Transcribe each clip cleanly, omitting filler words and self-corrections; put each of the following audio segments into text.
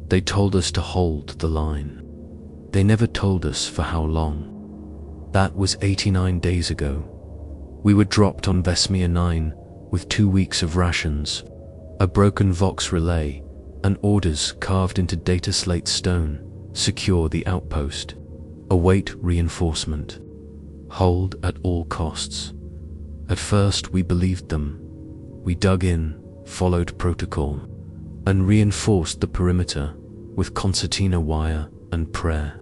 They told us to hold the line. They never told us for how long. That was 89 days ago. We were dropped on Vesmir 9 with 2 weeks of rations, a broken Vox relay, and orders carved into data slate stone: secure the outpost, await reinforcement, hold at all costs. At first we believed them. We dug in, followed protocol, and reinforced the perimeter with concertina wire and prayer.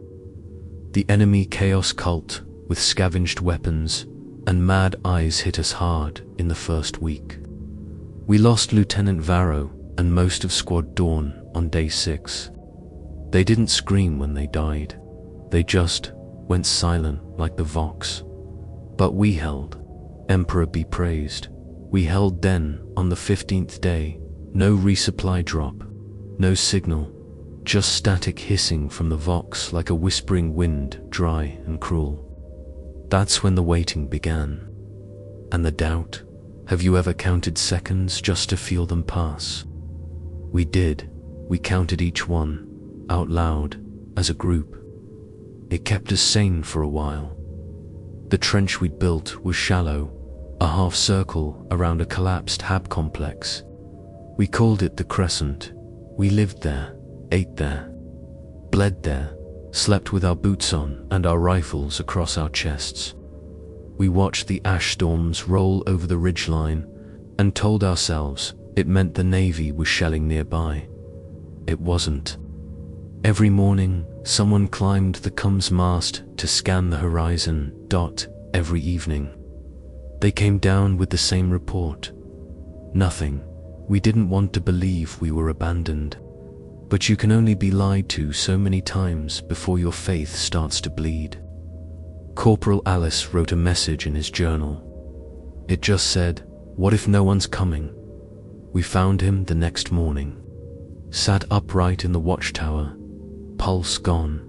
The enemy chaos cult with scavenged weapons and mad eyes hit us hard in the first week. We lost Lieutenant Varro and most of Squad Dawn on day 6. They didn't scream when they died. They just went silent like the Vox. But we held. Emperor be praised. We held then on the 15th day. No resupply drop, no signal, just static hissing from the Vox like a whispering wind, dry and cruel. That's when the waiting began. And the doubt. Have you ever counted seconds just to feel them pass? We did. We counted each one, out loud, as a group. It kept us sane for a while. The trench we'd built was shallow, a half circle around a collapsed hab complex. We called it the Crescent. We lived there, ate there, bled there, slept with our boots on and our rifles across our chests. We watched the ash storms roll over the ridgeline and told ourselves it meant the Navy was shelling nearby. It wasn't. Every morning, someone climbed the comms mast to scan the horizon. Every evening, they came down with the same report. Nothing. We didn't want to believe we were abandoned. But you can only be lied to so many times before your faith starts to bleed. Corporal Alice wrote a message in his journal. It just said, "What if no one's coming?" We found him the next morning, sat upright in the watchtower, pulse gone,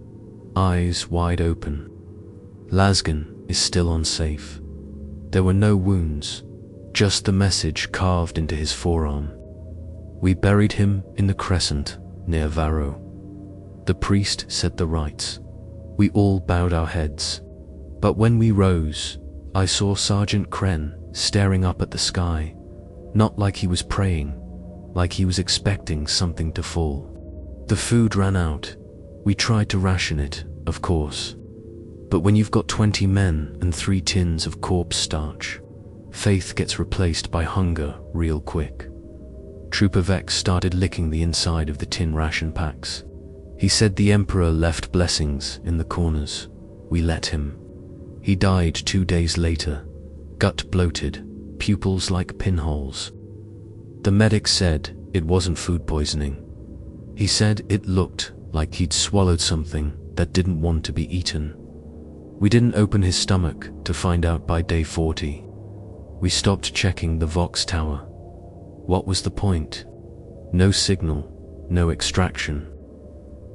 eyes wide open. Lasgan is still unsafe. There were no wounds, just the message carved into his forearm. We buried him in the Crescent near Varro. The priest said the rites. We all bowed our heads. But when we rose, I saw Sergeant Kren staring up at the sky, not like he was praying, like he was expecting something to fall. The food ran out. We tried to ration it, of course. But when you've got 20 men and 3 tins of corpse starch, faith gets replaced by hunger real quick. Trooper Vex started licking the inside of the tin ration packs. He said the Emperor left blessings in the corners. We let him. He died 2 days later, gut bloated, pupils like pinholes. The medic said it wasn't food poisoning. He said it looked like he'd swallowed something that didn't want to be eaten. We didn't open his stomach to find out by day 40. We stopped checking the Vox tower. What was the point? No signal, no extraction.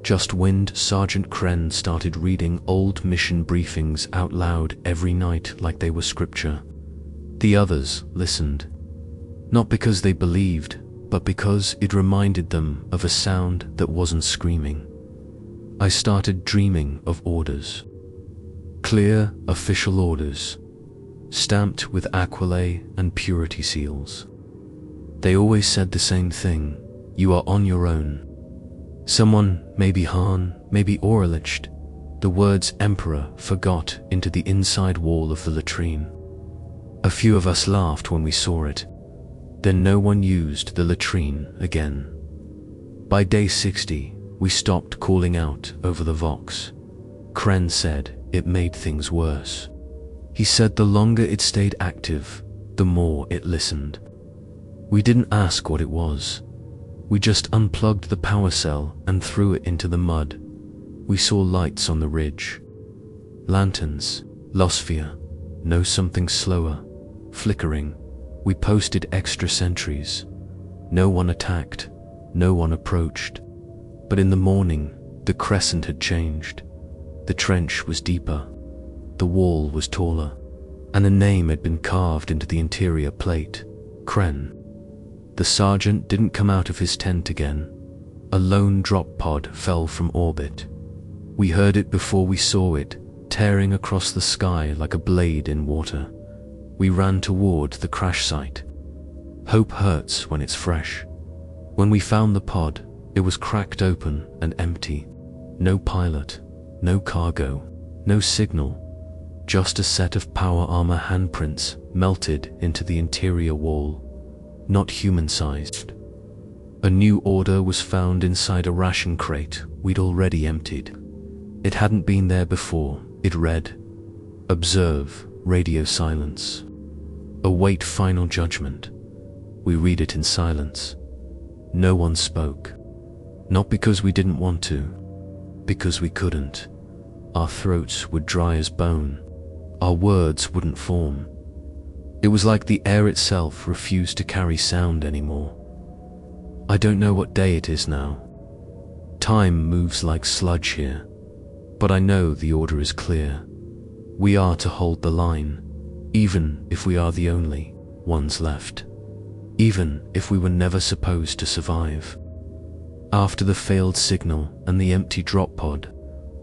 Just wind. Sergeant Kren started reading old mission briefings out loud every night like they were scripture. The others listened. Not because they believed, but because it reminded them of a sound that wasn't screaming. I started dreaming of orders. Clear, official orders, stamped with aquilay and purity seals. They always said the same thing: you are on your own. Someone, maybe Hahn, maybe Orlicht, the words Emperor forgot into the inside wall of the latrine. A few of us laughed when we saw it. Then no one used the latrine again. By day 60, we stopped calling out over the Vox. Kren said it made things worse. He said the longer it stayed active, the more it listened. We didn't ask what it was. We just unplugged the power cell and threw it into the mud. We saw lights on the ridge. Lanterns, Losphia, no something slower, flickering. We posted extra sentries. No one attacked, no one approached. But in the morning, the Crescent had changed. The trench was deeper. The wall was taller. And a name had been carved into the interior plate: Kren. The sergeant didn't come out of his tent again. A lone drop pod fell from orbit. We heard it before we saw it, tearing across the sky like a blade in water. We ran toward the crash site. Hope hurts when it's fresh. When we found the pod, it was cracked open and empty. No pilot, no cargo, no signal. Just a set of power armor handprints melted into the interior wall. Not human-sized. A new order was found inside a ration crate we'd already emptied. It hadn't been there before. It read, "Observe, radio silence. Await final judgment." We read it in silence. No one spoke. Not because we didn't want to, because we couldn't. Our throats were dry as bone. Our words wouldn't form. It was like the air itself refused to carry sound anymore. I don't know what day it is now. Time moves like sludge here, but I know the order is clear. We are to hold the line, even if we are the only ones left, even if we were never supposed to survive. After the failed signal and the empty drop pod,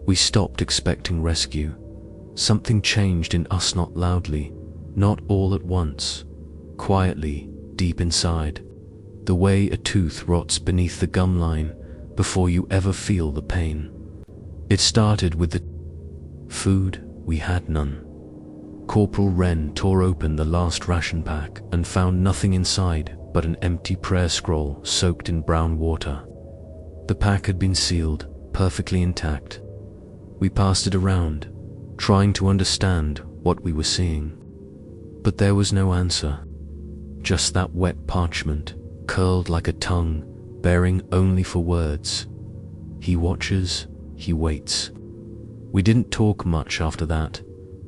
we stopped expecting rescue. Something changed in us, not loudly, not all at once, quietly, deep inside, the way a tooth rots beneath the gum line before you ever feel the pain. It started with the food. We had none. Corporal Wren tore open the last ration pack and found nothing inside but an empty prayer scroll soaked in brown water. The pack had been sealed, perfectly intact. We passed it around, trying to understand what we were seeing. But there was no answer. Just that wet parchment, curled like a tongue, bearing only for words. He watches, he waits. We didn't talk much after that.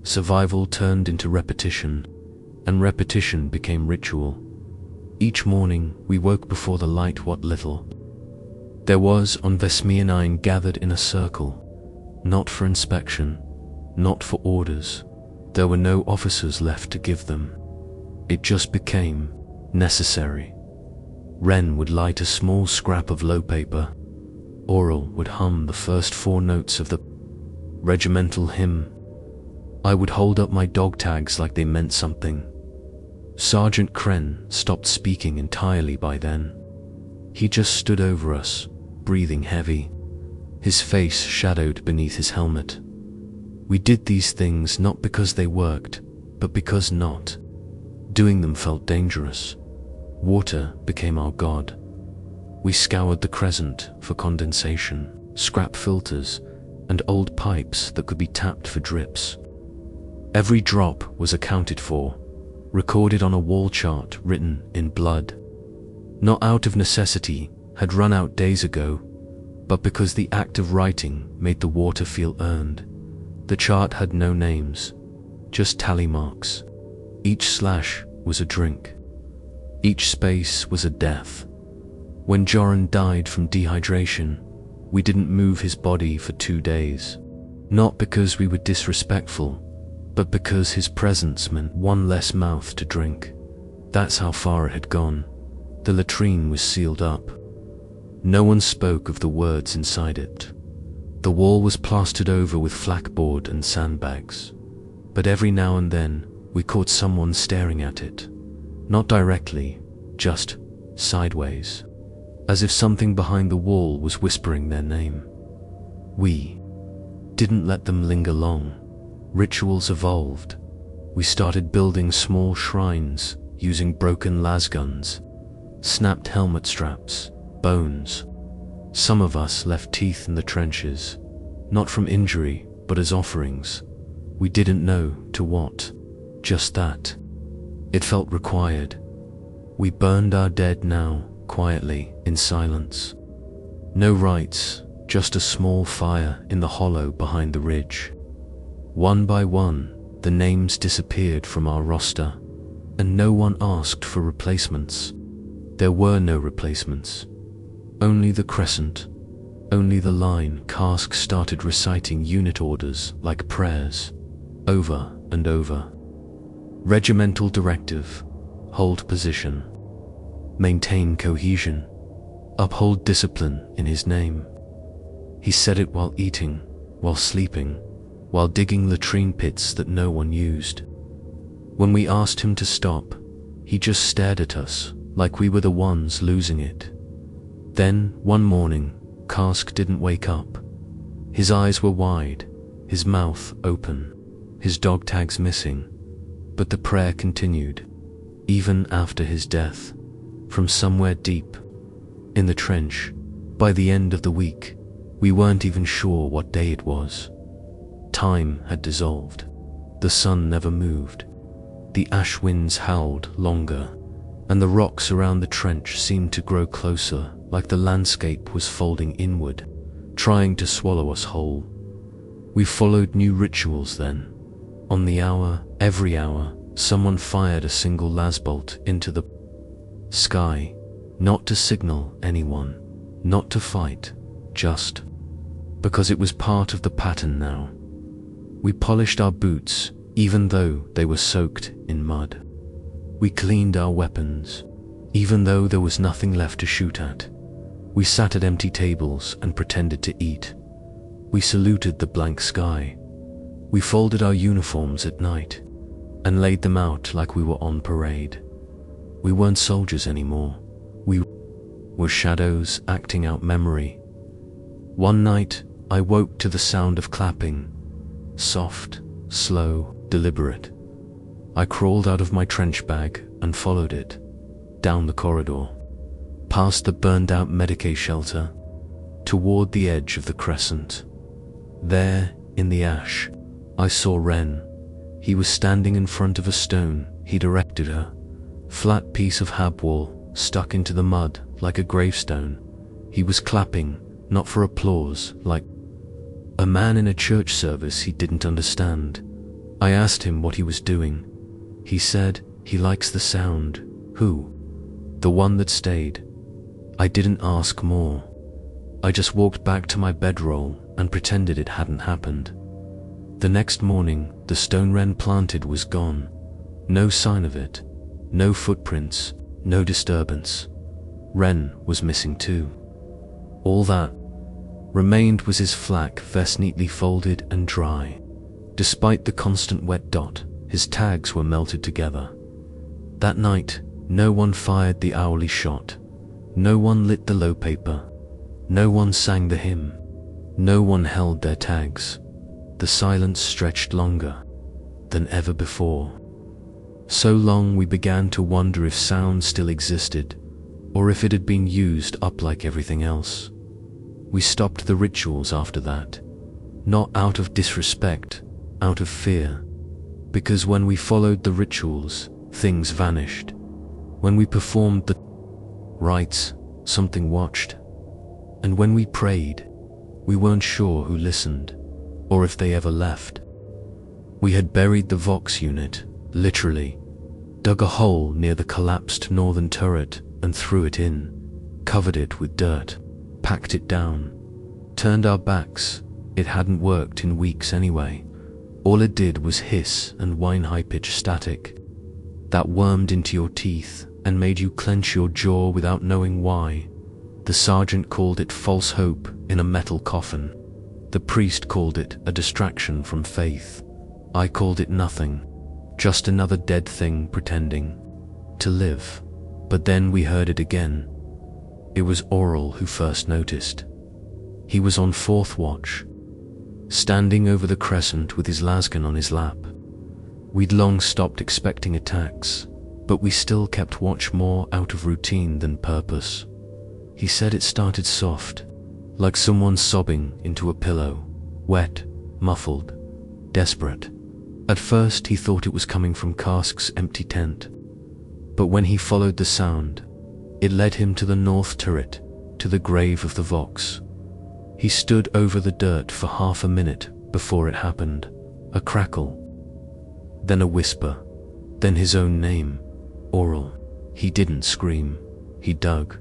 Survival turned into repetition, and repetition became ritual. Each morning, we woke before the light what little there was on Vesmir 9 gathered in a circle, not for inspection, not for orders. There were no officers left to give them. It just became necessary. Wren would light a small scrap of low paper. Oral would hum the first 4 notes of the regimental hymn. I would hold up my dog tags like they meant something. Sergeant Kren stopped speaking entirely by then. He just stood over us, breathing heavy, his face shadowed beneath his helmet. We did these things not because they worked, but because not doing them felt dangerous. Water became our god. We scoured the Crescent for condensation, scrap filters, and old pipes that could be tapped for drips. Every drop was accounted for, recorded on a wall chart written in blood. Not out of necessity, had run out days ago, but because the act of writing made the water feel earned. The chart had no names, just tally marks. Each slash was a drink. Each space was a death. When Joran died from dehydration, we didn't move his body for 2 days. Not because we were disrespectful, but because his presence meant one less mouth to drink. That's how far it had gone. The latrine was sealed up. No one spoke of the words inside it. The wall was plastered over with flakboard and sandbags. But every now and then, we caught someone staring at it. Not directly, just sideways, as if something behind the wall was whispering their name. We didn't let them linger long. Rituals evolved. We started building small shrines using broken lasguns, snapped helmet straps, bones. Some of us left teeth in the trenches, not from injury, but as offerings. We didn't know to what, just that. It felt required. We burned our dead now, quietly, in silence. No rites, just a small fire in the hollow behind the ridge. One by one, the names disappeared from our roster, and no one asked for replacements. There were no replacements. Only the Crescent, only the line. Karsk started reciting unit orders like prayers, over and over. Regimental directive, hold position, maintain cohesion. Uphold discipline in his name. He said it while eating, while sleeping, while digging latrine pits that no one used. When we asked him to stop, he just stared at us like we were the ones losing it. Then, one morning, Karsk didn't wake up. His eyes were wide, his mouth open, his dog tags missing, but the prayer continued, even after his death, from somewhere deep in the trench. By the end of the week, we weren't even sure what day it was. Time had dissolved. The sun never moved. The ash winds howled longer, and the rocks around the trench seemed to grow closer, like the landscape was folding inward, trying to swallow us whole. We followed new rituals then. On the hour, every hour, someone fired a single lasbolt into the sky, not to signal anyone, not to fight, just because it was part of the pattern now. We polished our boots, even though they were soaked in mud. We cleaned our weapons, even though there was nothing left to shoot at. We sat at empty tables and pretended to eat. We saluted the blank sky. We folded our uniforms at night and laid them out like we were on parade. We weren't soldiers anymore. We were shadows acting out memory. One night, I woke to the sound of clapping. Soft, slow, deliberate. I crawled out of my trench bag and followed it, down the corridor, past the burned-out Medicaid shelter, toward the edge of the Crescent. There, in the ash, I saw Ren. He was standing in front of a stone he'd erected her, flat piece of hab wall stuck into the mud like a gravestone. He was clapping, not for applause, like a man in a church service he didn't understand. I asked him what he was doing. He said he likes the sound. Who? The one that stayed. I didn't ask more. I just walked back to my bedroll and pretended it hadn't happened. The next morning, the stone Ren planted was gone. No sign of it. No footprints. No disturbance. Ren was missing too. All that remained was his flak vest neatly folded and dry. Despite the constant wet dot, his tags were melted together. That night, no one fired the hourly shot. No one lit the low paper. No one sang the hymn. No one held their tags. The silence stretched longer than ever before. So long we began to wonder if sound still existed, or if it had been used up like everything else. We stopped the rituals after that, not out of disrespect, out of fear, because when we followed the rituals, things vanished. When we performed the rites, something watched. And when we prayed, we weren't sure who listened, or if they ever left. We had buried the Vox unit, literally, dug a hole near the collapsed northern turret and threw it in, covered it with dirt, packed it down, turned our backs. It hadn't worked in weeks anyway. All it did was hiss and whine high-pitched static that wormed into your teeth and made you clench your jaw without knowing why. The sergeant called it false hope in a metal coffin. The priest called it a distraction from faith. I called it nothing, just another dead thing pretending to live. But then we heard it again. It was Oral who first noticed. He was on fourth watch, standing over the Crescent with his lasgun on his lap. We'd long stopped expecting attacks, but we still kept watch more out of routine than purpose. He said it started soft, like someone sobbing into a pillow, wet, muffled, desperate. At first he thought it was coming from Karsk's empty tent, but when he followed the sound, it led him to the north turret, to the grave of the Vox. He stood over the dirt for half a minute before it happened. A crackle, then a whisper, then his own name, Oral. He didn't scream, he dug.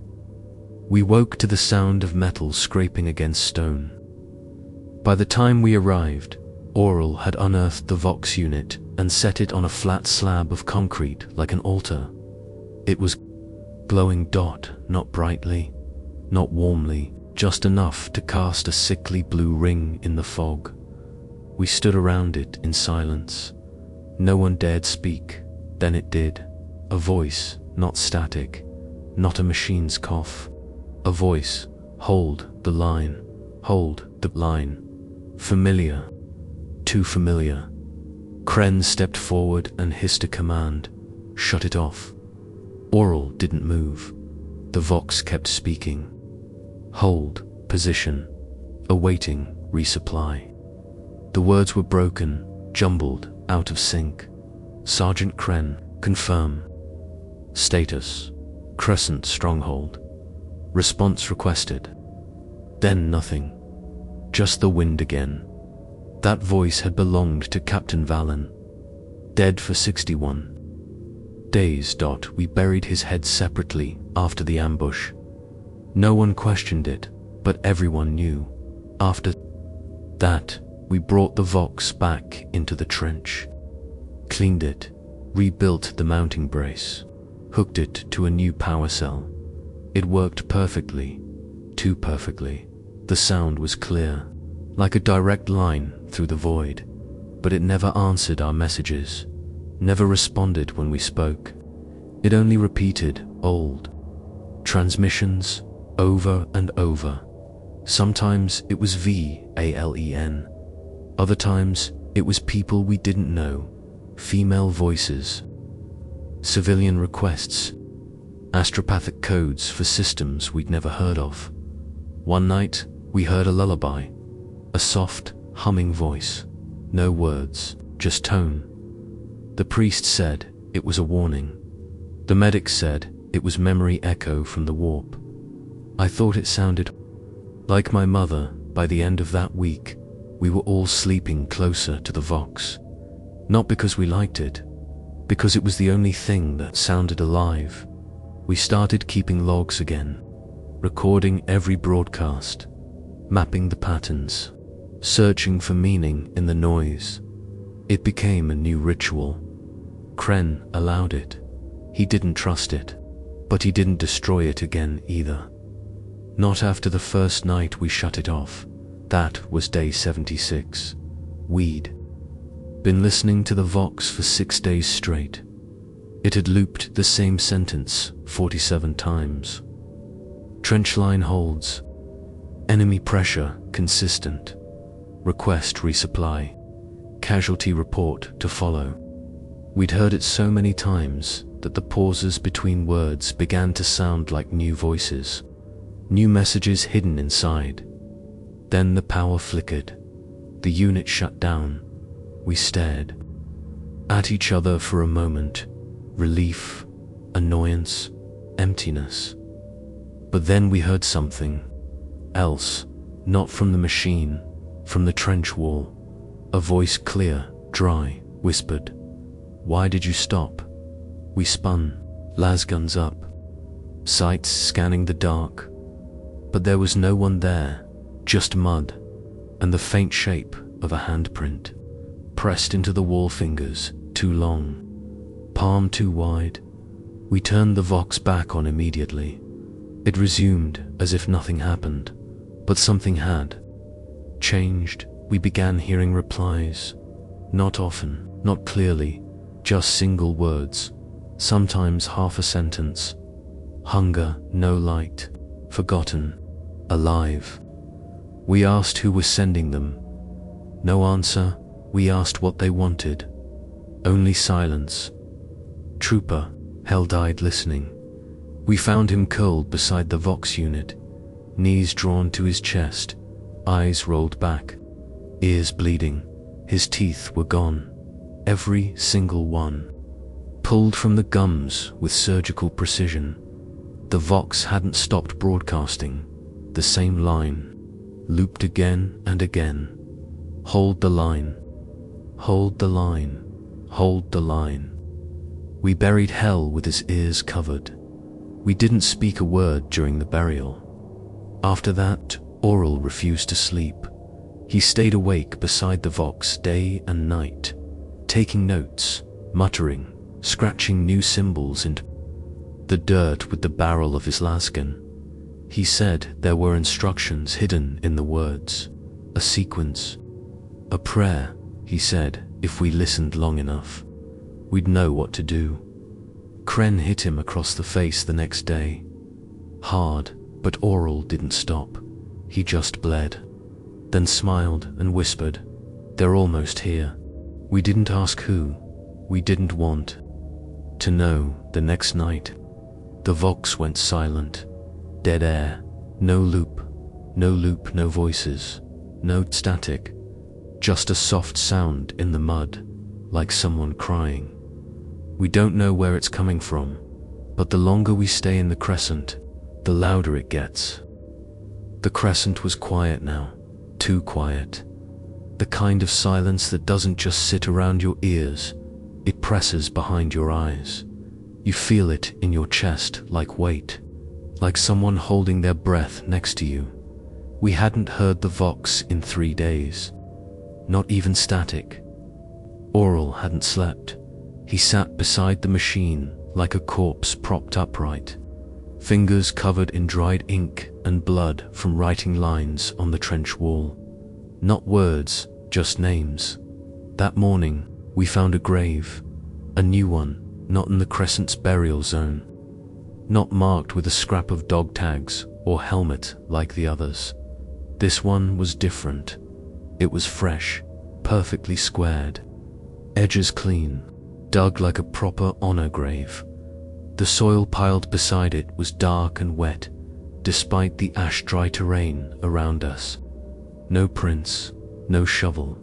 We woke to the sound of metal scraping against stone. By the time we arrived, Oral had unearthed the Vox unit and set it on a flat slab of concrete like an altar. It was glowing dot, not brightly, not warmly, just enough to cast a sickly blue ring in the fog. We stood around it in silence. No one dared speak. Then it did. A voice, not static, not a machine's cough. A voice, hold the line, hold the line. Familiar, too familiar. Kren stepped forward and hissed a command. Shut it off. Oral didn't move. The Vox kept speaking. Hold, position, awaiting resupply. The words were broken, jumbled, out of sync. Sergeant Kren, confirm. Status, Crescent stronghold. Response requested. Then nothing. Just the wind again. That voice had belonged to Captain Valen. Dead for 61 days. We buried his head separately after the ambush. No one questioned it, but everyone knew. After that, we brought the Vox back into the trench. Cleaned it, rebuilt the mounting brace, hooked it to a new power cell. It worked perfectly, too perfectly. The sound was clear, like a direct line through the void, but it never answered our messages, never responded when we spoke. It only repeated old transmissions over and over. Sometimes it was VALEN. Other times it was people we didn't know, female voices, civilian requests, astropathic codes for systems we'd never heard of. One night, we heard a lullaby, a soft, humming voice, no words, just tone. The priest said it was a warning. The medic said it was memory echo from the warp. I thought it sounded like my mother. By the end of that week, we were all sleeping closer to the Vox. Not because we liked it, because it was the only thing that sounded alive. We started keeping logs again, recording every broadcast, mapping the patterns, searching for meaning in the noise. It became a new ritual. Kren allowed it. He didn't trust it, but he didn't destroy it again either. Not after the first night we shut it off. That was day 76. We'd been listening to the Vox for 6 days straight. It had looped the same sentence 47 times. Trench line holds. Enemy pressure consistent. Request resupply. Casualty report to follow. We'd heard it so many times that the pauses between words began to sound like new voices, new messages hidden inside. Then the power flickered. The unit shut down. We stared at each other for a moment. Relief, annoyance, emptiness. But then we heard something else, not from the machine, from the trench wall. A voice, clear, dry, whispered, "Why did you stop?" We spun, lasguns up, sights scanning the dark. But there was no one there, just mud, and the faint shape of a handprint, pressed into the wall, fingers too long, palm too wide. We turned the Vox back on immediately. It resumed as if nothing happened, but something had changed. We began hearing replies, not often, not clearly, just single words, sometimes half a sentence. Hunger, no light, forgotten, alive. We asked who was sending them. No answer. We asked what they wanted. Only silence. Trooper, Hell died listening. We found him curled beside the Vox unit, knees drawn to his chest, eyes rolled back, ears bleeding. His teeth were gone, every single one, pulled from the gums with surgical precision. The Vox hadn't stopped broadcasting. The same line, looped again and again. Hold the line. Hold the line. Hold the line. We buried Hell with his ears covered. We didn't speak a word during the burial. After that, Oral refused to sleep. He stayed awake beside the Vox day and night, taking notes, muttering, scratching new symbols into the dirt with the barrel of his lasgun. He said there were instructions hidden in the words, a sequence, a prayer. He said if we listened long enough, we'd know what to do. Kren hit him across the face the next day. Hard, but Oral didn't stop. He just bled. Then smiled and whispered, "They're almost here." We didn't ask who. We didn't want to know. The next night, the Vox went silent. Dead air. No loop. No voices. No static. Just a soft sound in the mud, like someone crying. We don't know where it's coming from, but the longer we stay in the Crescent, the louder it gets. The Crescent was quiet now. Too quiet. The kind of silence that doesn't just sit around your ears, it presses behind your eyes. You feel it in your chest like weight, like someone holding their breath next to you. We hadn't heard the Vox in 3 days. Not even static. Oral hadn't slept. He sat beside the machine like a corpse propped upright, fingers covered in dried ink and blood from writing lines on the trench wall. Not words, just names. That morning, we found a grave. A new one, not in the Crescent's burial zone. Not marked with a scrap of dog tags or helmet like the others. This one was different. It was fresh, perfectly squared. Edges clean, dug like a proper honor grave. The soil piled beside it was dark and wet, despite the ash-dry terrain around us. No prints, no shovel,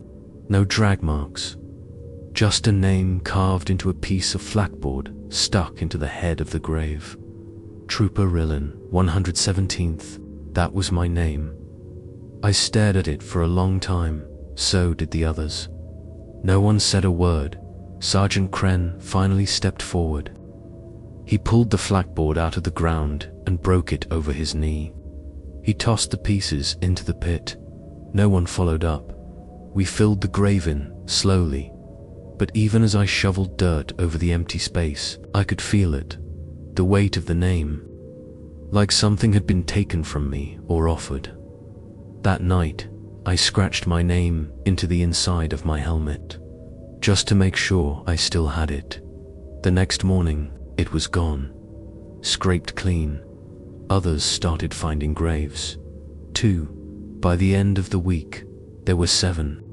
no drag marks. Just a name carved into a piece of flakboard stuck into the head of the grave. Trooper Rillin, 117th, that was my name. I stared at it for a long time, so did the others. No one said a word. Sergeant Kren finally stepped forward. He pulled the flakboard out of the ground and broke it over his knee. He tossed the pieces into the pit. No one followed up. We filled the grave in, slowly. But even as I shoveled dirt over the empty space, I could feel it. The weight of the name. Like something had been taken from me or offered. That night, I scratched my name into the inside of my helmet, just to make sure I still had it. The next morning, it was gone. Scraped clean. Others started finding graves. 2. By the end of the week, there were 7.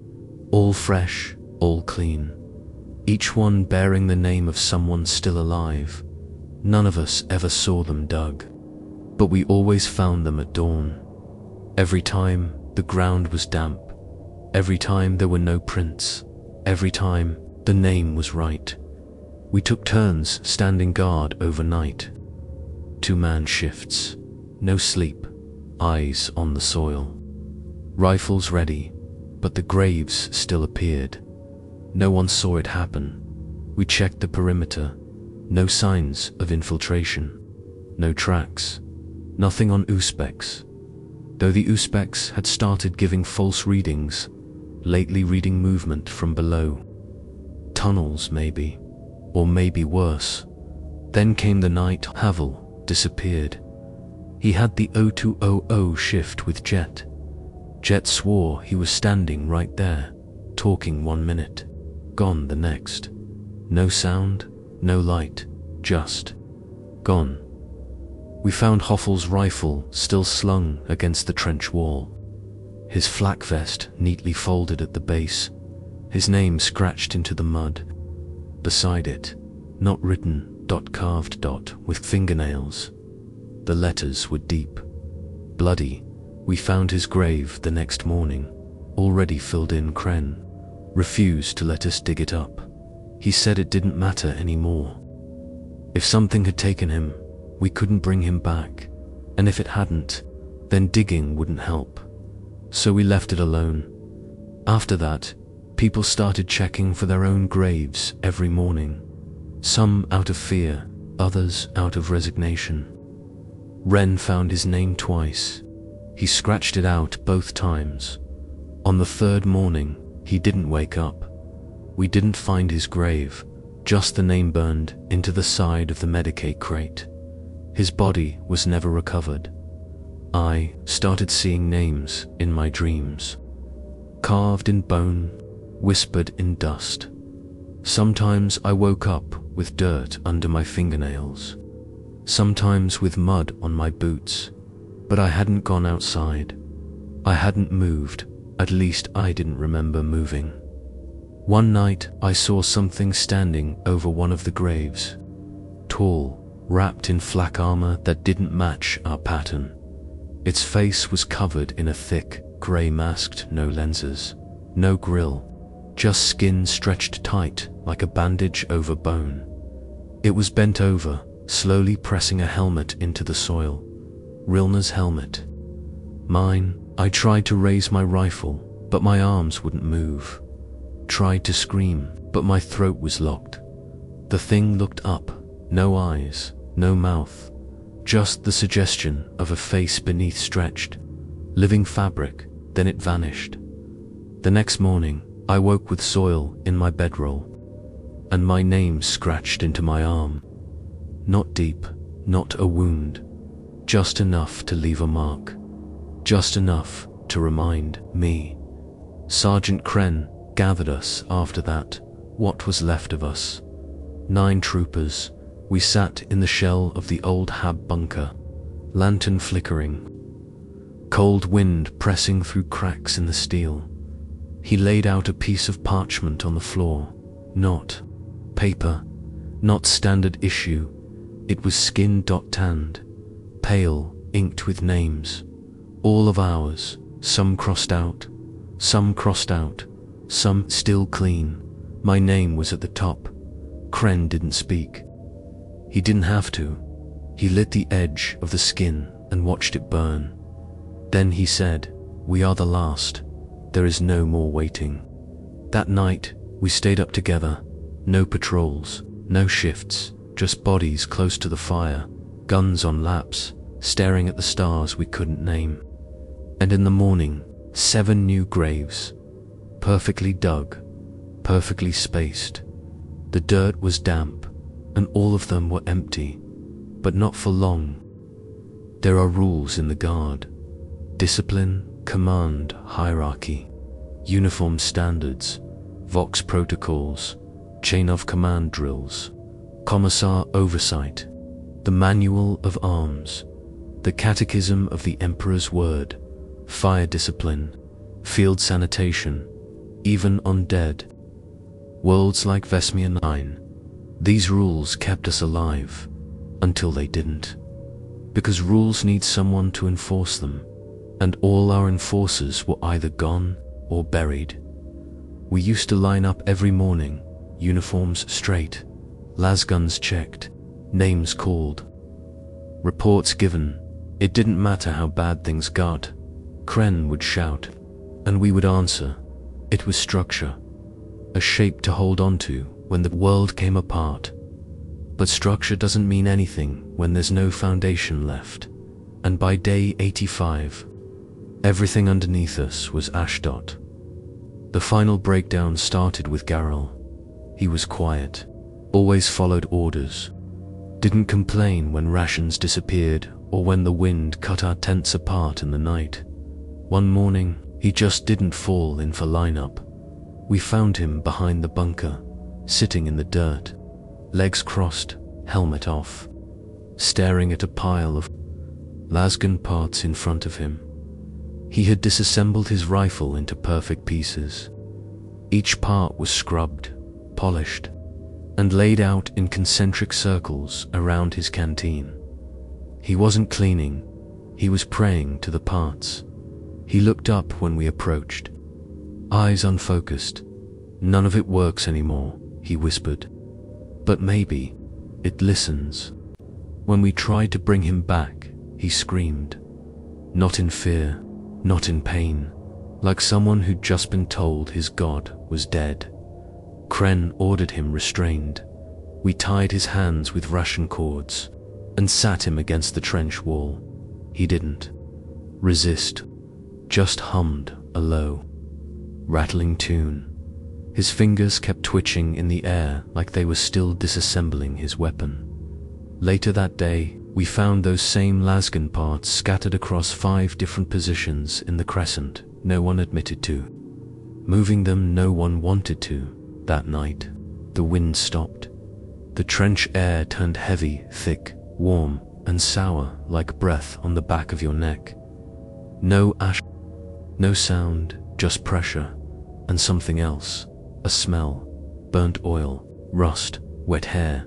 All fresh, all clean. Each one bearing the name of someone still alive. None of us ever saw them dug, but we always found them at dawn. Every time the ground was damp. Every time there were no prints. Every time the name was right. We took turns standing guard overnight. 2-man shifts. No sleep. Eyes on the soil. Rifles ready, but the graves still appeared. No one saw it happen. We checked the perimeter. No signs of infiltration. No tracks. Nothing on Uzbeks. Though the Uzbeks had started giving false readings, lately reading movement from below. Tunnels, maybe. Or maybe worse. Then came the night Havel disappeared. He had the 0200 shift with Jet. Jet swore he was standing right there, talking 1 minute, gone the next. No sound, no light, just gone. We found Hoffel's rifle still slung against the trench wall. His flak vest neatly folded at the base, his name scratched into the mud. Beside it, not written, carved with fingernails. The letters were deep, bloody. We found his grave the next morning, already filled in. Kren refused to let us dig it up. He said it didn't matter anymore. If something had taken him, we couldn't bring him back, and if it hadn't, then digging wouldn't help. So we left it alone. After that, people started checking for their own graves every morning. Some out of fear, others out of resignation. Ren found his name twice. He scratched it out both times. On the 3rd morning, he didn't wake up. We didn't find his grave, just the name burned into the side of the Medicaid crate. His body was never recovered. I started seeing names in my dreams, carved in bone, whispered in dust. Sometimes I woke up with dirt under my fingernails, sometimes with mud on my boots, but I hadn't gone outside. I hadn't moved, at least I didn't remember moving. One night I saw something standing over one of the graves, tall, wrapped in flak armor that didn't match our pattern. Its face was covered in a thick, grey mask, no lenses, no grill, just skin stretched tight like a bandage over bone. It was bent over, slowly pressing a helmet into the soil. Rilna's helmet. Mine. I tried to raise my rifle, but my arms wouldn't move. Tried to scream, but my throat was locked. The thing looked up, no eyes, no mouth, just the suggestion of a face beneath stretched, living fabric, then it vanished. The next morning, I woke with soil in my bedroll, and my name scratched into my arm. Not deep, not a wound, just enough to leave a mark, just enough to remind me. Sergeant Kren gathered us after that, what was left of us. 9 troopers. We sat in the shell of the old Hab bunker, lantern flickering, cold wind pressing through cracks in the steel. He laid out a piece of parchment on the floor, not paper, not standard issue. It was skin-tanned, pale, inked with names, all of ours, some crossed out, some still clean. My name was at the top. Kren didn't speak. He didn't have to. He lit the edge of the skin and watched it burn. Then he said, "We are the last. There is no more waiting." That night, we stayed up together. No patrols, no shifts, just bodies close to the fire, guns on laps, staring at the stars we couldn't name. And in the morning, 7 new graves, perfectly dug, perfectly spaced. The dirt was damp, and all of them were empty, but not for long. There are rules in the guard: discipline, command, hierarchy, uniform standards, Vox protocols, chain of command drills, commissar oversight, the manual of arms, the catechism of the Emperor's word, fire discipline, field sanitation, even on dead worlds like Vesmia 9. These rules kept us alive, until they didn't. Because rules need someone to enforce them, and all our enforcers were either gone or buried. We used to line up every morning, uniforms straight, lasguns checked, names called, reports given. It didn't matter how bad things got. Kren would shout, and we would answer. It was structure, a shape to hold on to when the world came apart. But structure doesn't mean anything when there's no foundation left. And by day 85, everything underneath us was ashdot. The final breakdown started with Garrel. He was quiet, always followed orders, didn't complain when rations disappeared or when the wind cut our tents apart in the night. One morning, he just didn't fall in for lineup. We found him behind the bunker, sitting in the dirt, legs crossed, helmet off, staring at a pile of lasgun parts in front of him. He had disassembled his rifle into perfect pieces. Each part was scrubbed, polished, and laid out in concentric circles around his canteen. He wasn't cleaning, he was praying to the parts. He looked up when we approached, eyes unfocused. "None of it works anymore," he whispered. "But maybe it listens." When we tried to bring him back, he screamed. Not in fear, not in pain, like someone who'd just been told his god was dead. Kren ordered him restrained. We tied his hands with ration cords and sat him against the trench wall. He didn't resist, just hummed a low, rattling tune. His fingers kept twitching in the air like they were still disassembling his weapon. Later that day, We found those same lasgun parts scattered across 5 different positions in the Crescent. No one admitted to moving them, no one wanted to. That night, the wind stopped. The trench air turned heavy, thick, warm, and sour like breath on the back of your neck. No ash, no sound, just pressure, and something else. A smell, burnt oil, rust, wet hair,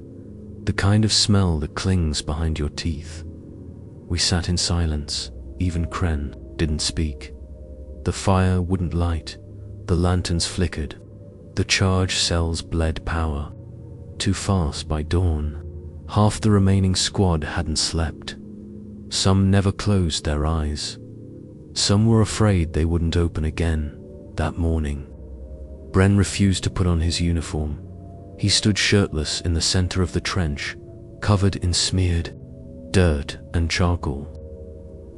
the kind of smell that clings behind your teeth. We sat in silence. Even Kren didn't speak. The fire wouldn't light. The lanterns flickered. The charge cells bled power. Too fast by dawn. Half the remaining squad hadn't slept. Some never closed their eyes. Some were afraid they wouldn't open again. That morning, Bren refused to put on his uniform. He stood shirtless in the center of the trench, covered in smeared dirt and charcoal.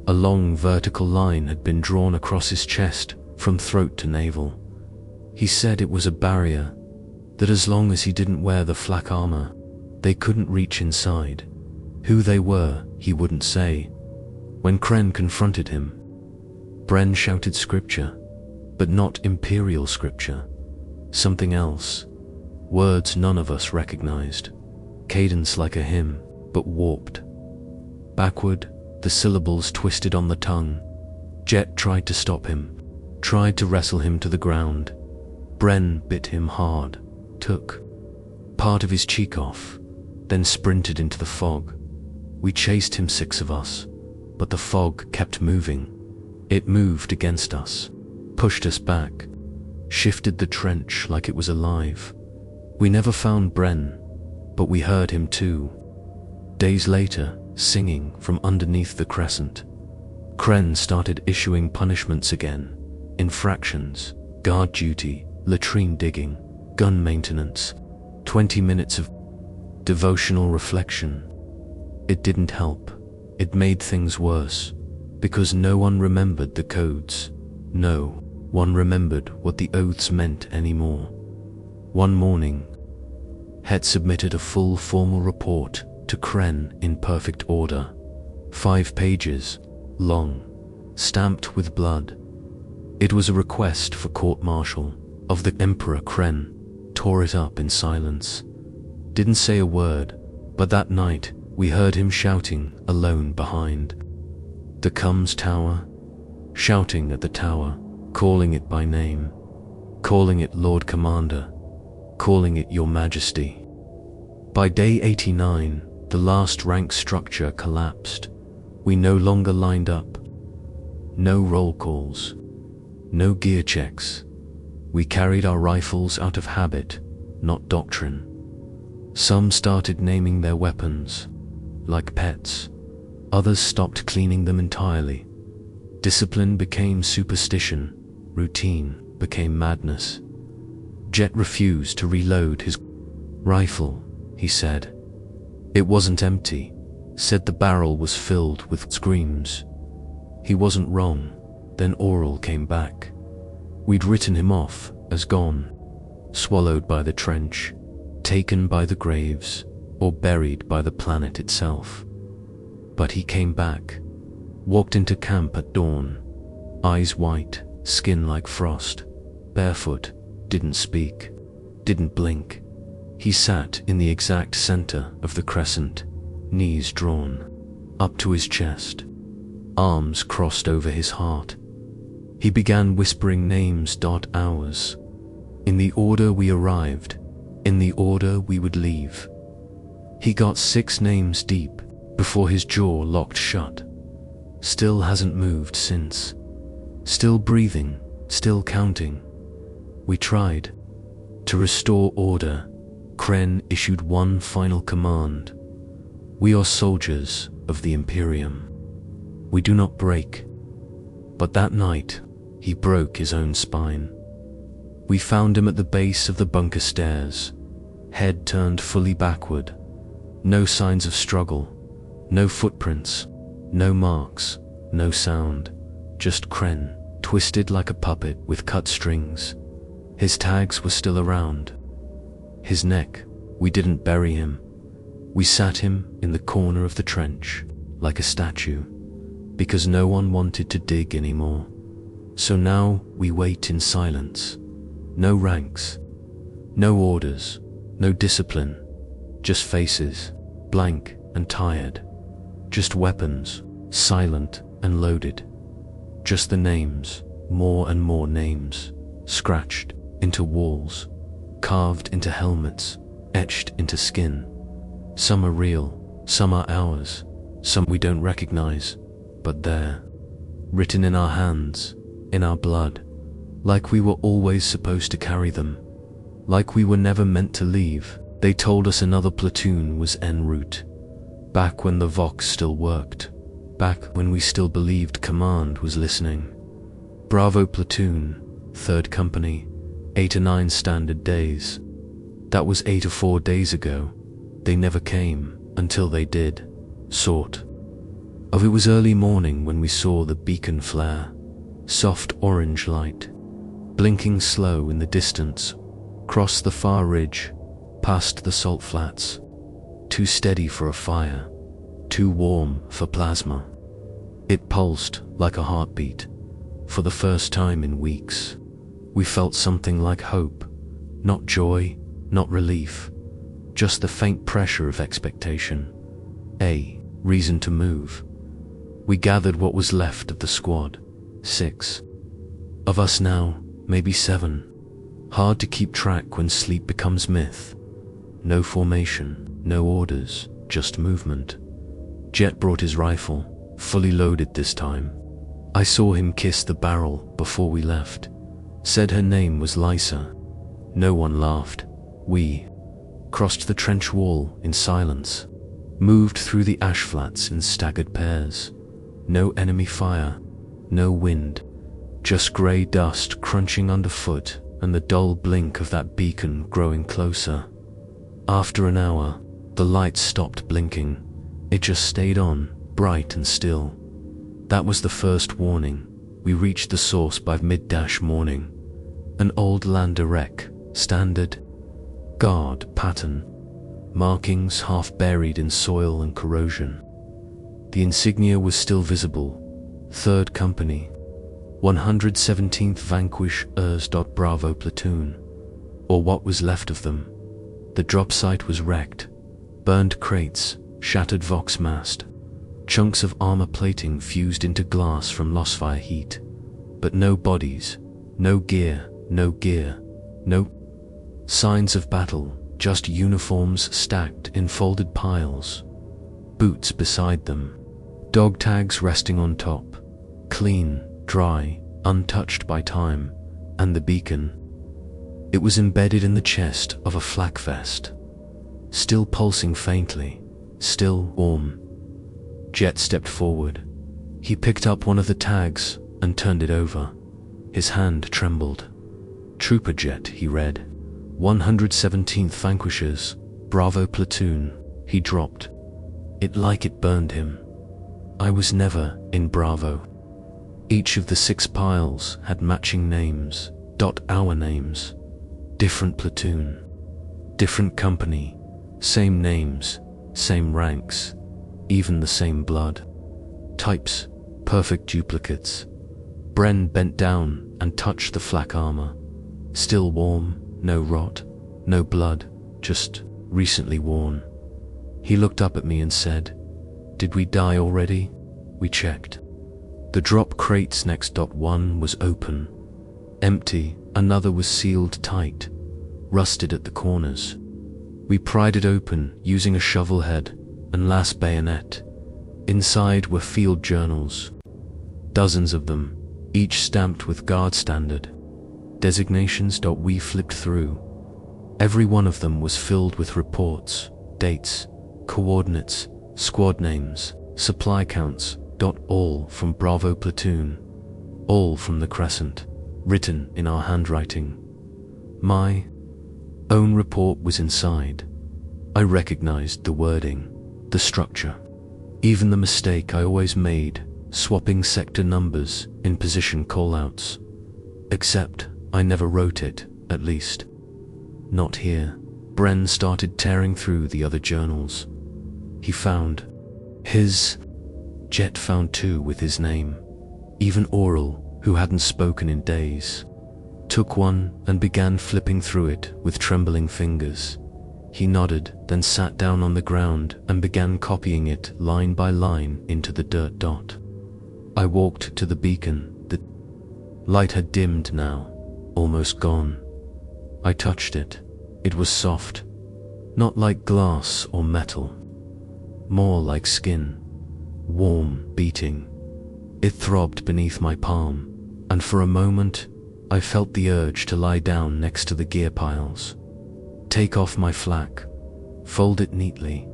A long vertical line had been drawn across his chest from throat to navel. He said it was a barrier, that as long as he didn't wear the flak armor, they couldn't reach inside. Who they were, he wouldn't say. When Kren confronted him, Bren shouted scripture, but not imperial scripture. Something else. Words none of us recognized. Cadence like a hymn, but warped. Backward, the syllables twisted on the tongue. Jet tried to stop him, tried to wrestle him to the ground. Bren bit him hard, took part of his cheek off, then sprinted into the fog. We chased him, 6 of us, but the fog kept moving. It moved against us, pushed us back, shifted the trench like it was alive. We never found Bren, but we heard him too. Days later, singing from underneath the Crescent. Kren started issuing punishments again. Infractions, guard duty, latrine digging, gun maintenance, 20 minutes of devotional reflection. It didn't help. It made things worse, because no one remembered the codes. No one remembered what the oaths meant anymore. One morning, Het submitted a full formal report to Kren in perfect order, 5 pages long, stamped with blood. It was a request for court-martial of the Emperor. Kren tore it up in silence, didn't say a word, but that night we heard him shouting alone behind the Comes Tower, shouting at the tower, calling it by name, calling it Lord Commander, calling it Your Majesty. By day 89, the last rank structure collapsed. We no longer lined up. No roll calls, no gear checks. We carried our rifles out of habit, not doctrine. Some started naming their weapons, like pets. Others stopped cleaning them entirely. Discipline became superstition. Routine became madness. Jet refused to reload his rifle, he said. It wasn't empty, said the barrel was filled with screams. He wasn't wrong. Then Oral came back. We'd written him off as gone, swallowed by the trench, taken by the graves, or buried by the planet itself. But he came back, walked into camp at dawn, eyes white, skin like frost, barefoot, didn't speak, didn't blink. He sat in the exact center of the Crescent, knees drawn up to his chest, arms crossed over his heart. He began whispering names. Hours. In the order we arrived, in the order we would leave. He got 6 names deep before his jaw locked shut. Still hasn't moved since. Still breathing, still counting. We tried to restore order. Kren issued one final command. We are soldiers of the Imperium. We do not break. But that night, he broke his own spine. We found him at the base of the bunker stairs, head turned fully backward. No signs of struggle, no footprints, no marks, no sound, just Kren, twisted like a puppet with cut strings. His tags were still around. His neck, we didn't bury him. We sat him in the corner of the trench, like a statue, because no one wanted to dig anymore. So now we wait in silence. No ranks, no orders, no discipline, just faces, blank and tired. Just weapons, silent and loaded. Just the names, more and more names, scratched into walls, carved into helmets, etched into skin. Some are real, some are ours, some we don't recognize, but there, written in our hands, in our blood, like we were always supposed to carry them, like we were never meant to leave. They told us another platoon was en route, back when the Vox still worked, back when we still believed command was listening. Bravo platoon, 3rd company, 8 or 9 standard days. That was 8 or 4 days ago. They never came until they did, sort of. It was early morning when we saw the beacon flare, soft orange light, blinking slow in the distance, cross the far ridge, past the salt flats, too steady for a fire, too warm for plasma. It pulsed like a heartbeat. For the first time in weeks, we felt something like hope, not joy, not relief, just the faint pressure of expectation. A reason to move. We gathered what was left of the squad, 6 of us now, maybe 7. Hard to keep track when sleep becomes myth. No formation, no orders, just movement. Jet brought his rifle, fully loaded this time. I saw him kiss the barrel before we left. Said her name was Lysa. No one laughed. We crossed the trench wall in silence, moved through the ash flats in staggered pairs. No enemy fire, no wind, just grey dust crunching underfoot and the dull blink of that beacon growing closer. After an hour, the lights stopped blinking. It just stayed on, bright and still. That was the first warning. We reached the source by mid-morning. An old lander wreck, standard guard pattern, markings half buried in soil and corrosion. The insignia was still visible. 3rd Company, 117th Vanquishers. Bravo platoon, or what was left of them. The drop site was wrecked. Burned crates, shattered Vox mast, chunks of armor plating fused into glass from lost fire heat. But no bodies, no gear, no signs of battle, just uniforms stacked in folded piles. Boots beside them, dog tags resting on top, clean, dry, untouched by time, and the beacon. It was embedded in the chest of a flak vest, still pulsing faintly, still warm. Jet stepped forward. He picked up one of the tags and turned it over. His hand trembled. Trooper Jet, he read. 117th Vanquishers, Bravo platoon. He dropped it like it burned him. I was never in Bravo. Each of the 6 piles had matching names, our names. Different platoon, different company, same names, same ranks, even the same blood. Types, perfect duplicates. Bren bent down and touched the flak armor. Still warm, no rot, no blood, just recently worn. He looked up at me and said, "Did we die already?" We checked. The drop crates next. One was open, empty. Another was sealed tight, rusted at the corners. We pried it open using a shovel head and last bayonet. Inside were field journals, dozens of them, each stamped with guard standard designations. We flipped through. Every one of them was filled with reports, dates, coordinates, squad names, supply counts. All from Bravo platoon, all from the Crescent, written in our handwriting. My own report was inside. I recognized the wording, the structure, even the mistake I always made, swapping sector numbers in position callouts. Except I never wrote it, at least. Not here. Bren started tearing through the other journals. he found. His jet found too with his name. Even Oral, who hadn't spoken in days, took one and began flipping through it with trembling fingers. He nodded, then sat down on the ground and began copying it line by line into the dirt dot. I walked to the beacon. The light had dimmed now, almost gone. I touched it. It was soft, not like glass or metal, more like skin, warm, beating. It throbbed beneath my palm, and for a moment, I felt the urge to lie down next to the gear piles, take off my flak, fold it neatly,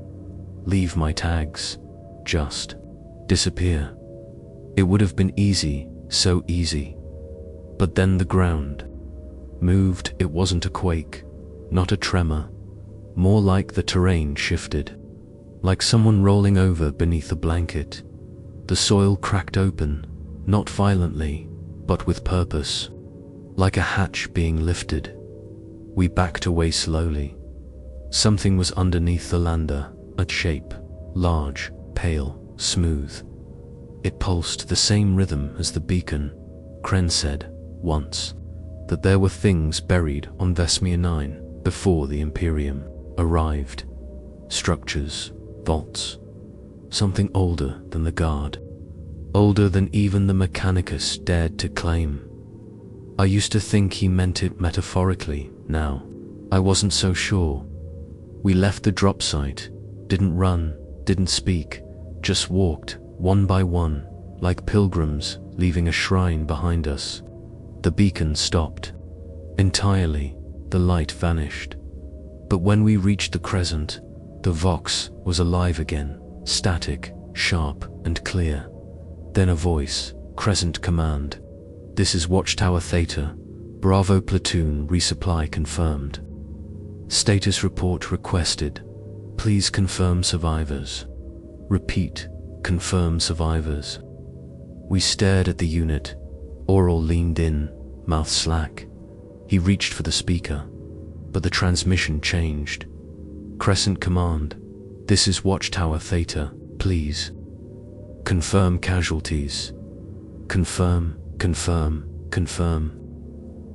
leave my tags, just disappear. It would have been easy, so easy. But then the ground moved. It wasn't a quake, not a tremor, more like the terrain shifted, like someone rolling over beneath a blanket. The soil cracked open, not violently, but with purpose, like a hatch being lifted. We backed away slowly. Something was underneath the lander, a shape, large, pale, smooth. It pulsed the same rhythm as the beacon. Kren said, once, that there were things buried on Vesmir 9 before the Imperium arrived. Structures, vaults, something older than the Guard, older than even the Mechanicus dared to claim. I used to think he meant it metaphorically. Now, I wasn't so sure. We left the drop site, didn't run, didn't speak, just walked, one by one, like pilgrims leaving a shrine behind us. The beacon stopped. Entirely, the light vanished. But when we reached the Crescent, the Vox was alive again, static, sharp, and clear. Then a voice, Crescent command. This is Watchtower Theta. Bravo platoon resupply confirmed. Status report requested. Please confirm survivors. Repeat, confirm survivors. We stared at the unit. Oral leaned in, mouth slack. He reached for the speaker, but the transmission changed. Crescent command. This is Watchtower Theta, please. Confirm casualties. Confirm, confirm, confirm.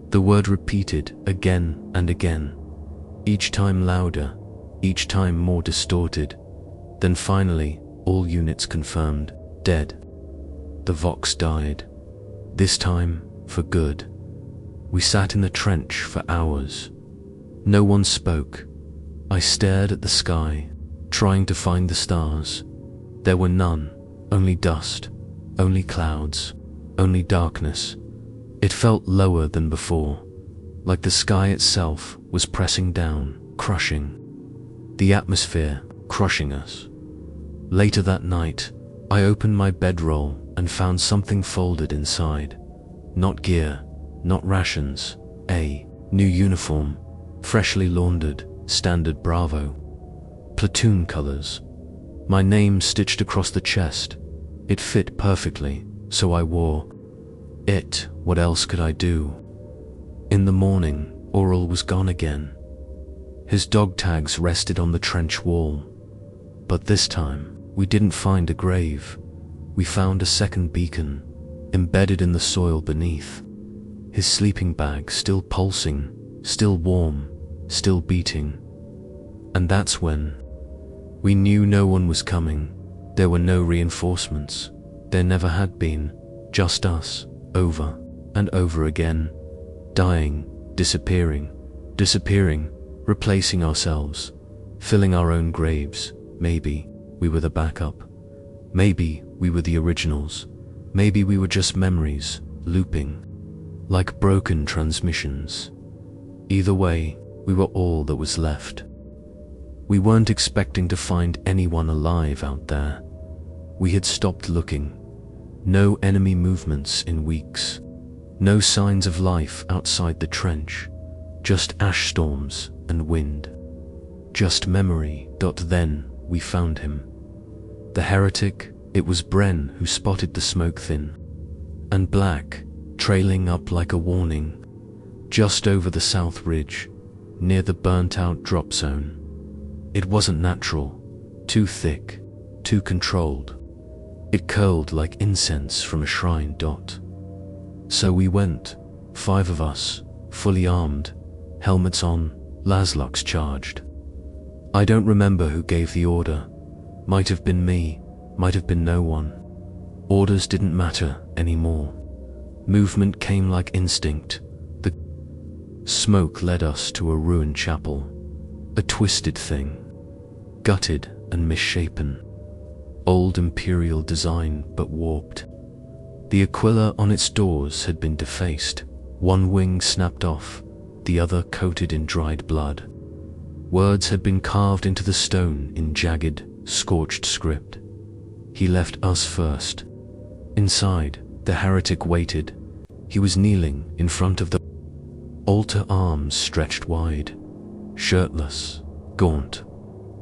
The word repeated again and again, each time louder, each time more distorted. Then finally, all units confirmed, dead. The Vox died. This time, for good. We sat in the trench for hours. No one spoke. I stared at the sky, trying to find the stars. There were none, only dust, only clouds, only darkness. It felt lower than before, like the sky itself was pressing down, crushing. The atmosphere crushing us. Later that night, I opened my bedroll and found something folded inside. Not gear, not rations, a new uniform, freshly laundered, standard Bravo. Platoon colors. My name stitched across the chest. It fit perfectly, so I wore it. What else could I do? In the morning, Oral was gone again. His dog tags rested on the trench wall. But this time, we didn't find a grave. We found a second beacon, embedded in the soil beneath. His sleeping bag still pulsing, still warm, still beating. And that's when we knew no one was coming. There were no reinforcements. There never had been. Just us, over and over again. Dying, disappearing, disappearing, replacing ourselves, filling our own graves. Maybe we were the backup. Maybe we were the originals. Maybe we were just memories, looping, like broken transmissions. Either way, we were all that was left. We weren't expecting to find anyone alive out there. We had stopped looking. No enemy movements in weeks. No signs of life outside the trench. Just ash storms and wind. Just memory. Then we found him. The heretic, it was Bren who spotted the smoke thin and black, trailing up like a warning, just over the south ridge, near the burnt-out drop zone. It wasn't natural, Too thick, too controlled. It curled like incense from a shrine. So we went, 5 of us, fully armed, helmets on, Laszloks charged. I don't remember who gave the order. Might have been me, might have been no one. Orders didn't matter anymore. Movement came like instinct. The smoke led us to a ruined chapel. A twisted thing. Gutted and misshapen. Old imperial design but warped. The aquila on its doors had been defaced. One wing snapped off, the other coated in dried blood. Words had been carved into the stone in jagged, scorched script. He left us first. Inside, the heretic waited. He was kneeling in front of the altar, arms stretched wide, shirtless, gaunt,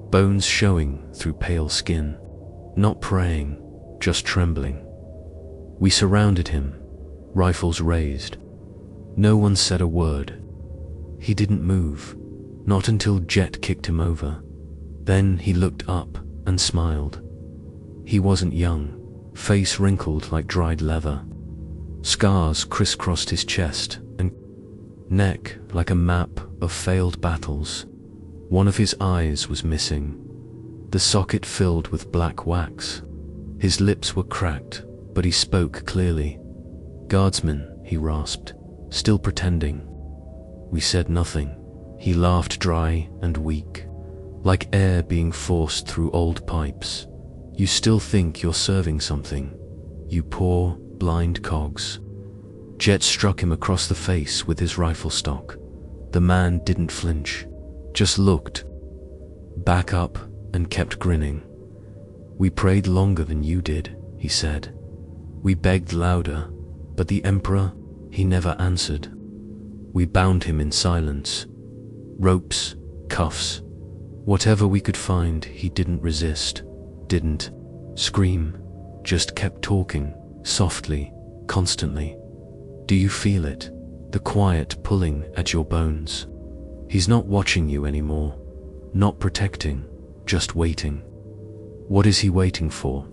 bones showing through pale skin, not praying, just trembling. We surrounded him, rifles raised. No one said a word. He didn't move, not until Jet kicked him over. Then he looked up and smiled. He wasn't young, face wrinkled like dried leather. Scars crisscrossed his chest and neck like a map of failed battles. One of his eyes was missing, the socket filled with black wax. His lips were cracked, but he spoke clearly. "Guardsmen," he rasped, still pretending. We said nothing. He laughed dry and weak, like air being forced through old pipes. "You still think you're serving something, you poor, blind cogs." Jet struck him across the face with his rifle stock. The man didn't flinch, just looked back up and kept grinning. "We prayed longer than you did," he said. "We begged louder, but the Emperor, he never answered. We bound him in silence. Ropes, cuffs, whatever we could find. He didn't resist, didn't scream, just kept talking, softly, constantly. Do you feel it? The quiet pulling at your bones. He's not watching you anymore, not protecting, just waiting." "What is he waiting for?"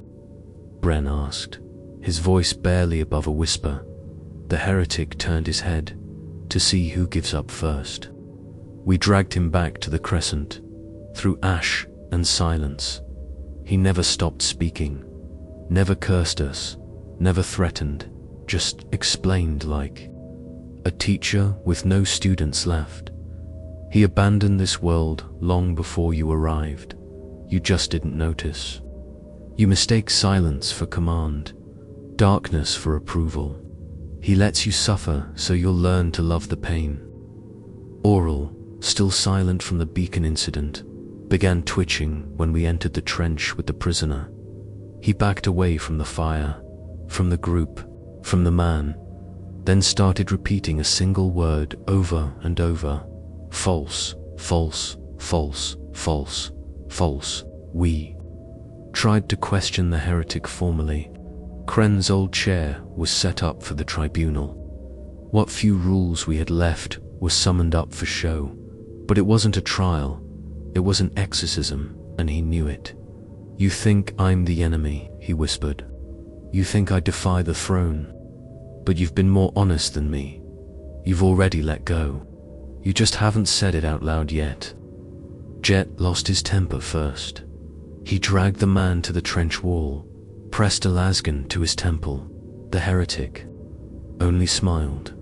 Bren asked, his voice barely above a whisper. The heretic turned his head to see who gives up first. We dragged him back to the Crescent, through ash and silence. He never stopped speaking, never cursed us, never threatened, just explained like a teacher with no students left. "He abandoned this world long before you arrived. You just didn't notice. You mistake silence for command, darkness for approval. He lets you suffer so you'll learn to love the pain." Oral, still silent from the beacon incident, began twitching when we entered the trench with the prisoner. He backed away from the fire, from the group, from the man, then started repeating a single word over and over. "False, false, false, false, false." We tried to question the heretic formally. Kren's old chair was set up for the tribunal. What few rules we had left were summoned up for show. But it wasn't a trial, it was an exorcism, and he knew it. "You think I'm the enemy," he whispered. "You think I defy the throne. But you've been more honest than me. You've already let go. You just haven't said it out loud yet." Jet lost his temper first. He dragged the man to the trench wall, pressed a lasgun to his temple. The heretic only smiled.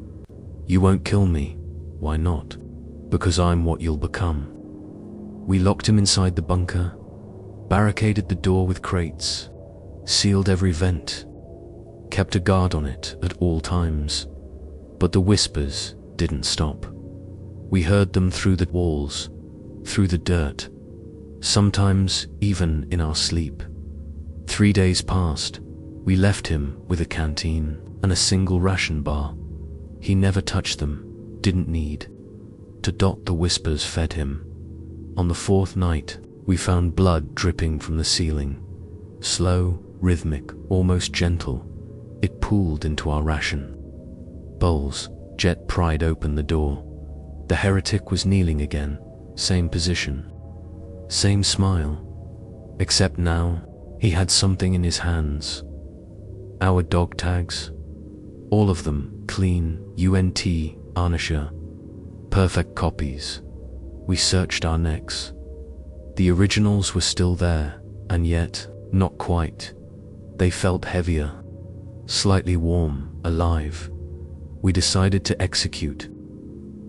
"You won't kill me. Why not? Because I'm what you'll become." We locked him inside the bunker, barricaded the door with crates, sealed every vent, kept a guard on it at all times. But the whispers didn't stop. We heard them through the walls, through the dirt, sometimes even in our sleep. 3 days passed. We left him with a canteen and a single ration bar. He never touched them, didn't need. To dot the whispers fed him. On the 4th night, we found blood dripping from the ceiling. Slow, rhythmic, almost gentle. It pooled into our ration. Bowls. Jet pried open the door. The heretic was kneeling again, same position, same smile. Except now, he had something in his hands. Our dog tags. All of them, clean, UNT, Arnisher. Perfect copies. We searched our necks. The originals were still there, and yet, not quite. They felt heavier, slightly warm, alive. We decided to execute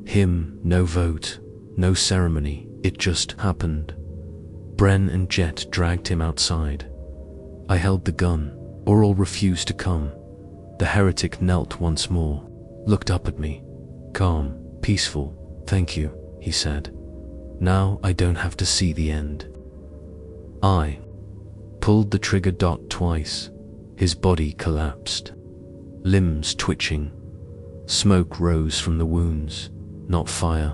him. No vote, no ceremony, it just happened. Bren and Jet dragged him outside. I held the gun. Oral refused to come. The heretic knelt once more, looked up at me. Calm, peaceful. Thank you, he said. Now I don't have to see the end. I pulled the trigger twice. His body collapsed, limbs twitching. Smoke rose from the wounds, not fire,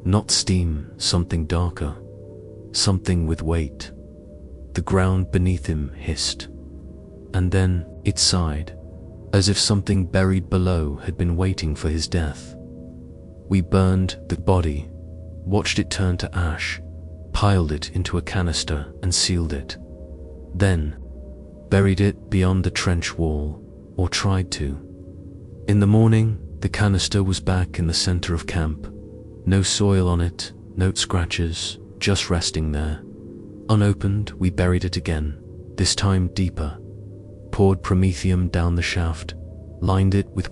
not steam, something darker, something with weight. The ground beneath him hissed, and then it sighed, as if something buried below had been waiting for his death. We burned the body, watched it turn to ash, piled it into a canister and sealed it. Then buried it beyond the trench wall, or tried to. In the morning, the canister was back in the center of camp. No soil on it, no scratches, just resting there. Unopened, we buried it again, this time deeper. Poured promethium down the shaft, lined it with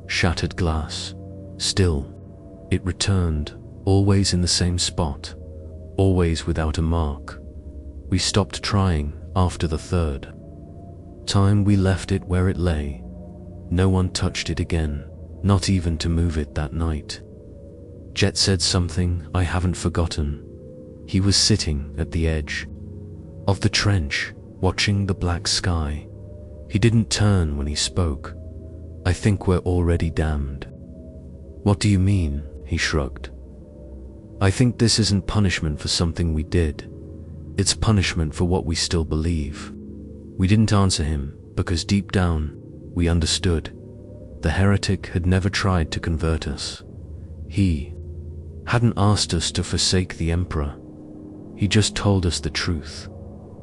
shattered glass. Still, it returned, always in the same spot, always without a mark. We stopped trying after the third time we left it where it lay. No one touched it again, not even to move it that night. Jet said something I haven't forgotten. He was sitting at the edge of the trench, watching the black sky. He didn't turn when he spoke. I think we're already damned. What do you mean? He shrugged. I think this isn't punishment for something we did. It's punishment for what we still believe. We didn't answer him because deep down, we understood. The heretic had never tried to convert us. He hadn't asked us to forsake the Emperor. He just told us the truth,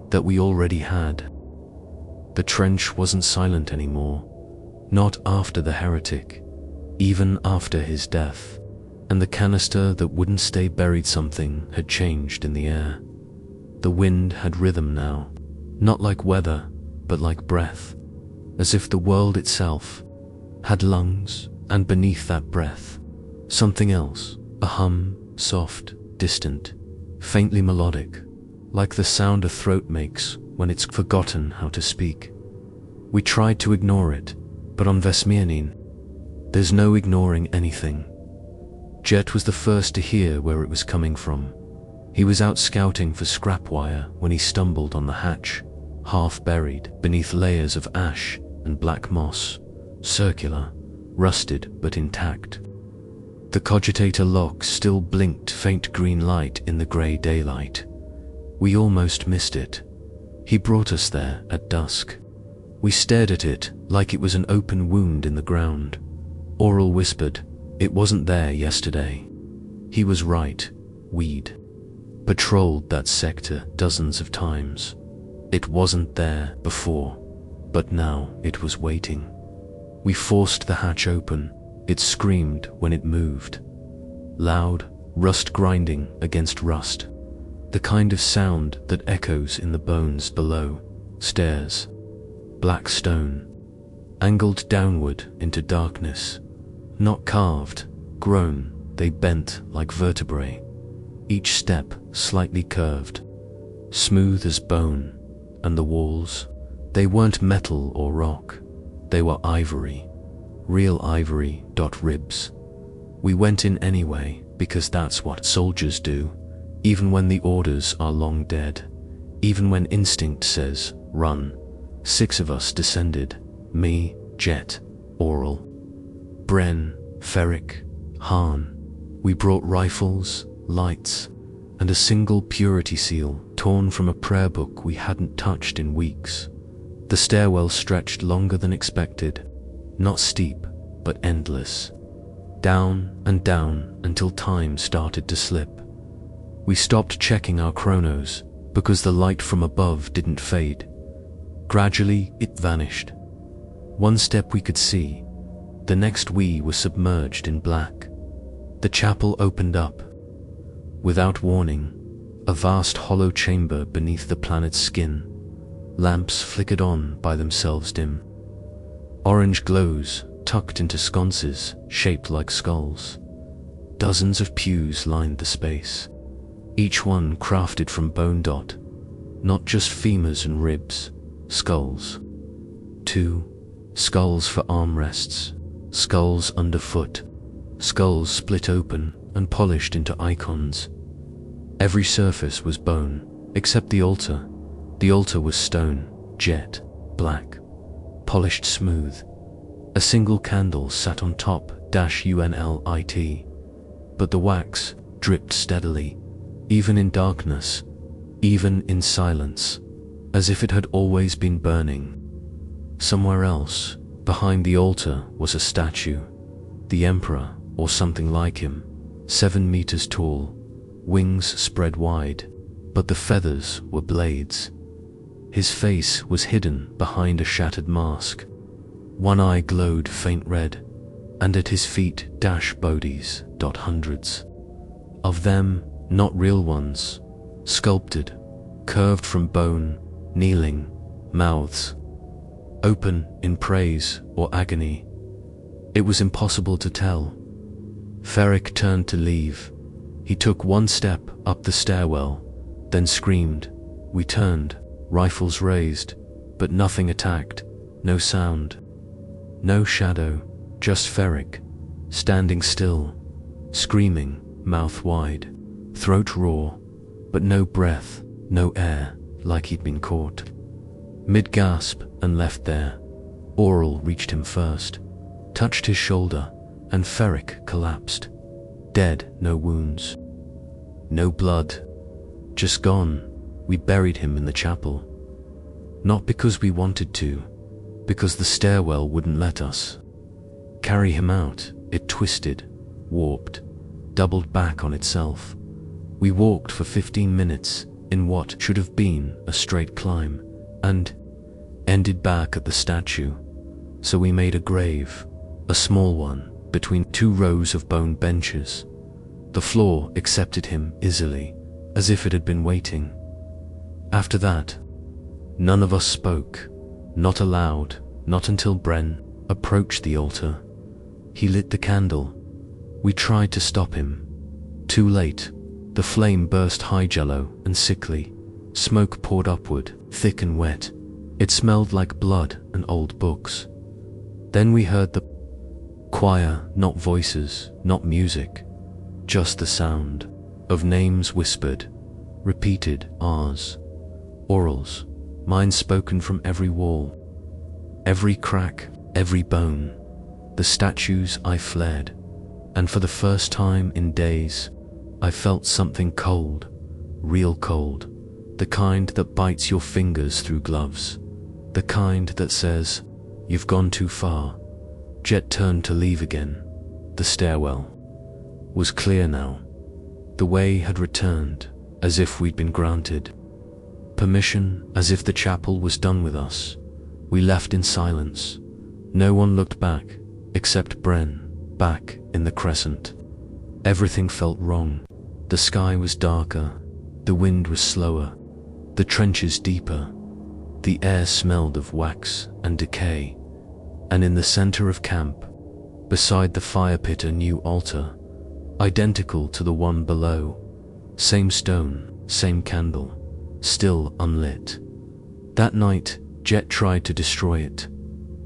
that we already had. The trench wasn't silent anymore, not after the heretic, even after his death, and the canister that wouldn't stay buried something had changed in the air. The wind had rhythm now, not like weather, but like breath, as if the world itself had lungs, and beneath that breath, something else, a hum, soft, distant, faintly melodic, like the sound a throat makes when it's forgotten how to speak. We tried to ignore it, but on Vesmianin, there's no ignoring anything. Jet was the first to hear where it was coming from. He was out scouting for scrap wire when he stumbled on the hatch, half buried beneath layers of ash and black moss, circular, rusted but intact. The cogitator lock still blinked faint green light in the grey daylight. We almost missed it. He brought us there at dusk. We stared at it like it was an open wound in the ground. Oral whispered, "It wasn't there yesterday." He was right. We'd patrolled that sector dozens of times. It wasn't there before, but now it was waiting. We forced the hatch open. It screamed when it moved. Loud, rust grinding against rust. The kind of sound that echoes in the bones below. Stairs. Black stone. Angled downward into darkness. Not carved, grown, they bent like vertebrae. Each step slightly curved. Smooth as bone. And the walls, they weren't metal or rock. They were ivory. Real ivory. Ribs. We went in anyway, because that's what soldiers do, even when the orders are long dead, even when instinct says, run. 6 of us descended, me, Jet, Oral, Bren, Ferric, Han. We brought rifles, lights, and a single purity seal torn from a prayer book we hadn't touched in weeks. The stairwell stretched longer than expected, not steep, but endless. Down and down until time started to slip. We stopped checking our chronos, because the light from above didn't fade. Gradually, it vanished. One step we could see, the next we were submerged in black. The chapel opened up. Without warning, a vast hollow chamber beneath the planet's skin. Lamps flickered on by themselves dim. Orange glows tucked into sconces shaped like skulls. Dozens of pews lined the space, each one crafted from bone dot, not just femurs and ribs, skulls. 2 skulls for armrests, skulls underfoot, skulls split open and polished into icons. Every surface was bone, except the altar. The altar was stone, jet black, polished smooth. A single candle sat on top -UNLIT, but the wax dripped steadily, even in darkness, even in silence, as if it had always been burning. Somewhere else, behind the altar, was a statue, the emperor or something like him, 7 meters tall, wings spread wide, but the feathers were blades. His face was hidden behind a shattered mask. One eye glowed faint red, and at his feet bodies, hundreds of them, not real ones, sculpted, curved from bone, kneeling, mouths open in praise or agony. It was impossible to tell. Ferric turned to leave. He took one step up the stairwell, then screamed. We turned, rifles raised, but nothing attacked, no sound, no shadow, just Ferric, standing still, screaming, mouth wide, throat raw, but no breath, no air, like he'd been caught. Mid-gasp and left there, Oral reached him first, touched his shoulder, and Ferric collapsed. Dead, no wounds, no blood, just gone. We buried him in the chapel. Not because we wanted to, because the stairwell wouldn't let us. Carry him out, it twisted, warped, doubled back on itself. We walked for 15 minutes in what should have been a straight climb, and ended back at the statue. So we made a grave, a small one, between 2 rows of bone benches. The floor accepted him easily, as if it had been waiting. After that, none of us spoke, not aloud, not until Bren approached the altar. He lit the candle. We tried to stop him. Too late. The flame burst high-jello and sickly. Smoke poured upward, thick and wet. It smelled like blood and old books. Then we heard the choir, not voices, not music, just the sound of names whispered, repeated, ours, Oral's, mine spoken from every wall, every crack, every bone. The statues I fled, and for the first time in days, I felt something cold, real cold, the kind that bites your fingers through gloves, the kind that says, you've gone too far. Jet turned to leave again. The stairwell was clear now. The way had returned, as if we'd been granted permission, as if the chapel was done with us. We left in silence. No one looked back, except Bren, back in the Crescent. Everything felt wrong. The sky was darker, the wind was slower, the trenches deeper. The air smelled of wax and decay, and in the center of camp, beside the fire pit, a new altar, identical to the one below. Same stone, same candle, still unlit. That night, Jet tried to destroy it.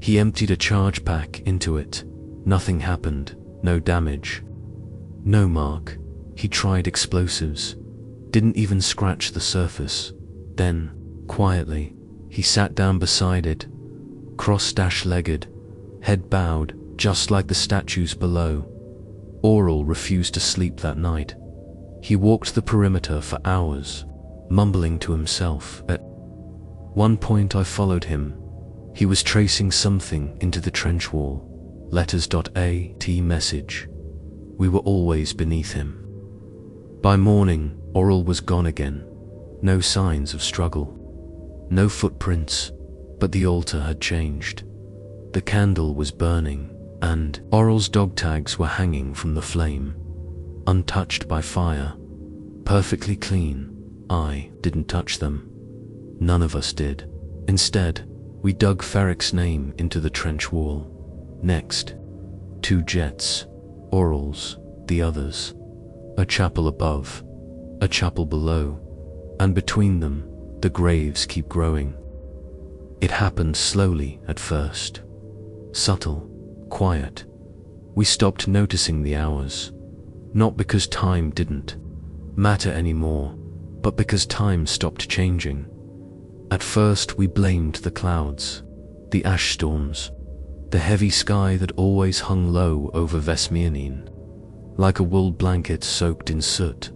He emptied a charge pack into it. Nothing happened, no damage, no mark. He tried explosives, didn't even scratch the surface. Then, quietly, he sat down beside it, cross-legged, head bowed, just like the statues below. Oral refused to sleep that night. He walked the perimeter for hours, mumbling to himself. At one point I followed him. He was tracing something into the trench wall. Letters.at message. We were always beneath him. By morning, Oral was gone again. No signs of struggle. No footprints, but the altar had changed. The candle was burning, and Oral's dog tags were hanging from the flame, untouched by fire, perfectly clean. I didn't touch them. None of us did. Instead, we dug Ferrick's name into the trench wall. Next, 2 jets, Oral's, the others. A chapel above, a chapel below, and between them, the graves keep growing. It happened slowly at first. Subtle, quiet. We stopped noticing the hours. Not because time didn't matter anymore, but because time stopped changing. At first we blamed the clouds, the ash storms, the heavy sky that always hung low over Vesmianine, like a wool blanket soaked in soot.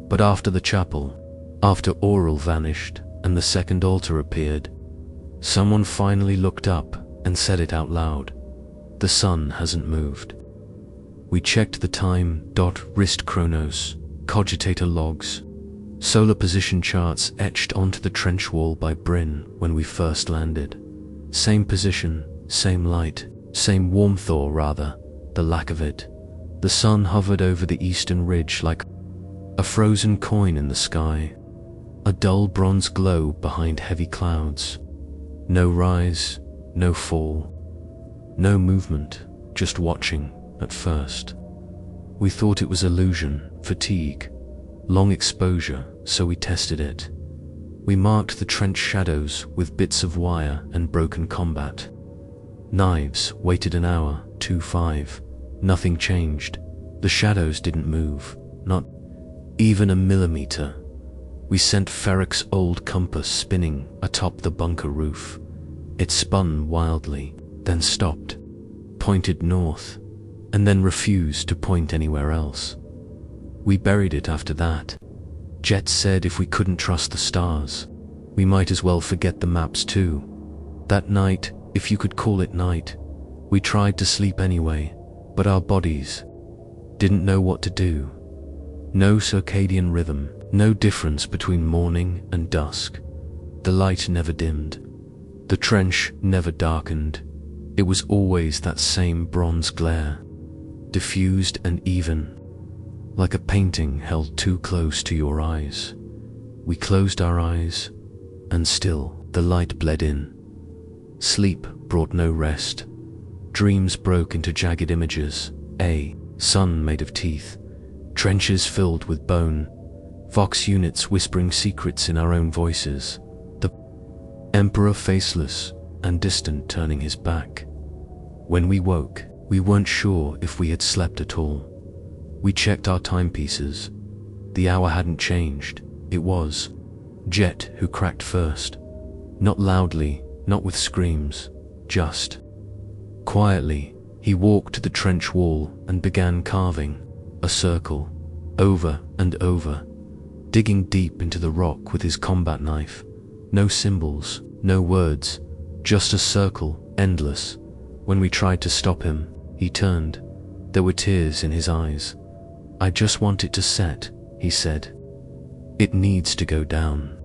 But after the chapel, after Oral vanished and the second altar appeared, someone finally looked up and said it out loud. The sun hasn't moved. We checked the time, wrist chronos, cogitator logs, solar position charts etched onto the trench wall by Bryn when we first landed. Same position, same light, same warmth, or rather, the lack of it. The sun hovered over the eastern ridge like a frozen coin in the sky, a dull bronze glow behind heavy clouds. No rise, no fall, no movement, just watching at first. We thought it was illusion, fatigue, long exposure, so we tested it. We marked the trench shadows with bits of wire and broken combat. Knives waited an hour, 2-5. Nothing changed. The shadows didn't move, not even a millimeter. We sent Ferrick's old compass spinning atop the bunker roof. It spun wildly, then stopped, pointed north, and then refused to point anywhere else. We buried it after that. Jet said if we couldn't trust the stars, we might as well forget the maps too. That night, if you could call it night, we tried to sleep anyway, but our bodies didn't know what to do. No circadian rhythm, no difference between morning and dusk. The light never dimmed. The trench never darkened. It was always that same bronze glare, diffused and even, like a painting held too close to your eyes. We closed our eyes, and still the light bled in. Sleep brought no rest. Dreams broke into jagged images, a sun made of teeth, trenches filled with bone, Vox units whispering secrets in our own voices, the Emperor faceless and distant turning his back. When we woke, we weren't sure if we had slept at all. We checked our timepieces. The hour hadn't changed. It was Jet who cracked first. Not loudly, not with screams, just quietly. He walked to the trench wall and began carving a circle, over and over, digging deep into the rock with his combat knife. No symbols, no words, just a circle, endless. When we tried to stop him, he turned. There were tears in his eyes. "I just want it to set," he said. "It needs to go down."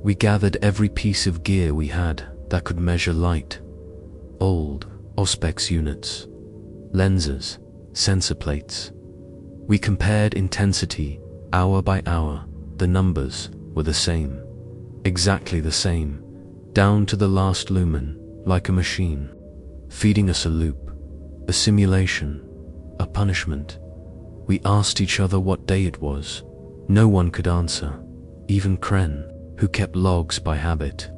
We gathered every piece of gear we had that could measure light. Old Auspex units, lenses, sensor plates. We compared intensity, hour by hour. The numbers were the same, exactly the same, down to the last lumen, like a machine, feeding us a loop, a simulation, a punishment. We asked each other what day it was. No one could answer. Even Kren, who kept logs by habit,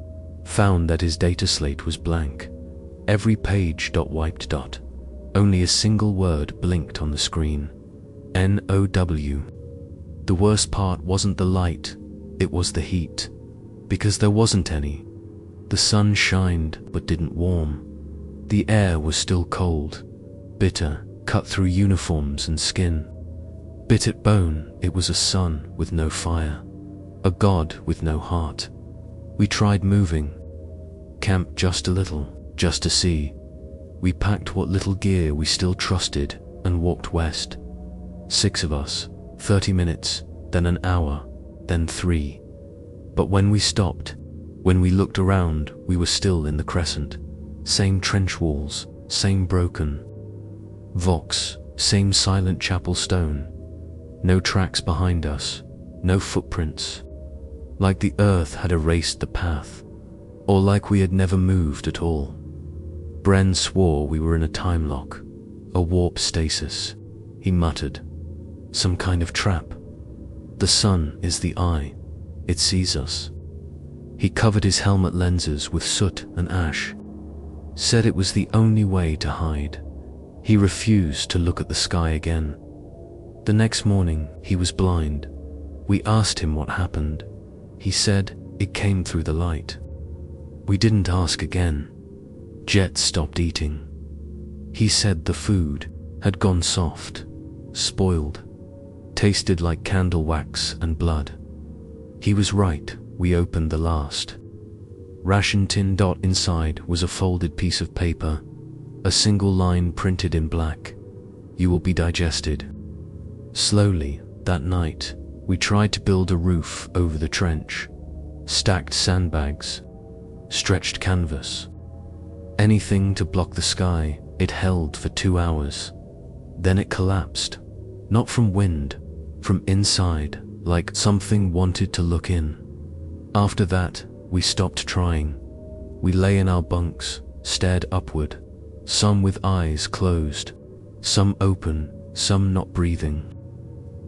found that his data slate was blank. Every page wiped. Only a single word blinked on the screen. NOW. The worst part wasn't the light, it was the heat. Because there wasn't any. The sun shined but didn't warm. The air was still cold, bitter, cut through uniforms and skin. Bit at bone. It was a sun with no fire, a god with no heart. We tried moving, camped just a little, just to see. We packed what little gear we still trusted and walked west. 6 of us, 30 minutes, then an hour, then 3. But when we stopped, when we looked around, we were still in the Crescent. Same trench walls, same broken Vox, same silent chapel stone. No tracks behind us, no footprints. Like the earth had erased the path, or like we had never moved at all. Bren swore we were in a time lock, a warp stasis. He muttered, "Some kind of trap. The sun is the eye. It sees us." He covered his helmet lenses with soot and ash. Said it was the only way to hide. He refused to look at the sky again. The next morning, he was blind. We asked him what happened. He said it came through the light. We didn't ask again. Jet stopped eating. He said the food had gone soft, spoiled, tasted like candle wax and blood. He was right. We opened the last ration tin. Inside was a folded piece of paper, a single line printed in black. "You will be digested." Slowly, that night, we tried to build a roof over the trench. Stacked sandbags, stretched canvas, anything to block the sky. It held for 2 hours. Then it collapsed, not from wind, from inside, like something wanted to look in. After that, we stopped trying. We lay in our bunks, stared upward, some with eyes closed, some open, some not breathing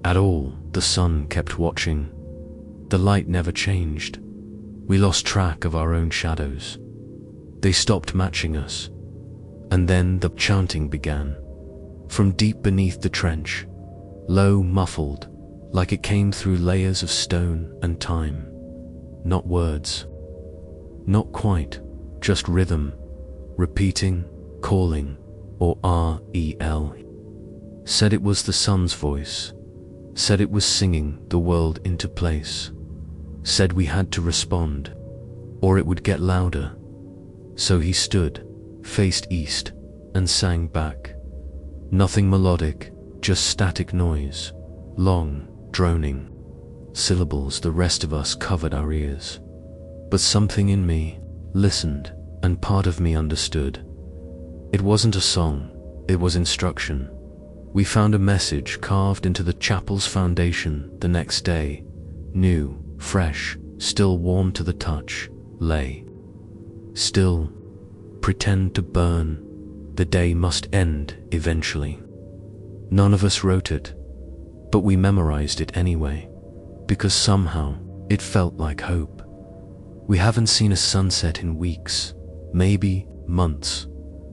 at all. The sun kept watching. The light never changed. We lost track of our own shadows. They stopped matching us. And then the chanting began. From deep beneath the trench, low, muffled, like it came through layers of stone and time. Not words. Not quite, just rhythm, repeating, calling, or R-E-L. Said it was the sun's voice. Said it was singing the world into place. Said we had to respond, or it would get louder. So he stood, faced east, and sang back. Nothing melodic, just static noise, long, droning syllables. The rest of us covered our ears. But something in me listened, and part of me understood. It wasn't a song, it was instruction. We found a message carved into the chapel's foundation the next day. New, fresh, still warm to the touch. Lay still, pretend to burn. The day must end eventually. None of us wrote it, but we memorized it anyway, because somehow it felt like hope. We haven't seen a sunset in weeks, maybe months,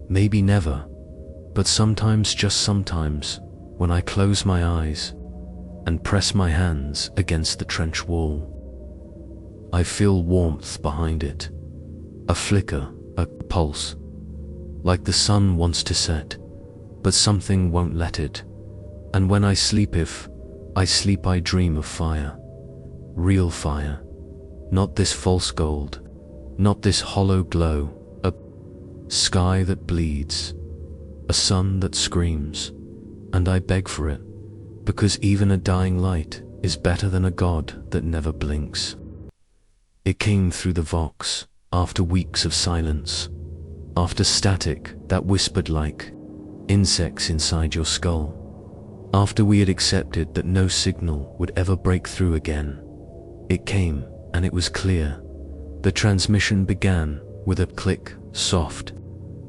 maybe never, but sometimes, just sometimes, when I close my eyes and press my hands against the trench wall, I feel warmth behind it, a flicker, a pulse, like the sun wants to set, but something won't let it. And when I sleep, if I sleep, I dream of fire, real fire, not this false gold, not this hollow glow, a sky that bleeds, a sun that screams, and I beg for it, because even a dying light is better than a God that never blinks. It came through the Vox, after weeks of silence, after static that whispered like insects inside your skull, after we had accepted that no signal would ever break through again. It came, and it was clear. The transmission began with a click, soft,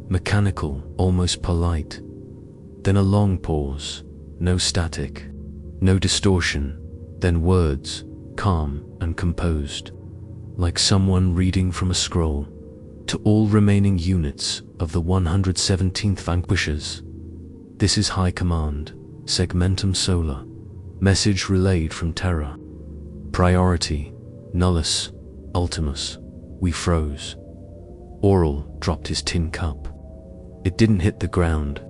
mechanical, almost polite. Then a long pause, no static, no distortion, then words, calm and composed, like someone reading from a scroll. To all remaining units of the 117th Vanquishers, this is High Command, Segmentum Solar, message relayed from Terra. Priority, Nullus, Ultimus. We froze. Oral dropped his tin cup. It didn't hit the ground,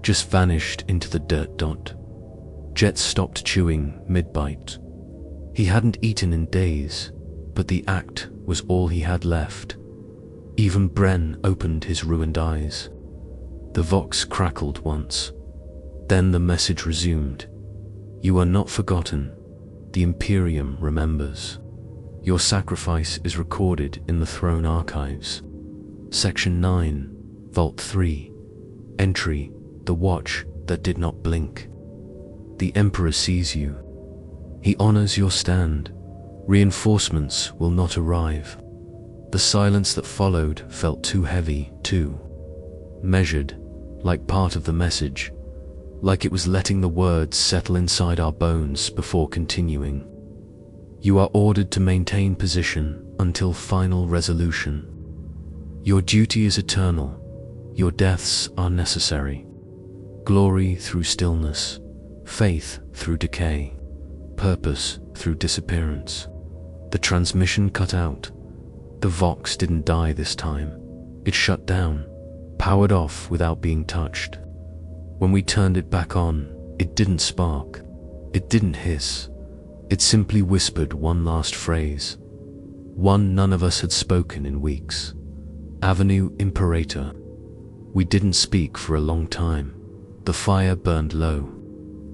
just vanished into the dirt. Jet stopped chewing mid-bite. He hadn't eaten in days, but the act was all he had left. Even Bren opened his ruined eyes. The Vox crackled once. Then the message resumed. You are not forgotten. The Imperium remembers. Your sacrifice is recorded in the throne archives. Section 9, Vault 3. Entry: the watch that did not blink. The Emperor sees you. He honors your stand. Reinforcements will not arrive. The silence that followed felt too heavy, too measured, like part of the message, like it was letting the words settle inside our bones before continuing. You are ordered to maintain position until final resolution. Your duty is eternal. Your deaths are necessary. Glory through stillness, faith through decay, purpose through disappearance. The transmission cut out. The Vox didn't die this time. It shut down, powered off without being touched. When we turned it back on, it didn't spark. It didn't hiss. It simply whispered one last phrase, one none of us had spoken in weeks. Avenue Imperator. We didn't speak for a long time. The fire burned low.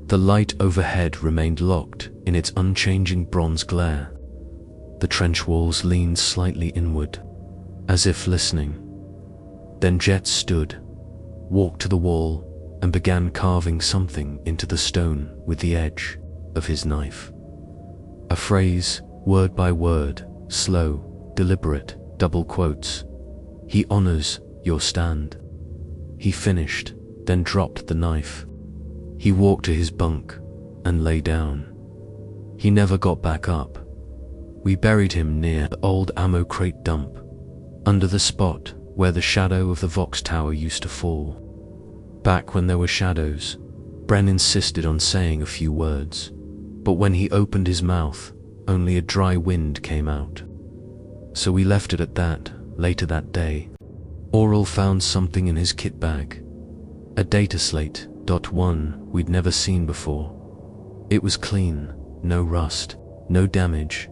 The light overhead remained locked in its unchanging bronze glare. The trench walls leaned slightly inward, as if listening. Then Jet stood, walked to the wall, and began carving something into the stone with the edge of his knife. A phrase, word by word, slow, deliberate, double quotes. He honors your stand. He finished, then dropped the knife. He walked to his bunk and lay down. He never got back up. We buried him near the old ammo crate dump, under the spot where the shadow of the Vox Tower used to fall. Back when there were shadows, Bren insisted on saying a few words, but when he opened his mouth, only a dry wind came out. So we left it at that. Later that day, Oral found something in his kit bag. A data slate, .1 we'd never seen before. It was clean, no rust, no damage.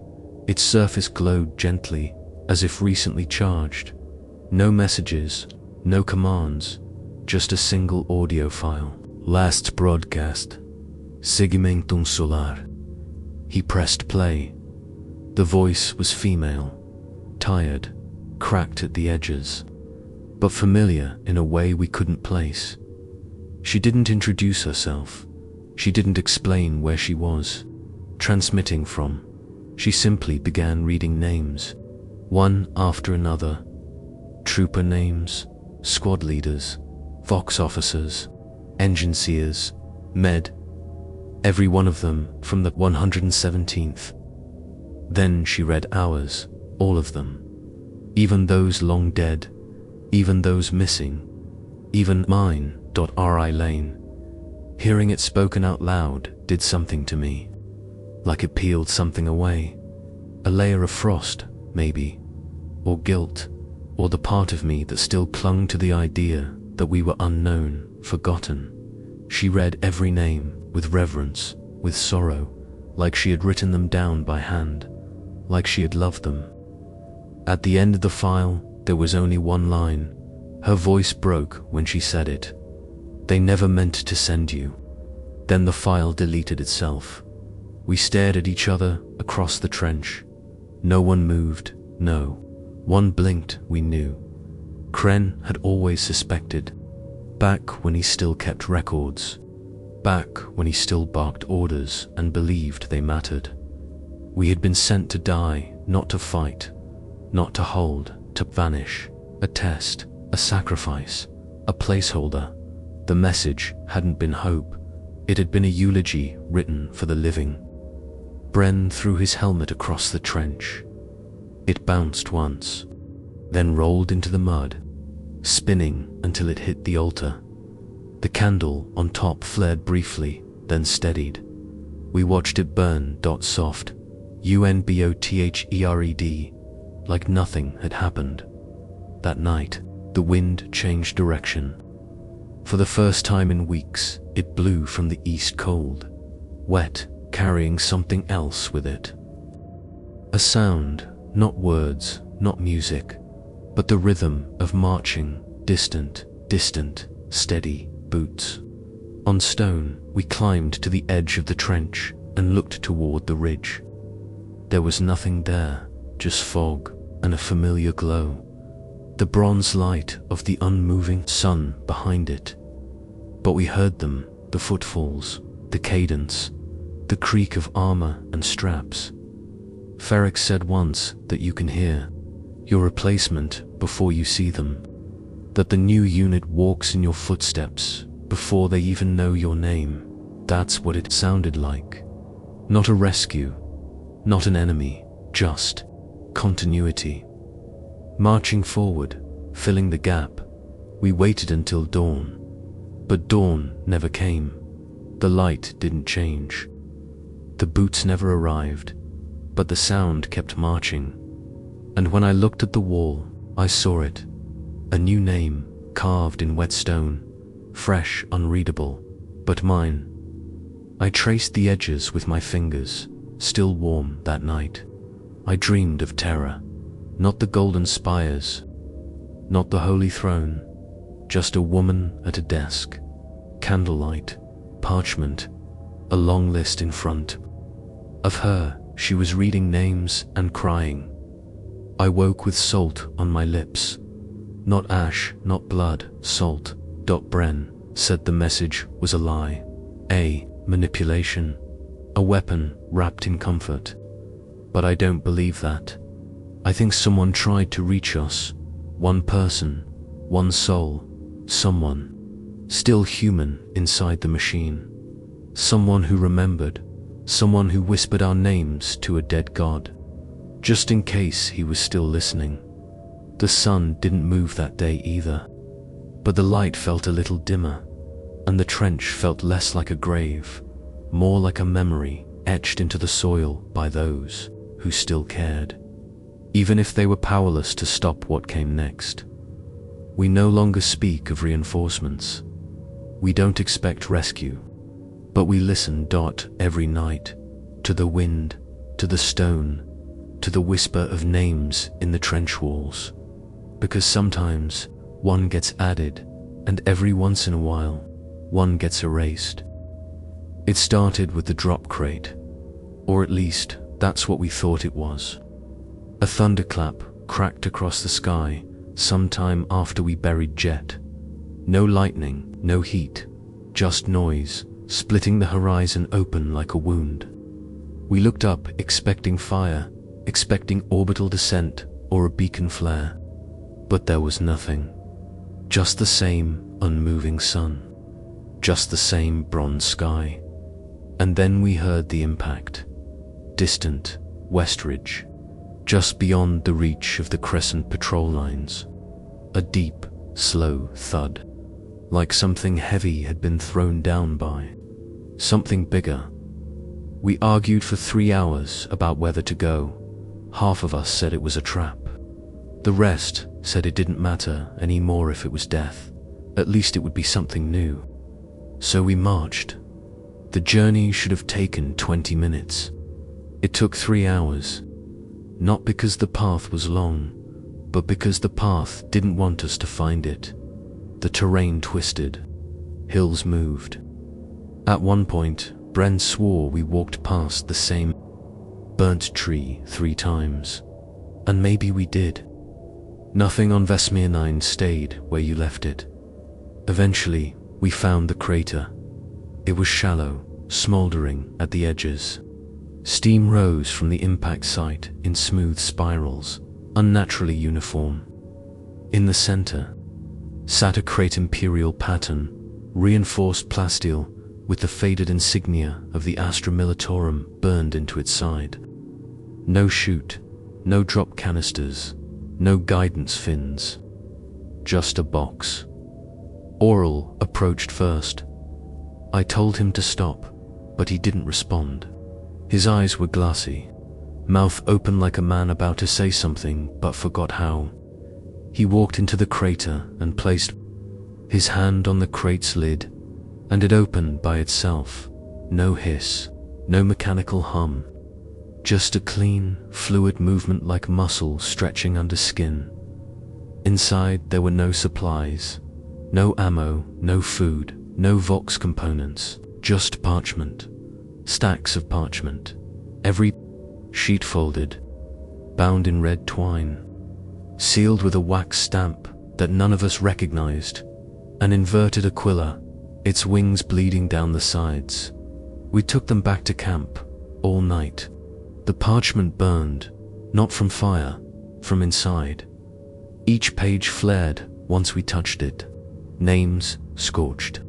Its surface glowed gently, as if recently charged. No messages, no commands, just a single audio file. Last broadcast. Seguimento solar. He pressed play. The voice was female, tired, cracked at the edges, but familiar in a way we couldn't place. She didn't introduce herself. She didn't explain where she was transmitting from. She simply began reading names, one after another. Trooper names, squad leaders, Vox officers, engineers, med. Every one of them from the 117th. Then she read ours, all of them. Even those long dead, even those missing, even mine. R.I. Lane. Hearing it spoken out loud did something to me, like it peeled something away. A layer of frost, maybe, or guilt, or the part of me that still clung to the idea that we were unknown, forgotten. She read every name with reverence, with sorrow, like she had written them down by hand, like she had loved them. At the end of the file, there was only one line. Her voice broke when she said it. They never meant to send you. Then the file deleted itself. We stared at each other across the trench. No one moved, no. One blinked, we knew. Kren had always suspected. Back when he still kept records. Back when he still barked orders and believed they mattered. We had been sent to die, not to fight, not to hold, to vanish. A test, a sacrifice, a placeholder. The message hadn't been hope. It had been a eulogy written for the living. Bren threw his helmet across the trench. It bounced once, then rolled into the mud, spinning until it hit the altar. The candle on top flared briefly, then steadied. We watched it burn. Soft, UNBOTHERED, like nothing had happened. That night, the wind changed direction. For the first time in weeks, it blew from the east cold, wet, carrying something else with it. A sound, not words, not music, but the rhythm of marching, distant, steady boots. On stone, we climbed to the edge of the trench and looked toward the ridge. There was nothing there, just fog and a familiar glow. The bronze light of the unmoving sun behind it. But we heard them, the footfalls, the cadence, the creak of armor and straps. Ferric said once that you can hear your replacement before you see them. That the new unit walks in your footsteps before they even know your name. That's what it sounded like. Not a rescue, not an enemy, just continuity. Marching forward, filling the gap, we waited until dawn. But dawn never came. The light didn't change. The boots never arrived, but the sound kept marching. And when I looked at the wall, I saw it. A new name, carved in wet stone, fresh, unreadable, but mine. I traced the edges with my fingers, still warm that night. I dreamed of terror, not the golden spires, not the holy throne, just a woman at a desk, candlelight, parchment, a long list in front. Of her, she was reading names and crying. I woke with salt on my lips. Not ash, not blood, salt. Bren said the message was a lie, a manipulation, a weapon wrapped in comfort. But I don't believe that. I think someone tried to reach us, one person, one soul, someone, still human inside the machine. Someone who remembered, someone who whispered our names to a dead god, just in case he was still listening. The sun didn't move that day either, but the light felt a little dimmer, and the trench felt less like a grave, more like a memory etched into the soil by those who still cared, even if they were powerless to stop what came next. We no longer speak of reinforcements. We don't expect rescue, but we listen every night, to the wind, to the stone, to the whisper of names in the trench walls. Because sometimes one gets added, and every once in a while, one gets erased. It started with the drop crate, or at least that's what we thought it was. A thunderclap cracked across the sky sometime after we buried Jet. No lightning, no heat, just noise, splitting the horizon open like a wound. We looked up expecting fire, expecting orbital descent or a beacon flare. But there was nothing. Just the same unmoving sun. Just the same bronze sky. And then we heard the impact. Distant, Westridge. Just beyond the reach of the Crescent patrol lines. A deep, slow thud. Like something heavy had been thrown down by. Something bigger. We argued for 3 hours about whether to go. Half of us said it was a trap. The rest said it didn't matter anymore if it was death. At least it would be something new. So we marched. The journey should have taken 20 minutes. It took 3 hours. Not because the path was long, but because the path didn't want us to find it. The terrain twisted. Hills moved. At one point, Bren swore we walked past the same burnt tree 3 times. And maybe we did. Nothing on Vesmir 9 stayed where you left it. Eventually, we found the crater. It was shallow, smoldering at the edges. Steam rose from the impact site in smooth spirals, unnaturally uniform. In the center, sat a crate imperial pattern, reinforced plasteel with the faded insignia of the Astra Militarum burned into its side. No chute, no drop canisters, no guidance fins. Just a box. Oral approached first. I told him to stop, but he didn't respond. His eyes were glassy, mouth open like a man about to say something but forgot how. He walked into the crater and placed his hand on the crate's lid, and it opened by itself. No hiss, no mechanical hum. Just a clean, fluid movement like muscle stretching under skin. Inside there were no supplies, no ammo, no food, no Vox components, just parchment. Stacks of parchment. Every sheet folded, bound in red twine, sealed with a wax stamp that none of us recognized, an inverted aquila, its wings bleeding down the sides. We took them back to camp all night. The parchment burned, not from fire, from inside. Each page flared once we touched it, names scorched.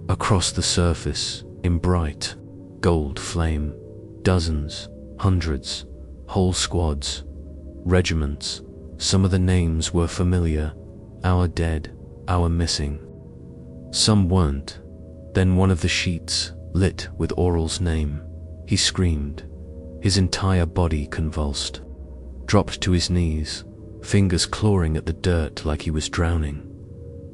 Across the surface, in bright gold flame, dozens, hundreds, whole squads, regiments. Some of the names were familiar, our dead, our missing. Some weren't. Then one of the sheets lit with Aurel's name. He screamed, his entire body convulsed, dropped to his knees, fingers clawing at the dirt like he was drowning.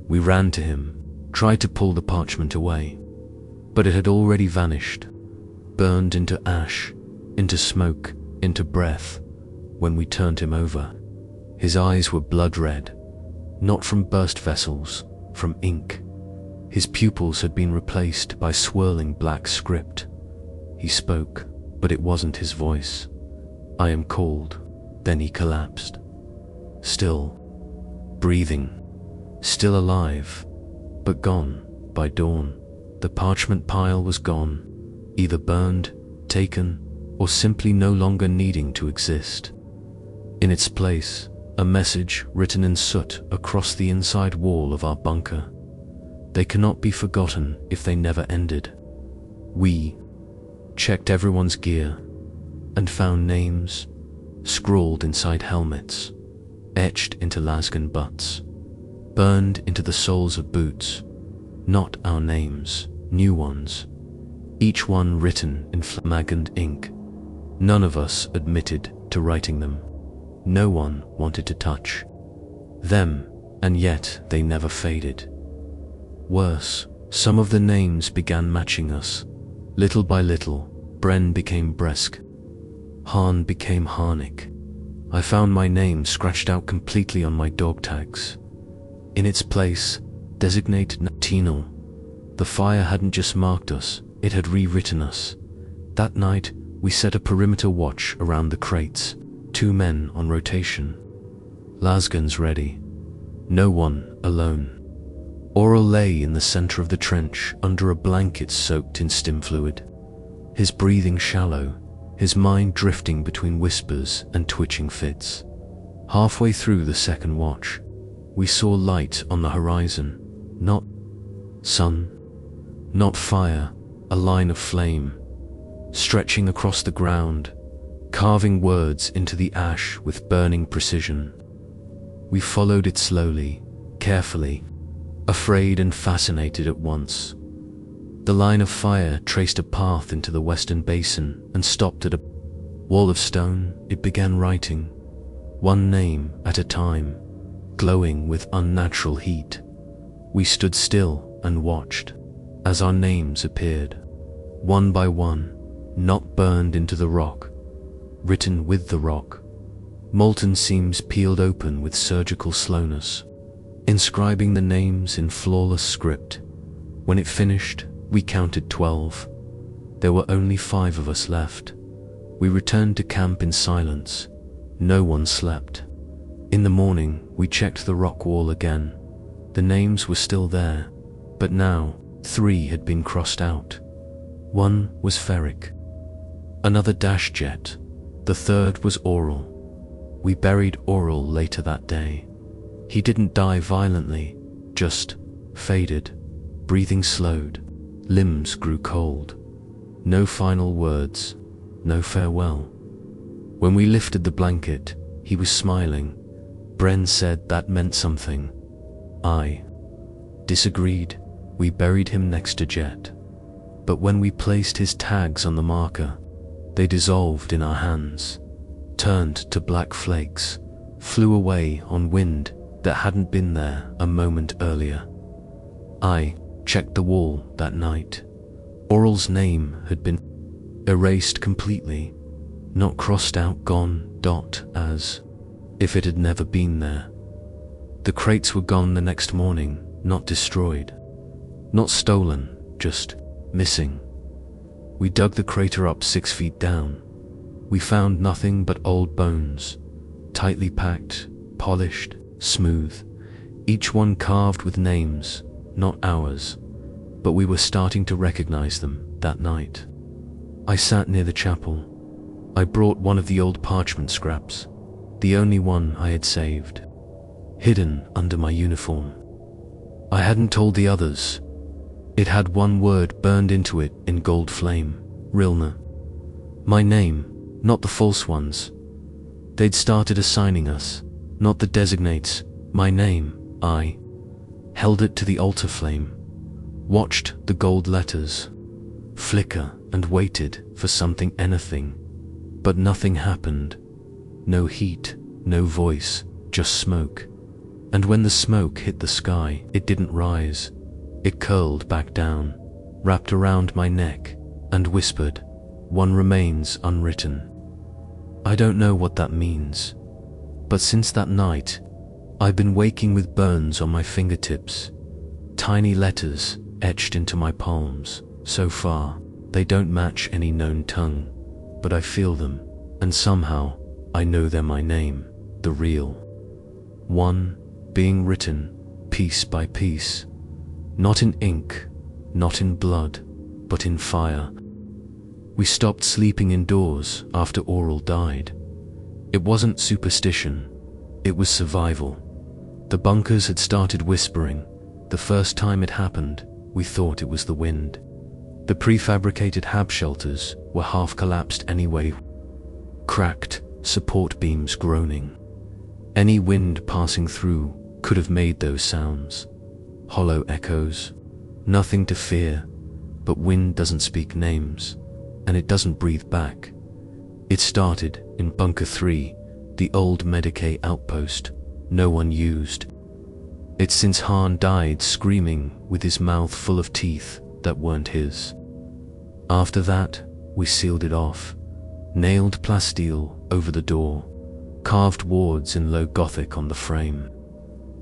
We ran to him, tried to pull the parchment away, but it had already vanished, burned into ash, into smoke, into breath. When we turned him over, his eyes were blood red, not from burst vessels, from ink. His pupils had been replaced by swirling black script. He spoke, but it wasn't his voice. "I am called." Then he collapsed. Still breathing, still alive, but gone by dawn. The parchment pile was gone, either burned, taken, or simply no longer needing to exist. In its place, a message written in soot across the inside wall of our bunker. They cannot be forgotten if they never ended. We checked everyone's gear and found names scrawled inside helmets, etched into Lasgan butts, burned into the soles of boots. Not our names, new ones, each one written in flamagant ink. None of us admitted to writing them. No one wanted to touch them, and yet they never faded. Worse, some of the names began matching us. Little by little, Bren became Bresk. Han became Harnik. I found my name scratched out completely on my dog tags. In its place, designate Natinal. The fire hadn't just marked us, it had rewritten us. That night, we set a perimeter watch around the crates, 2 men on rotation. Lasguns ready. No one alone. Aurel lay in the center of the trench under a blanket soaked in stim fluid. His breathing shallow, his mind drifting between whispers and twitching fits. Halfway through the second watch, we saw light on the horizon. Not sun, not fire, a line of flame, stretching across the ground, carving words into the ash with burning precision. We followed it slowly, carefully, afraid and fascinated at once. The line of fire traced a path into the western basin and stopped at a wall of stone. It began writing, one name at a time, glowing with unnatural heat. We stood still and watched as our names appeared, one by one, not burned into the rock, written with the rock. Molten seams peeled open with surgical slowness, inscribing the names in flawless script. When it finished, we counted 12. There were only 5 of us left. We returned to camp in silence. No one slept. In the morning, we checked the rock wall again. The names were still there, but now 3 had been crossed out. One was Ferric, another Dash Jet, the third was Aurel. We buried Aurel later that day. He didn't die violently, just faded, breathing slowed, limbs grew cold. No final words, no farewell. When we lifted the blanket, he was smiling. Bren said that meant something. I disagreed. We buried him next to Jet. But when we placed his tags on the marker, they dissolved in our hands, turned to black flakes, flew away on wind that hadn't been there a moment earlier. I checked the wall that night. Aurel's name had been erased completely, not crossed out, gone, as if it had never been there. The crates were gone the next morning, not destroyed, not stolen, just missing. We dug the crater up 6 feet down. We found nothing but old bones, tightly packed, polished, smooth, each one carved with names, not ours, but we were starting to recognize them that night. I sat near the chapel. I brought one of the old parchment scraps, the only one I had saved, hidden under my uniform. I hadn't told the others. It had one word burned into it in gold flame: Rilna. My name, not the false ones. They'd started assigning us, not the designates. My name. I held it to the altar flame, watched the gold letters flicker and waited for something, anything. But nothing happened. No heat, no voice, just smoke. And when the smoke hit the sky, it didn't rise. It curled back down, wrapped around my neck, and whispered, "One remains unwritten." I don't know what that means, but since that night, I've been waking with burns on my fingertips, tiny letters etched into my palms. So far, they don't match any known tongue, but I feel them, and somehow, I know they're my name, the real one, being written, piece by piece, not in ink, not in blood, but in fire. We stopped sleeping indoors after Oral died. It wasn't superstition, it was survival. The bunkers had started whispering. The first time it happened, we thought it was the wind. The prefabricated hab shelters were half collapsed anyway, cracked, support beams groaning. Any wind passing through could have made those sounds. Hollow echoes. Nothing to fear, but wind doesn't speak names, and it doesn't breathe back. It started in Bunker 3, the old Medicaid outpost no one used. It's since Han died screaming with his mouth full of teeth that weren't his. After that, we sealed it off, nailed plasteel over the door, carved wards in low Gothic on the frame,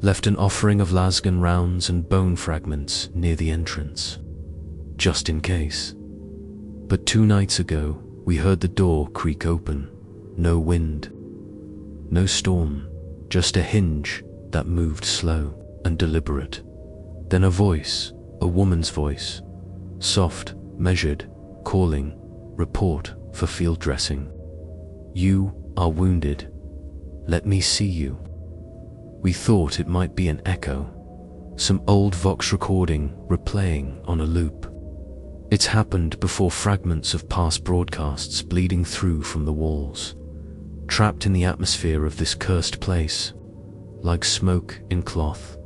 left an offering of lasgun rounds and bone fragments near the entrance, just in case. But 2 nights ago, we heard the door creak open. No wind, no storm, just a hinge that moved slow and deliberate. Then a voice, a woman's voice, soft, measured, calling, "Report for field dressing. You are wounded. Let me see you." We thought it might be an echo, some old Vox recording replaying on a loop. It's happened before, fragments of past broadcasts bleeding through from the walls, trapped in the atmosphere of this cursed place, like smoke in cloth.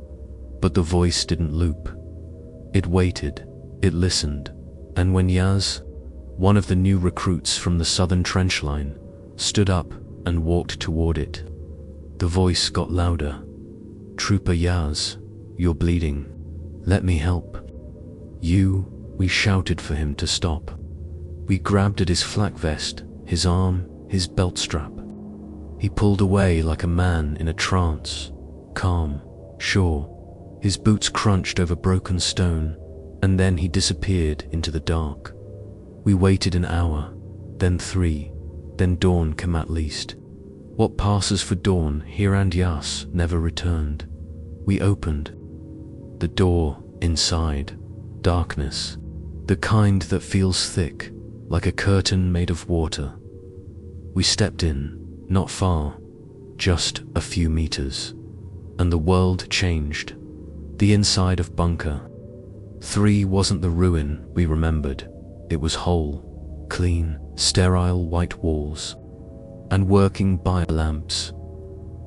But the voice didn't loop. It waited, it listened, and when Yaz, one of the new recruits from the southern trench line, stood up and walked toward it, the voice got louder. "Trooper Yaz, you're bleeding. Let me help." We shouted for him to stop. We grabbed at his flak vest, his arm, his belt strap. He pulled away like a man in a trance, calm, sure. His boots crunched over broken stone, and then he disappeared into the dark. We waited an hour, then 3, then dawn came at least. What passes for dawn here, and Yas never returned. We opened the door. Inside, darkness, the kind that feels thick, like a curtain made of water. We stepped in, not far, just a few meters, and the world changed. The inside of Bunker 3 wasn't the ruin we remembered. It was whole, clean, sterile white walls, and working bio-lamps,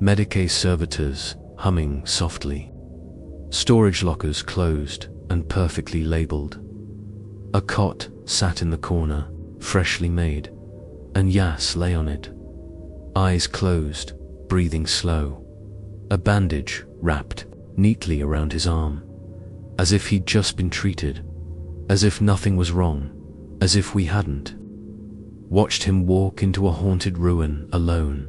Medicaid servitors humming softly, storage lockers closed and perfectly labeled. A cot sat in the corner, freshly made, and Yas lay on it, eyes closed, breathing slow, a bandage wrapped neatly around his arm, as if he'd just been treated, as if nothing was wrong, as if we hadn't. Watched him walk into a haunted ruin alone.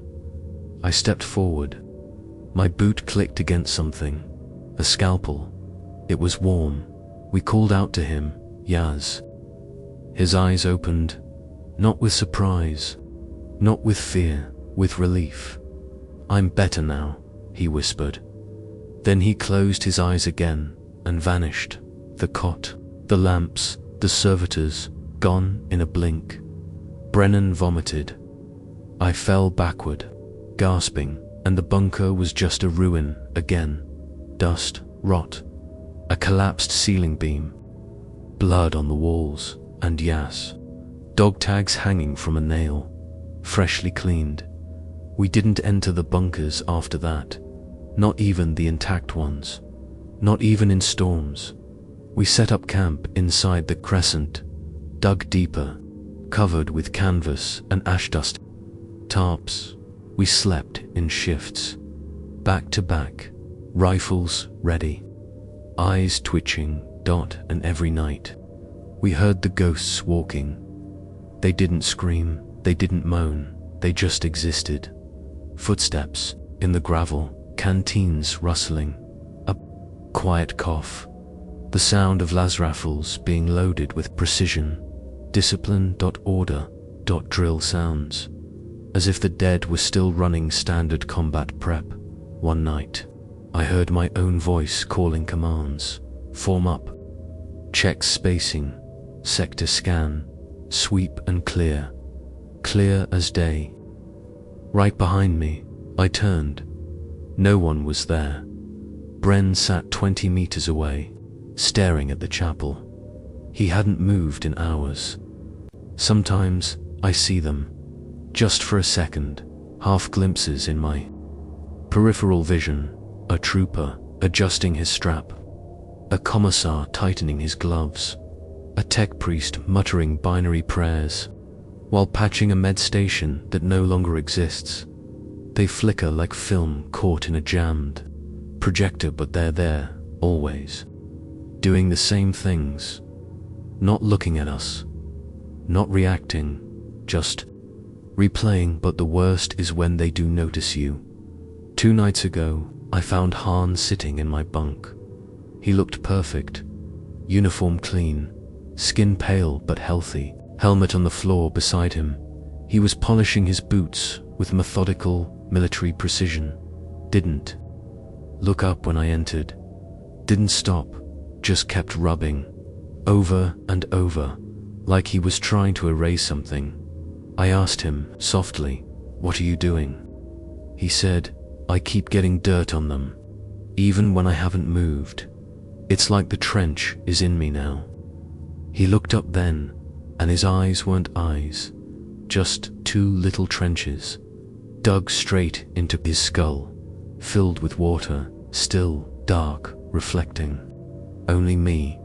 I stepped forward. My boot clicked against something, a scalpel. It was warm. We called out to him, "Yaz." His eyes opened, not with surprise, Not with fear, with relief. "I'm better now," he whispered. Then he closed his eyes again and vanished. The cot, the lamps, the servitors, gone in a blink. Brennan vomited. I fell backward, gasping, and the bunker was just a ruin again. Dust, rot, a collapsed ceiling beam, blood on the walls, and yes, dog tags hanging from a nail, freshly cleaned. We didn't enter the bunkers after that, not even the intact ones, not even in storms. We set up camp inside the Crescent, dug deeper, covered with canvas and ash dust. Tarps. We slept in shifts, back to back, rifles ready, eyes twitching, and every night we heard the ghosts walking. They didn't scream, they didn't moan, they just existed. Footsteps in the gravel, canteens rustling, a quiet cough, the sound of las rifles being loaded with precision, discipline, order, drill sounds, as if the dead were still running standard combat prep. One night, I heard my own voice calling commands: form up, check spacing, sector scan, sweep and clear, clear as day. Right behind me, I turned. No one was there. Bren sat 20 meters away, staring at the chapel. He hadn't moved in hours. Sometimes I see them, just for a second, half glimpses in my peripheral vision. A trooper adjusting his strap, a commissar tightening his gloves, a tech priest muttering binary prayers while patching a med station that no longer exists. They flicker like film caught in a jammed projector, but they're there, always, doing the same things, not looking at us, not reacting, just replaying. But the worst is when they do notice you. 2 nights ago, I found Han sitting in my bunk. He looked perfect, uniform clean, skin pale but healthy, helmet on the floor beside him. He was polishing his boots with methodical, military precision. Didn't look up when I entered. Didn't stop, just kept rubbing, over and over, like he was trying to erase something. I asked him, softly, "What are you doing?" He said, "I keep getting dirt on them, even when I haven't moved. It's like the trench is in me now." He looked up then, and his eyes weren't eyes, just 2 little trenches, dug straight into his skull, filled with water, still, dark, reflecting. Only me.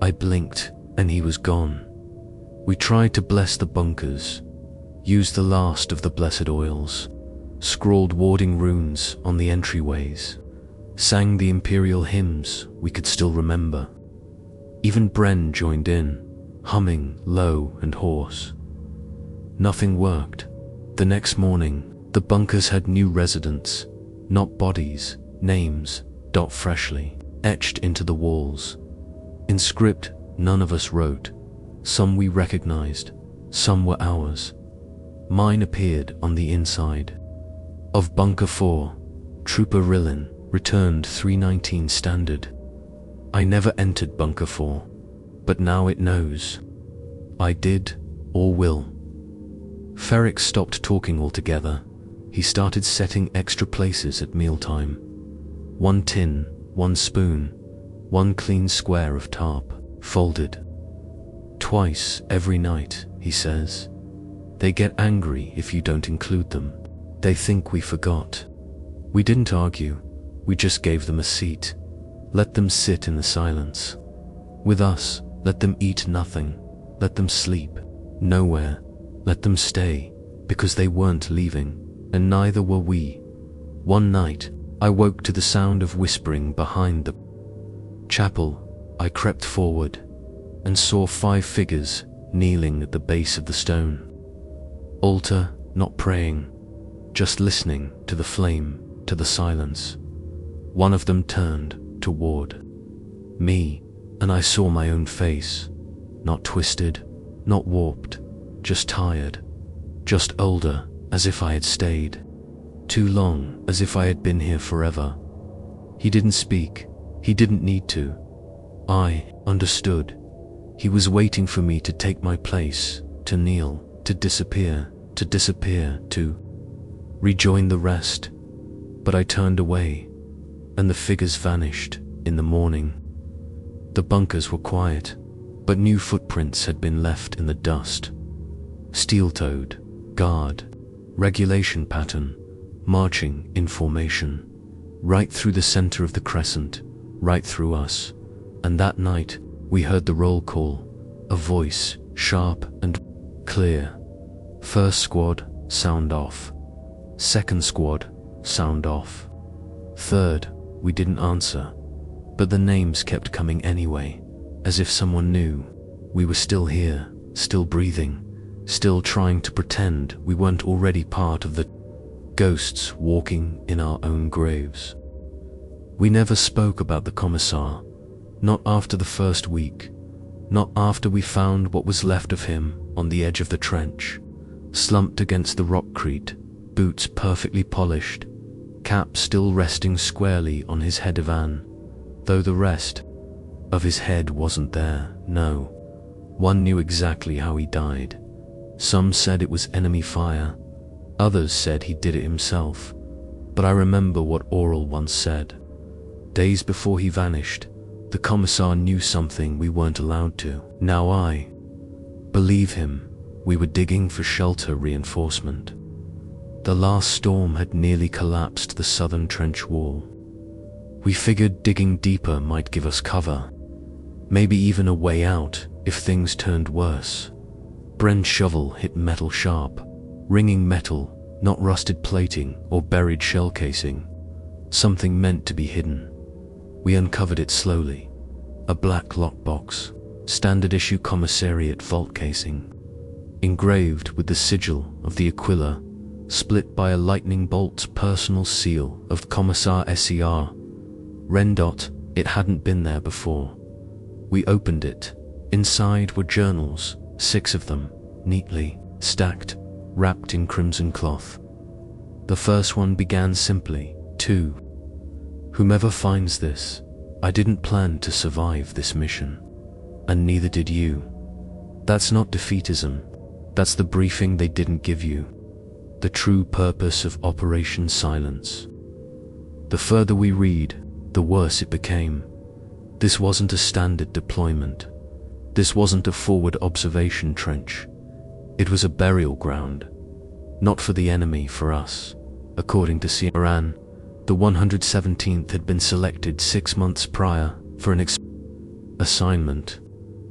I blinked, and he was gone. We tried to bless the bunkers, used the last of the blessed oils, scrawled warding runes on the entryways, sang the imperial hymns we could still remember. Even Bren joined in, humming low and hoarse. Nothing worked. The next morning, the bunkers had new residents, not bodies, names, freshly etched into the walls. In script none of us wrote. Some we recognized, some were ours. Mine appeared on the inside. Of Bunker 4, Trooper Rillin, returned 319 standard. I never entered Bunker 4, but now it knows. I did, or will. Ferric stopped talking altogether. He started setting extra places at mealtime. 1 tin, 1 spoon, 1 clean square of tarp, folded. Twice every night, he says. They get angry if you don't include them. They think we forgot. We didn't argue, we just gave them a seat. Let them sit in the silence. With us, let them eat nothing. Let them sleep nowhere. Let them stay, because they weren't leaving, and neither were we. One night, I woke to the sound of whispering behind the chapel. I crept forward and saw 5 figures kneeling at the base of the stone. Altar, not praying, just listening to the flame, to the silence. One of them turned toward me, and I saw my own face, not twisted, not warped, just tired, just older, as if I had stayed too long, as if I had been here forever. He didn't speak. He didn't need to. I understood. He was waiting for me to take my place, to kneel, to disappear, to rejoin the rest. But I turned away, and the figures vanished in the morning. The bunkers were quiet, but new footprints had been left in the dust. Steel-toed, guard, regulation pattern, marching in formation, right through the center of the Crescent, right through us. And that night, we heard the roll call, a voice, sharp and clear. First squad, sound off. Second squad, sound off. Third, we didn't answer, but the names kept coming anyway, as if someone knew. We were still here, still breathing, still trying to pretend we weren't already part of the ghosts walking in our own graves. We never spoke about the commissar, not after the first week, not after we found what was left of him on the edge of the trench, slumped against the rockcrete, boots perfectly polished, cap still resting squarely on his head divan, though the rest of his head wasn't there. No one knew exactly how he died. Some said it was enemy fire, others said he did it himself, but I remember what Oral once said. Days before he vanished, the commissar knew something we weren't allowed to. Now I believe him. We were digging for shelter reinforcement. The last storm had nearly collapsed the southern trench wall. We figured digging deeper might give us cover, maybe even a way out if things turned worse. Brent's shovel hit metal sharp, ringing metal, not rusted plating or buried shell casing, something meant to be hidden. We uncovered it slowly. A black lockbox, standard issue commissariat vault casing, engraved with the sigil of the Aquila, split by a lightning bolt's personal seal of Commissar SER. Rendot, it hadn't been there before. We opened it. Inside were journals, 6 of them, neatly stacked, wrapped in crimson cloth. The first one began simply, "To whomever finds this, I didn't plan to survive this mission, and neither did you." That's not defeatism. That's the briefing they didn't give you. The true purpose of Operation Silence. The further we read, the worse it became. This wasn't a standard deployment. This wasn't a forward observation trench. It was a burial ground. Not for the enemy, for us. According to Iran, the 117th had been selected 6 months prior for an assignment,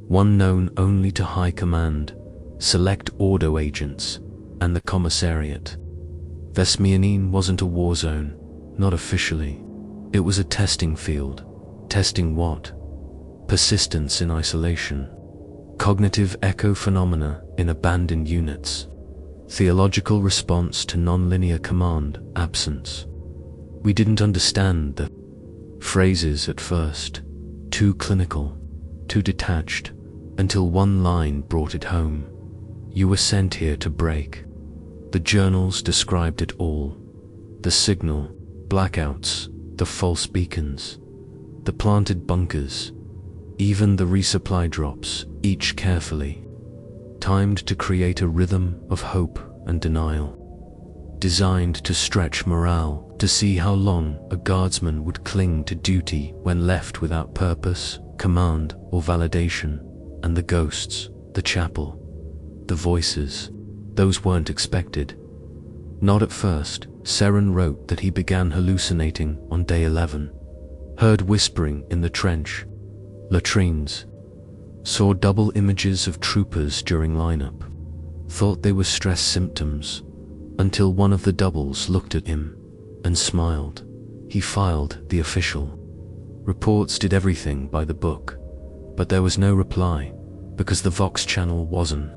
one known only to High Command, Select Ordo agents, and the Commissariat. Vesmianine wasn't a war zone, not officially. It was a testing field. Testing what? Persistence in isolation. Cognitive echo phenomena in abandoned units. Theological response to nonlinear command absence. We didn't understand the phrases at first. Too clinical, too detached, until one line brought it home. You were sent here to break. The journals described it all. The signal, blackouts, the false beacons, the planted bunkers, even the resupply drops, each carefully timed to create a rhythm of hope and denial, designed to stretch morale, to see how long a guardsman would cling to duty when left without purpose, command, or validation. And the ghosts, the chapel, the voices, those weren't expected. Not at first. Seren wrote that he began hallucinating on day 11, heard whispering in the trench, latrines, saw double images of troopers during lineup, thought they were stress symptoms, until one of the doubles looked at him and smiled. He filed the official reports, did everything by the book, but there was no reply because the Vox channel wasn't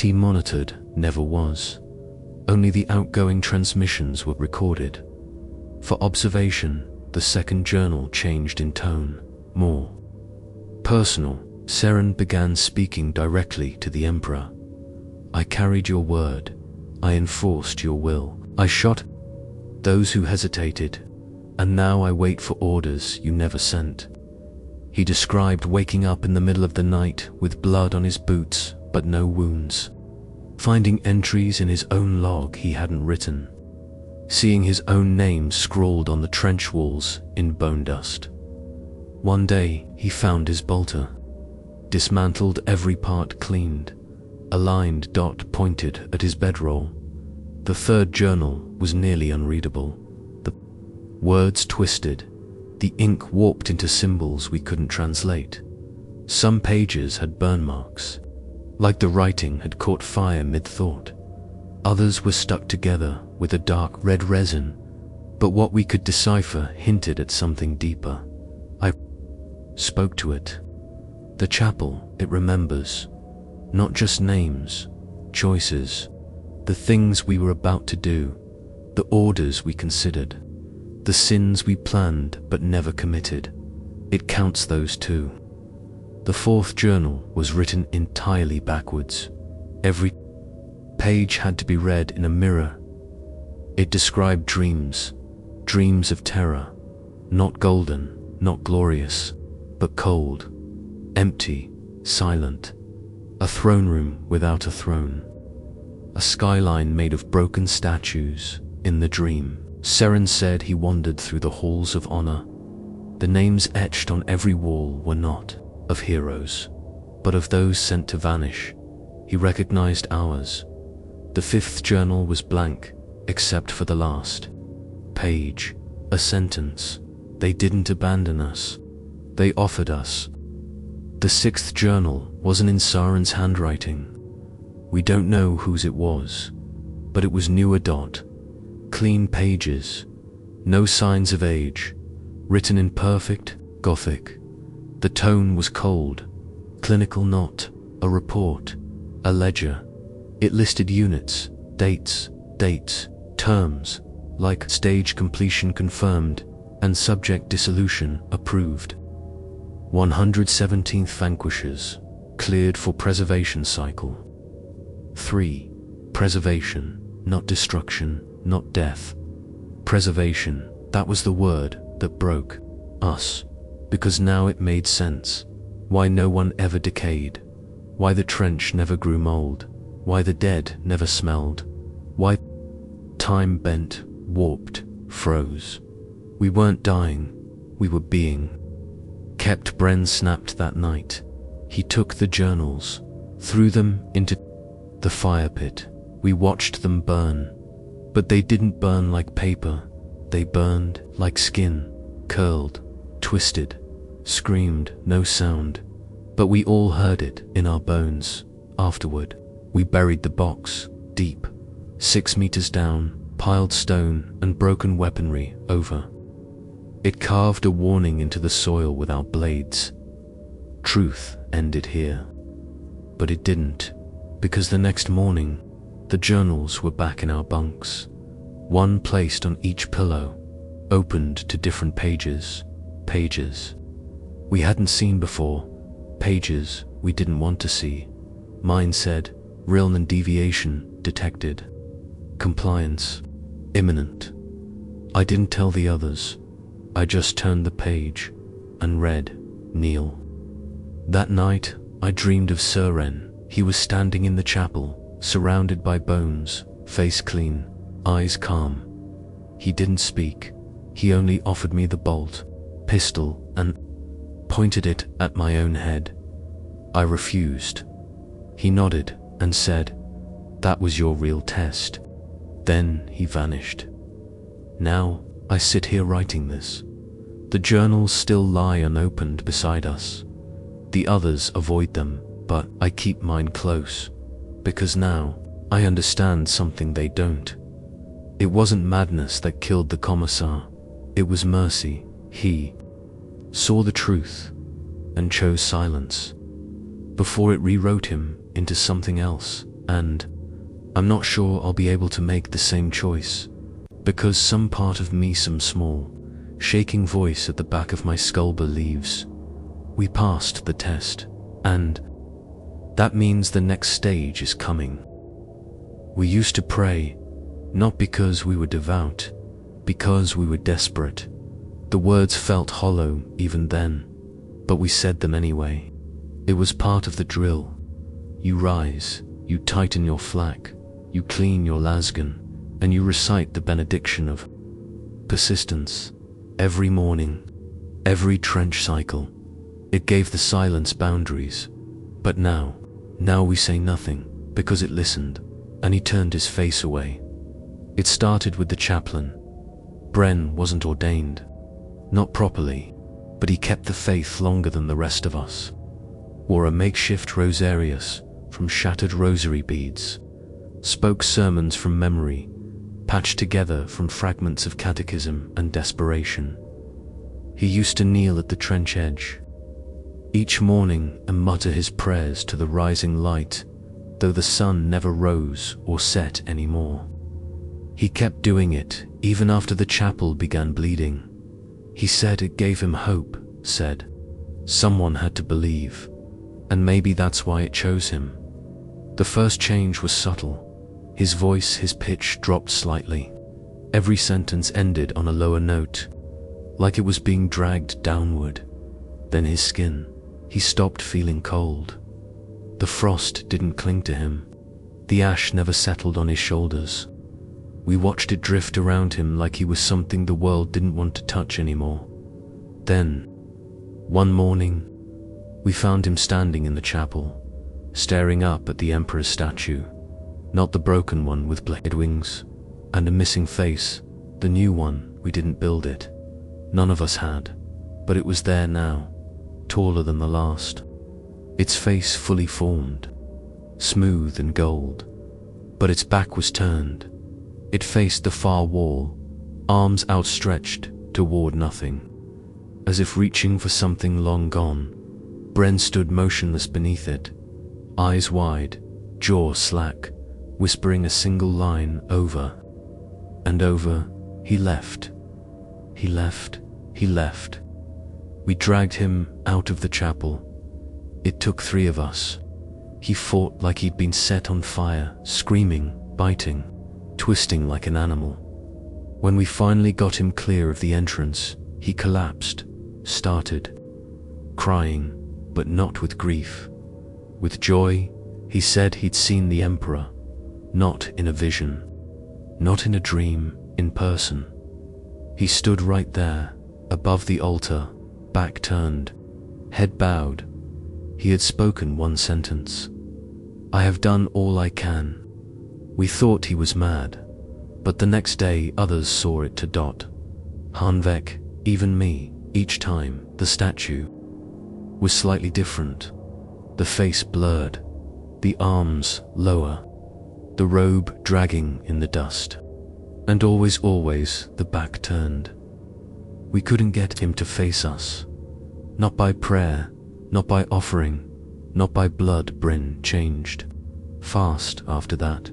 monitored, never was. Only the outgoing transmissions were recorded. For observation, the second journal changed in tone, more personal. Seren began speaking directly to the Emperor. "I carried your word. I enforced your will. I shot those who hesitated, and now I wait for orders you never sent." He described waking up in the middle of the night with blood on his boots but no wounds, finding entries in his own log he hadn't written, seeing his own name scrawled on the trench walls in bone dust. One day he found his bolter, dismantled, every part cleaned, a lined dot pointed at his bedroll. The third journal was nearly unreadable, the words twisted, the ink warped into symbols we couldn't translate. Some pages had burn marks, like the writing had caught fire mid-thought. Others were stuck together with a dark red resin, but what we could decipher hinted at something deeper. I spoke to it. The chapel, it remembers, not just names, choices, the things we were about to do, the orders we considered, the sins we planned but never committed. It counts those too. The fourth journal was written entirely backwards. Every page had to be read in a mirror. It described dreams, dreams of terror, not golden, not glorious, but cold, empty, silent. A throne room without a throne. A skyline made of broken statues. In the dream, Seren said he wandered through the halls of honor. The names etched on every wall were not of heroes, but of those sent to vanish. He recognized ours. The fifth journal was blank, except for the last page, a sentence. They didn't abandon us. They offered us. The sixth journal wasn't in Saren's handwriting. We don't know whose it was, but it was newer dot, clean pages, no signs of age, written in perfect Gothic. The tone was cold, clinical, not a report, a ledger. It listed units, dates, terms, like stage completion confirmed and subject dissolution approved. 117th Vanquishers, cleared for preservation cycle. 3. Preservation, not destruction, not death. Preservation, that was the word that broke us, because now it made sense. Why no one ever decayed, why the trench never grew mold, why the dead never smelled, why time bent, warped, froze. We weren't dying, we were being kept. Bren snapped that night. He took the journals, threw them into the fire pit. We watched them burn, but they didn't burn like paper. They burned like skin, curled, twisted, screamed, no sound, but we all heard it in our bones. Afterward, we buried the box, deep, 6 meters down, piled stone and broken weaponry over. It carved a warning into the soil without blades. Truth ended here. But it didn't, because the next morning, the journals were back in our bunks, one placed on each pillow, opened to different pages we hadn't seen before, pages we didn't want to see. Mine said, Realnan deviation detected. Compliance imminent. I didn't tell the others. I just turned the page and read, Kneel. That night, I dreamed of Seren. He was standing in the chapel, surrounded by bones, face clean, eyes calm. He didn't speak. He only offered me the bolt, pistol, and pointed it at my own head. I refused. He nodded and said, "That was your real test." Then he vanished. Now I sit here writing this. The journals still lie unopened beside us. The others avoid them, but I keep mine close, because now I understand something they don't. It wasn't madness that killed the commisar. It was mercy. He saw the truth and chose silence before it rewrote him into something else. And I'm not sure I'll be able to make the same choice, because some part of me, some small, shaking voice at the back of my skull believes we passed the test, and that means the next stage is coming. We used to pray, not because we were devout, because we were desperate. The words felt hollow even then, but we said them anyway. It was part of the drill. You rise, you tighten your flak, you clean your lasgun, and you recite the benediction of persistence. Every morning, every trench cycle. It gave the silence boundaries. But now we say nothing, because it listened, and he turned his face away. It started with the chaplain. Bren wasn't ordained. Not properly, but he kept the faith longer than the rest of us. Wore a makeshift rosarius from shattered rosary beads. Spoke sermons from memory, patched together from fragments of catechism and desperation. He used to kneel at the trench edge each morning and mutter his prayers to the rising light, though the sun never rose or set anymore. He kept doing it even after the chapel began bleeding. He said it gave him hope, said someone had to believe, and maybe that's why it chose him. The first change was subtle. His voice, his pitch dropped slightly. Every sentence ended on a lower note, like it was being dragged downward. Then his skin. He stopped feeling cold. The frost didn't cling to him. The ash never settled on his shoulders. We watched it drift around him like he was something the world didn't want to touch anymore. Then, one morning, we found him standing in the chapel, staring up at the Emperor's statue. Not the broken one with blade wings and a missing face, the new one. We didn't build it. None of us had, but it was there now, taller than the last. Its face fully formed, smooth and gold, but its back was turned. It faced the far wall, arms outstretched toward nothing, as if reaching for something long gone. Bren stood motionless beneath it, eyes wide, jaw slack, whispering a single line over and over. He left. He left. He left. We dragged him out of the chapel. It took 3 of us. He fought like he'd been set on fire, screaming, biting, twisting like an animal. When we finally got him clear of the entrance, he collapsed, started crying, but not with grief. With joy. He said he'd seen the Emperor, not in a vision, not in a dream, in person. He stood right there, above the altar, back turned, head bowed. He had spoken one sentence. I have done all I can. We thought he was mad, but the next day others saw it to dot. Hanvek, even me, each time. The statue was slightly different. The face blurred, the arms lower, the robe dragging in the dust. And always the back turned. We couldn't get him to face us. Not by prayer, not by offering, not by blood. Bryn changed fast after that.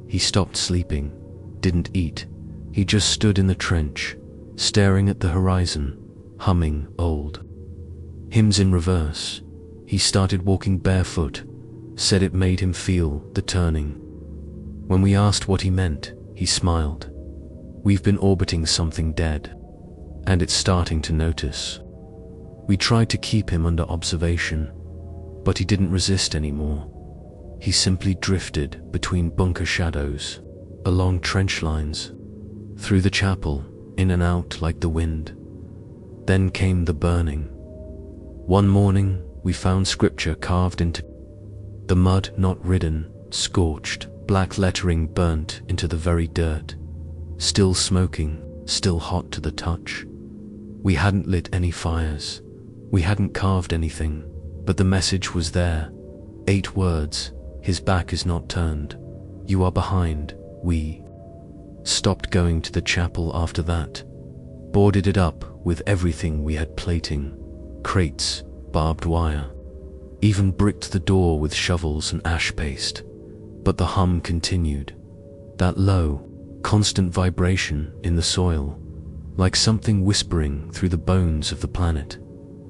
He stopped sleeping, didn't eat. He just stood in the trench, staring at the horizon, humming old hymns in reverse. He started walking barefoot, said it made him feel the turning. When we asked what he meant, he smiled. We've been orbiting something dead, and it's starting to notice. We tried to keep him under observation, but he didn't resist anymore. He simply drifted between bunker shadows, along trench lines, through the chapel, in and out like the wind. Then came the burning. One morning, we found scripture carved into the mud, not written, scorched, black lettering burnt into the very dirt. Still smoking, still hot to the touch. We hadn't lit any fires. We hadn't carved anything, but the message was there. 8 words. His back is not turned. You are behind. We stopped going to the chapel after that. Boarded it up with everything we had: plating, crates, barbed wire. Even bricked the door with shovels and ash paste. But the hum continued. That low, constant vibration in the soil, like something whispering through the bones of the planet.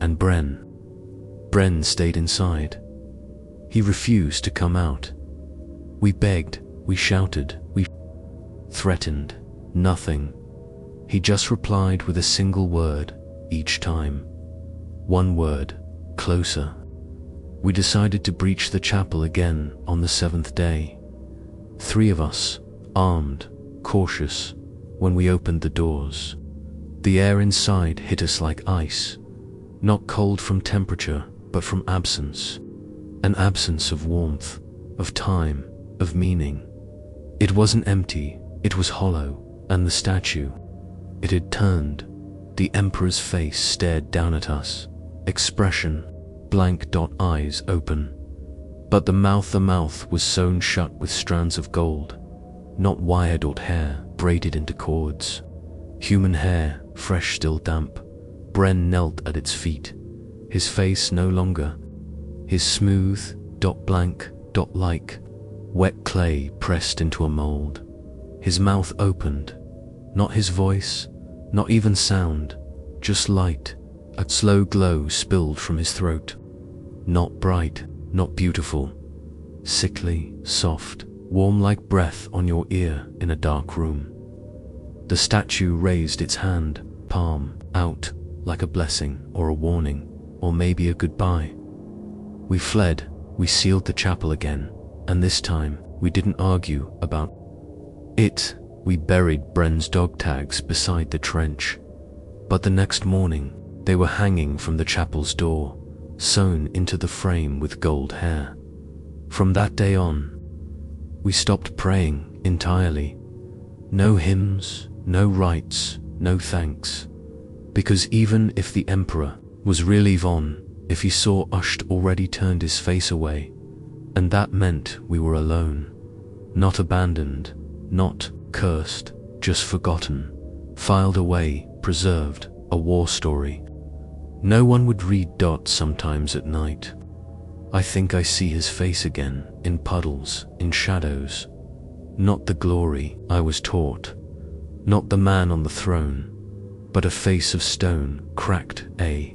And Bren stayed inside. He refused to come out. We begged, We shouted, we threatened, nothing. He just replied with a single word each time. One word, closer. We decided to breach the chapel again on the 7th day. 3 of us, armed, cautious, when we opened the doors. The air inside hit us like ice, not cold from temperature, but from absence. An absence of warmth, of time, of meaning. It wasn't empty, it was hollow, and the statue, it had turned. The Emperor's face stared down at us, expression, blank. Eyes open. But the mouth was sewn shut with strands of gold, not wired or hair braided into cords. Human hair, fresh, still damp. Bren knelt at its feet, his face no longer. His smooth, like wet clay pressed into a mold. His mouth opened, not his voice, not even sound, just light. A slow glow spilled from his throat. Not bright, not beautiful. Sickly, soft, warm like breath on your ear in a dark room. The statue raised its hand, palm out, like a blessing or a warning, or maybe a goodbye. We fled, we sealed the chapel again, and this time we didn't argue about it. We buried Bren's dog tags beside the trench. But the next morning, they were hanging from the chapel's door, sewn into the frame with gold hair. From that day on, we stopped praying entirely. No hymns, no rites, no thanks. Because even if the Emperor was really Von, if he saw Usht already turned his face away, and that meant we were alone. Not abandoned, not cursed, just forgotten, filed away, preserved, a war story. No one would read. Sometimes at night, I think I see his face again, in puddles, in shadows. Not the glory I was taught, not the man on the throne, but a face of stone, cracked, a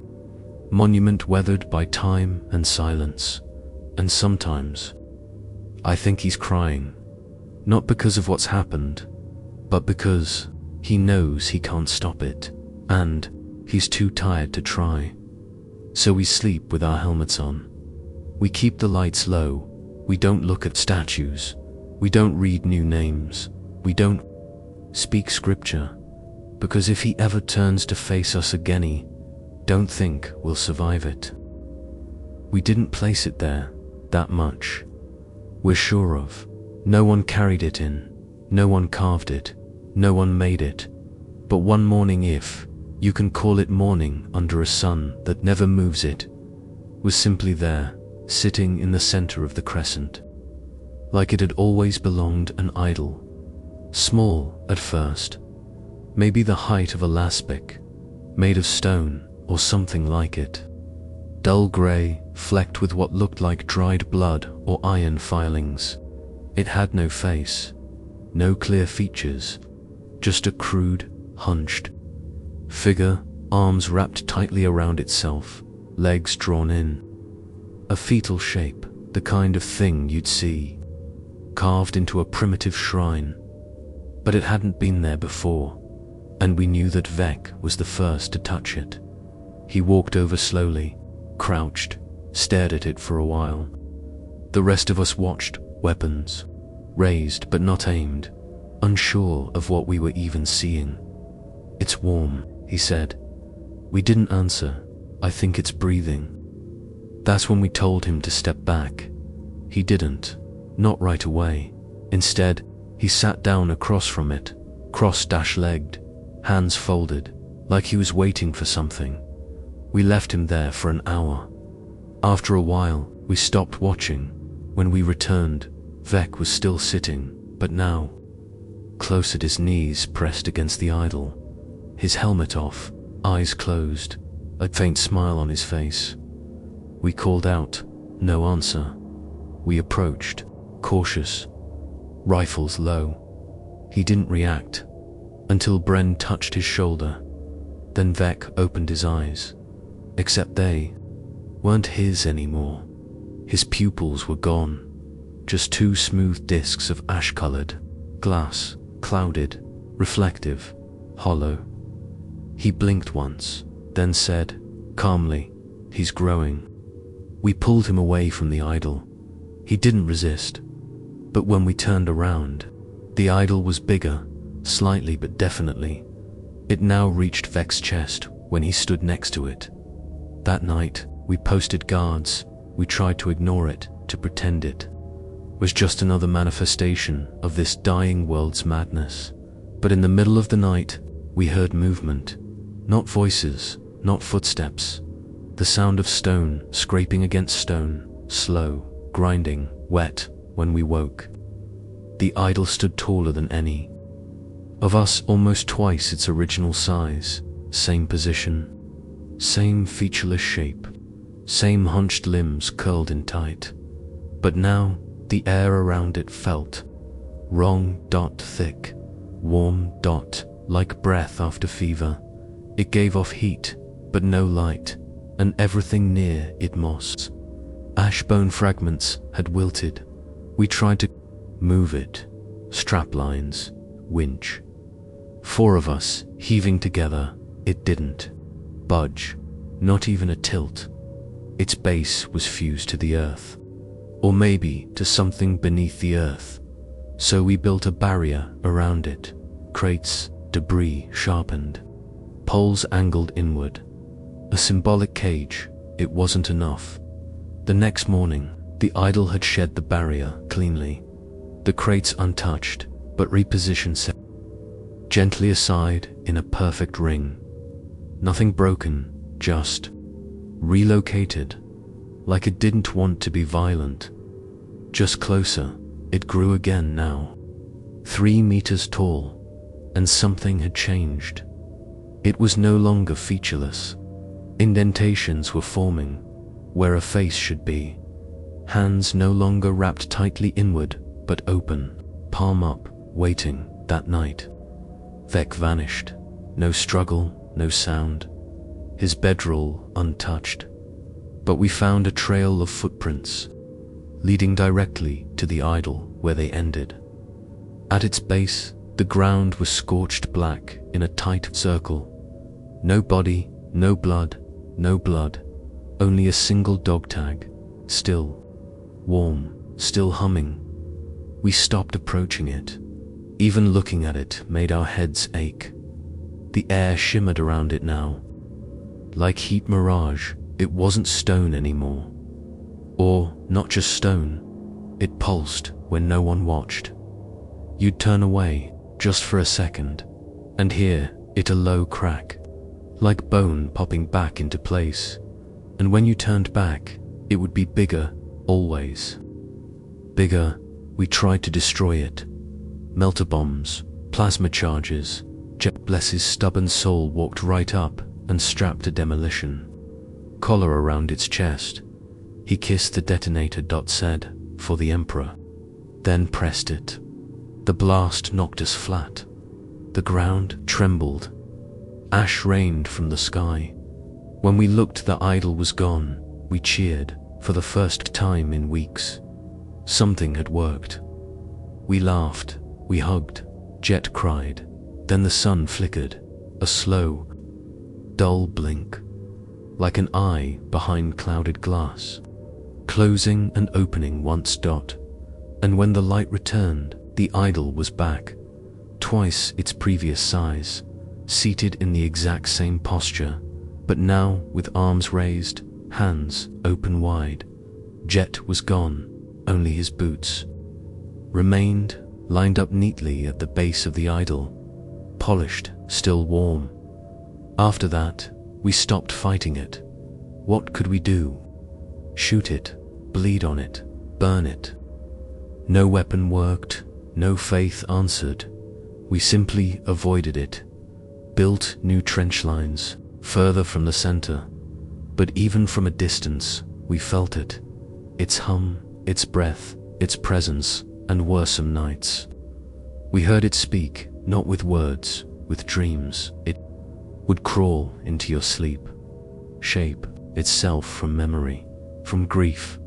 monument weathered by time and silence. And sometimes, I think he's crying, not because of what's happened, but because he knows he can't stop it, and he's too tired to try. So we sleep with our helmets on. We keep the lights low. We don't look at statues. We don't read new names. We don't speak scripture. Because if he ever turns to face us again, don't think we'll survive it. We didn't place it there that much. We're sure of. No one carried it in. No one carved it. No one made it. But one morning, if you can call it morning under a sun that never moves, it was simply there, sitting in the center of the crescent, like it had always belonged, an idol. Small at first, maybe the height of a laspic, made of stone or something like it. Dull gray, flecked with what looked like dried blood or iron filings. It had no face, no clear features, just a crude, hunched figure, arms wrapped tightly around itself, legs drawn in. A fetal shape, the kind of thing you'd see carved into a primitive shrine. But it hadn't been there before, and we knew that Vec was the first to touch it. He walked over slowly, crouched, stared at it for a while. The rest of us watched, weapons raised but not aimed, unsure of what we were even seeing. "It's warm," he said. We didn't answer. "I think it's breathing." That's when we told him to step back. He didn't, not right away. Instead, he sat down across from it, cross-legged, hands folded, like he was waiting for something. We left him there for an hour. After a while, we stopped watching. When we returned, Vec was still sitting, but now, close at his knees, pressed against the idol, his helmet off, eyes closed, a faint smile on his face. We called out, no answer. We approached, cautious, rifles low. He didn't react, until Bren touched his shoulder. Then Vec opened his eyes, except they weren't his anymore. His pupils were gone. just two smooth discs of ash-colored glass, clouded, reflective, hollow. He blinked once, then said, calmly, "He's growing." We pulled him away from the idol. He didn't resist. But when we turned around, the idol was bigger, slightly but definitely. It now reached Vex's chest when he stood next to it. That night, we posted guards. We tried to ignore it, to pretend it was just another manifestation of this dying world's madness. But in the middle of the night, we heard movement. Not voices, not footsteps. The sound of stone scraping against stone, slow, grinding, wet. When we woke, the idol stood taller than any of us, almost twice its original size. Same position, same featureless shape, same hunched limbs curled in tight. But now, the air around it felt wrong. Thick, warm. Like breath after fever. It gave off heat, but no light, and everything near it moss. Ash bone fragments had wilted. We tried to move it. Strap lines, winch. 4 of us heaving together. It didn't budge, not even a tilt. Its base was fused to the earth, or maybe to something beneath the earth. So we built a barrier around it. Crates, debris sharpened, poles angled inward. A symbolic cage. It wasn't enough. The next morning, the idol had shed the barrier cleanly. The crates untouched, but repositioned gently aside in a perfect ring. Nothing broken, just relocated, like it didn't want to be violent. Just closer, it grew again now. 3 meters tall, and something had changed. It was no longer featureless. Indentations were forming, where a face should be. Hands no longer wrapped tightly inward, but open, palm up, waiting. That night, Vex vanished. No struggle, no sound. His bedroll untouched. But we found a trail of footprints, leading directly to the idol where they ended. At its base, the ground was scorched black in a tight circle. No body, no blood, only a single dog tag, still, warm, still humming. We stopped approaching it. Even looking at it made our heads ache. The air shimmered around it now. Like heat mirage, it wasn't stone anymore. Or not just stone. It pulsed when no one watched. You'd turn away, just for a second, and hear it a low crack, like bone popping back into place. And when you turned back, it would be bigger, always. Bigger. We tried to destroy it. Melter bombs, plasma charges. Bless's stubborn soul walked right up and strapped a demolition collar around its chest. He kissed the detonator. Said, "For the Emperor." Then pressed it. The blast knocked us flat. The ground trembled. Ash rained from the sky. When we looked, the idol was gone. We cheered, for the first time in weeks. Something had worked. We laughed, we hugged. Jet cried. Then the sun flickered, a slow, dull blink, like an eye behind clouded glass, closing and opening once. And when the light returned, the idol was back, twice its previous size, seated in the exact same posture, but now with arms raised, hands open wide. Jet was gone, only his boots remained, lined up neatly at the base of the idol, polished, still warm. After that, we stopped fighting it. What could we do? Shoot it, bleed on it, burn it. No weapon worked, no faith answered. We simply avoided it, built new trench lines, further from the center. But even from a distance, we felt it. Its hum, its breath, its presence, and were some nights. We heard it speak, not with words, with dreams. It would crawl into your sleep, shape itself from memory, from grief.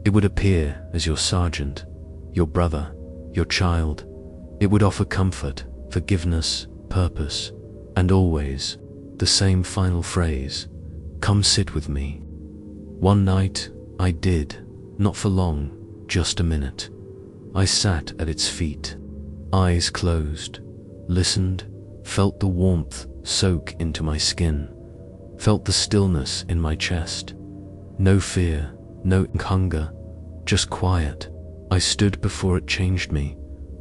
It would appear as your sergeant, your brother, your child. It would offer comfort, forgiveness, purpose, and always the same final phrase, "Come sit with me." One night, I did, not for long, just a minute. I sat at its feet, eyes closed, listened, felt the warmth soak into my skin, felt the stillness in my chest. No fear, no hunger, just quiet. I stood before it changed me,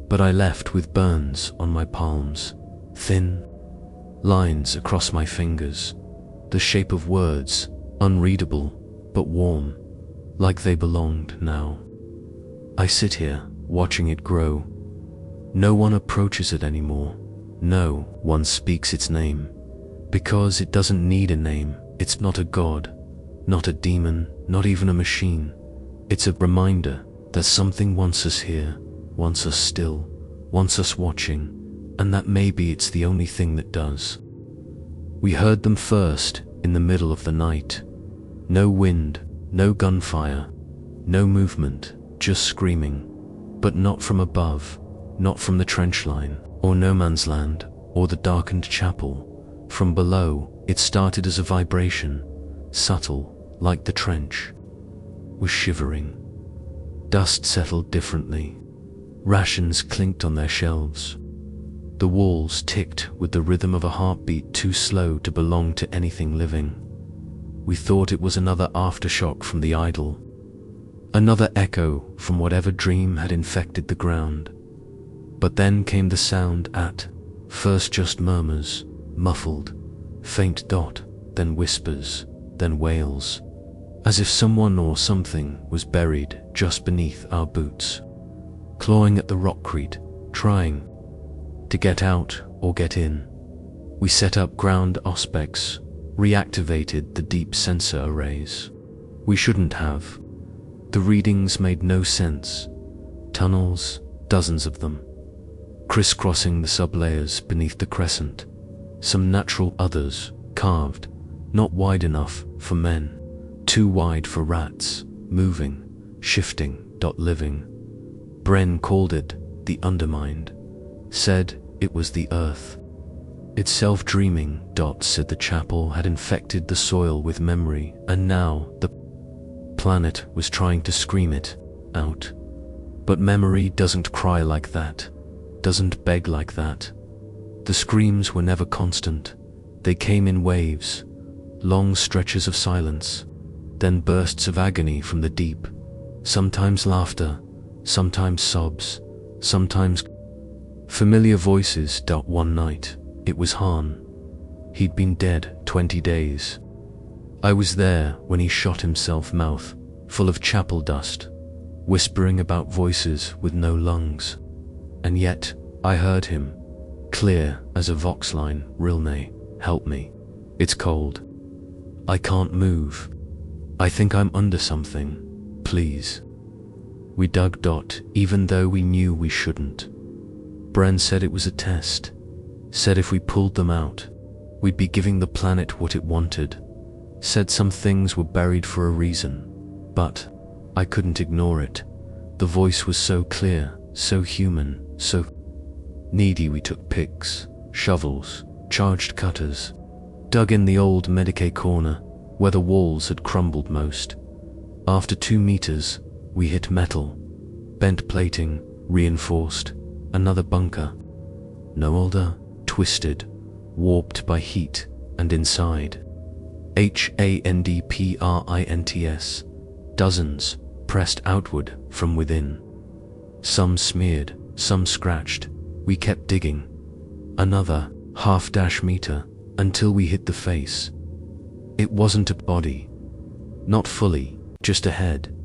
but I left with burns on my palms, thin lines across my fingers, the shape of words, unreadable but warm, like they belonged now. I sit here, watching it grow. No one approaches it anymore. No one speaks its name, because it doesn't need a name. It's not a god, not a demon, not even a machine. It's a reminder that something wants us here, wants us still, wants us watching, and that maybe it's the only thing that does. We heard them first in the middle of the night. No wind, no gunfire, no movement, just screaming. But not from above, not from the trench line, or no man's land, or the darkened chapel. From below, it started as a vibration, subtle, like the trench was shivering. Dust settled differently. Rations clinked on their shelves. The walls ticked with the rhythm of a heartbeat too slow to belong to anything living. We thought it was another aftershock from the idol, another echo from whatever dream had infected the ground. But then came the sound at first just murmurs, muffled, faint dot, then whispers, then wails, as if someone or something was buried just beneath our boots, clawing at the rockcrete, trying to get out or get in. We set up ground auspex, reactivated the deep sensor arrays. We shouldn't have. The readings made no sense. Tunnels, dozens of them, crisscrossing the sublayers beneath the Crescent. Some natural, others carved, not wide enough for men, too wide for rats, moving, shifting, living. Bren called it the undermined, said it was the earth itself dreaming. Said the chapel had infected the soil with memory, and now the planet was trying to scream it out. But memory doesn't cry like that, doesn't beg like that. The screams were never constant. They came in waves, long stretches of silence, then bursts of agony from the deep, sometimes laughter, sometimes sobs, sometimes familiar voices. One night, it was Han. He'd been dead 20 days. I was there when he shot himself, mouth full of chapel dust, whispering about voices with no lungs. And yet, I heard him, clear as a vox line, Rilne, help me. It's cold. I can't move. I think I'm under something. Please. We dug. Even though we knew we shouldn't. Bren said it was a test. Said if we pulled them out, we'd be giving the planet what it wanted. Said some things were buried for a reason. But I couldn't ignore it. The voice was so clear, so human, so needy. We took picks, shovels, charged cutters, dug in the old Medicaid corner where the walls had crumbled most. After 2 meters, we hit metal, bent plating, reinforced, another bunker. No older, twisted, warped by heat, and inside, HANDPRINTS, dozens pressed outward from within. Some smeared, some scratched. We kept digging. Another half-meter until we hit the face. It wasn't a body. Not fully, just a head.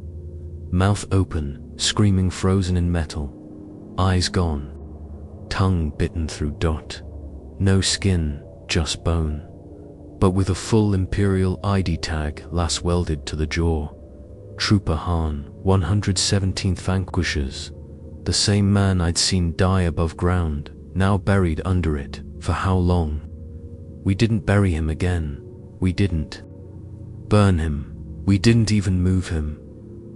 Mouth open, screaming, frozen in metal. Eyes gone. Tongue bitten through. No skin, just bone. But with a full Imperial ID tag lass welded to the jaw. Trooper Han, 117th Vanquishers. The same man I'd seen die above ground, now buried under it. For how long? We didn't bury him again. We didn't burn him. We didn't even move him.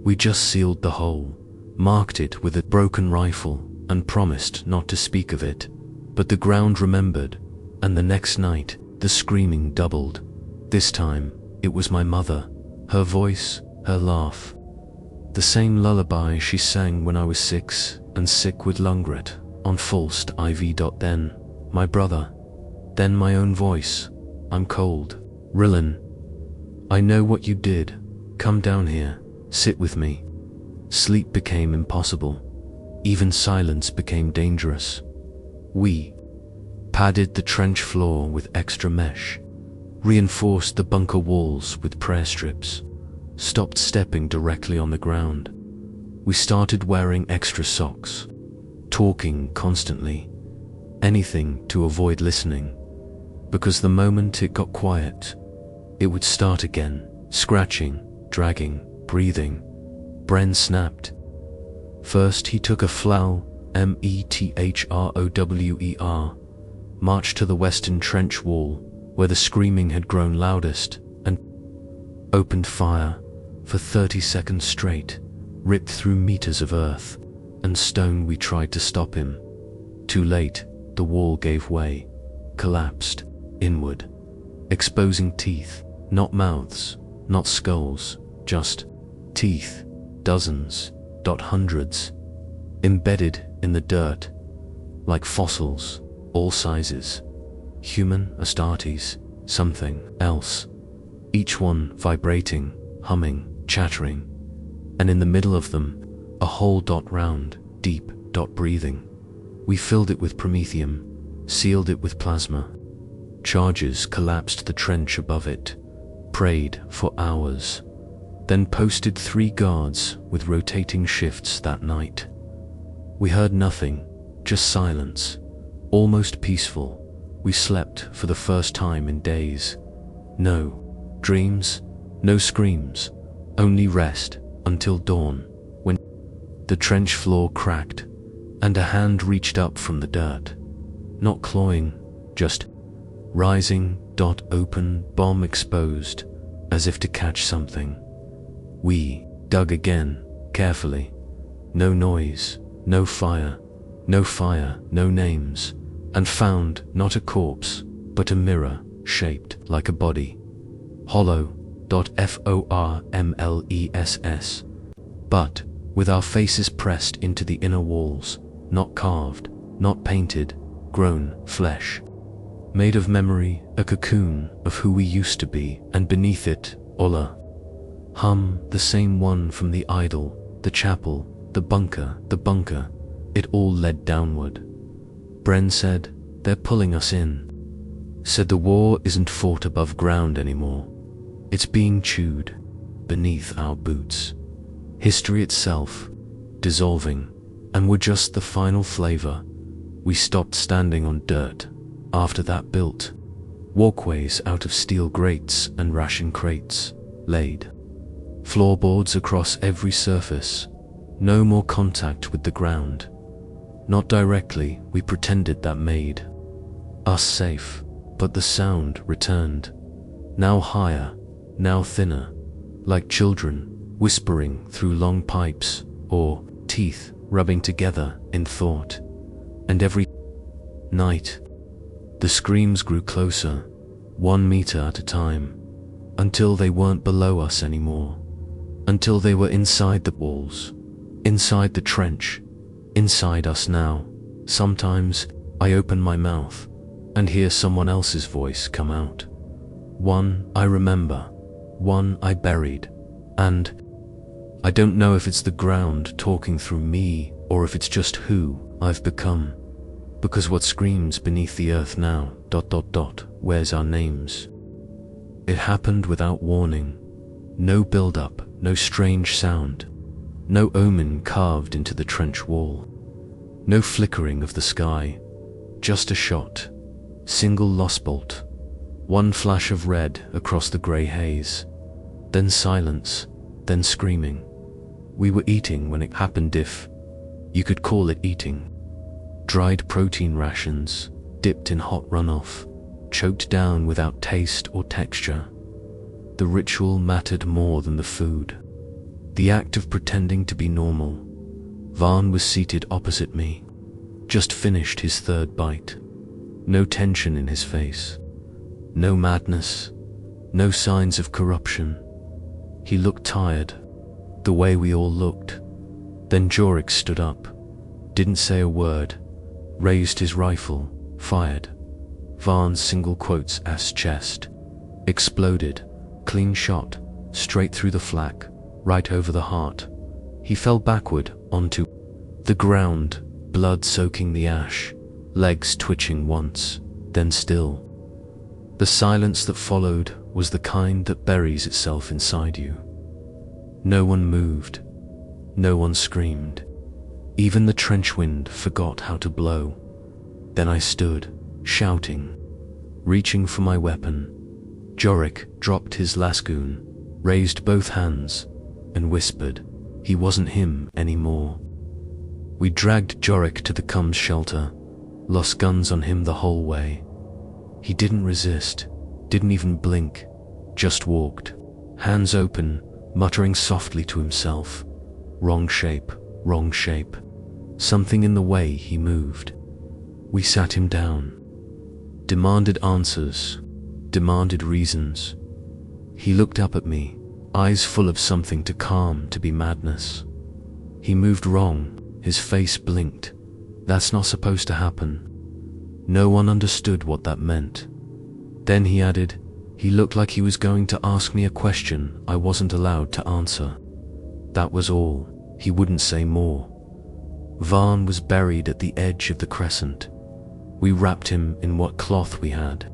We just sealed the hole. marked it with a broken rifle, and promised not to speak of it. But the ground remembered, and the next night, the screaming doubled. This time, it was my mother, her voice, her laugh. The same lullaby she sang when I was 6 and sick with lung grit on Falst IV. Then, my brother. Then my own voice. I'm cold. Rillen. I know what you did. Come down here. Sit with me. Sleep became impossible. Even silence became dangerous. We padded the trench floor with extra mesh, reinforced the bunker walls with prayer strips, stopped stepping directly on the ground. We started wearing extra socks, talking constantly, anything to avoid listening, because the moment it got quiet, it would start again, scratching, dragging, breathing. Bren snapped. First he took a flower, METHROWER, marched to the western trench wall, where the screaming had grown loudest, and opened fire for 30 seconds straight, ripped through meters of earth and stone. We tried to stop him. Too late, the wall gave way, collapsed inward, exposing teeth, not mouths, not skulls, just teeth, dozens, hundreds, embedded in the dirt, like fossils, all sizes, human, Astartes, something else, each one vibrating, humming, chattering, and in the middle of them, a hole round, deep, breathing. We filled it with promethium, sealed it with plasma. Charges collapsed the trench above it, prayed for hours, then posted 3 guards with rotating shifts that night. We heard nothing, just silence, almost peaceful. We slept for the first time in days. No dreams, no screams, only rest until dawn, when the trench floor cracked and a hand reached up from the dirt. Not clawing, just rising, open, bomb exposed, as if to catch something. We dug again, carefully. No noise, no fire, no names, and found not a corpse, but a mirror shaped like a body. Hollow, formless, but with our faces pressed into the inner walls, not carved, not painted, grown flesh. Made of memory, a cocoon of who we used to be, and beneath it, Allah. The same one from the idol, the chapel, the bunker, it all led downward. Bren said, they're pulling us in. Said the war isn't fought above ground anymore. It's being chewed beneath our boots. History itself, dissolving, and we're just the final flavor. We stopped standing on dirt. After that, built walkways out of steel grates and ration crates, laid floorboards across every surface. No more contact with the ground. Not directly, we pretended that made us safe, but the sound returned. Now higher, now thinner, like children whispering through long pipes, or teeth rubbing together in thought. And every night, the screams grew closer, 1 meter at a time, until they weren't below us anymore, until they were inside the walls, inside the trench, inside us now. Sometimes I open my mouth and hear someone else's voice come out. One I remember, one I buried, and I don't know if it's the ground talking through me or if it's just who I've become. Because what screams beneath the earth now, wears our names. It happened without warning. No build-up, no strange sound. No omen carved into the trench wall. No flickering of the sky. Just a shot. Single lost bolt. One flash of red across the grey haze. Then silence. Then screaming. We were eating when it happened, if you could call it eating. Dried protein rations, dipped in hot runoff, choked down without taste or texture. The ritual mattered more than the food. The act of pretending to be normal, Varn was seated opposite me, just finished his third bite. No tension in his face, no madness, no signs of corruption. He looked tired, the way we all looked. Then Jorik stood up, didn't say a word, raised his rifle, fired. Varn's single quotes ass chest exploded, clean shot, straight through the flak, right over the heart. He fell backward onto the ground, blood soaking the ash, legs twitching once, then still. The silence that followed was the kind that buries itself inside you. No one moved, no one screamed. Even the trench wind forgot how to blow. Then I stood, shouting, reaching for my weapon. Jorik dropped his lasgoon, raised both hands, and whispered, he wasn't him anymore. We dragged Jorik to the Cums shelter, lost guns on him the whole way. He didn't resist, didn't even blink, just walked, hands open, muttering softly to himself. Wrong shape, wrong shape. Something in the way he moved. We sat him down, demanded answers, demanded reasons. He looked up at me, eyes full of something too calm to be madness. He moved wrong, his face blinked. That's not supposed to happen. No one understood what that meant. Then he added, he looked like he was going to ask me a question I wasn't allowed to answer. That was all, he wouldn't say more. Varn was buried at the edge of the Crescent. We wrapped him in what cloth we had,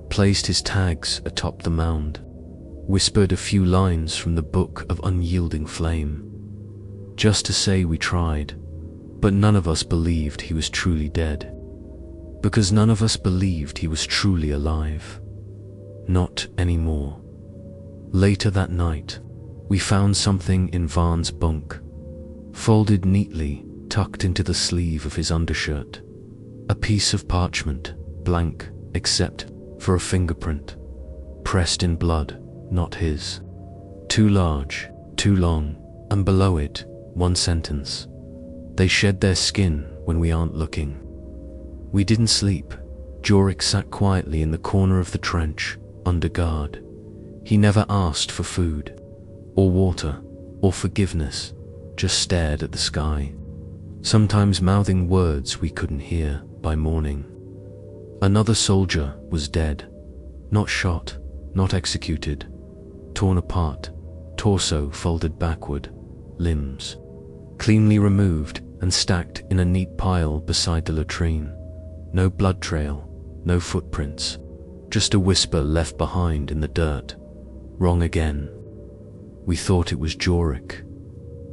placed his tags atop the mound, whispered a few lines from the Book of Unyielding Flame, just to say we tried, but none of us believed he was truly dead, because none of us believed he was truly alive. Not anymore. Later that night, we found something in Varn's bunk, folded neatly, tucked into the sleeve of his undershirt. A piece of parchment, blank, except for a fingerprint, pressed in blood, not his. Too large, too long, and below it, one sentence. They shed their skin when we aren't looking. We didn't sleep. Jorik sat quietly in the corner of the trench, under guard. He never asked for food, or water, or forgiveness, just stared at the sky, sometimes mouthing words we couldn't hear. By morning, another soldier was dead, not shot, not executed, torn apart, torso folded backward, limbs cleanly removed and stacked in a neat pile beside the latrine. No blood trail, no footprints, just a whisper left behind in the dirt. Wrong again. We thought it was Jorik,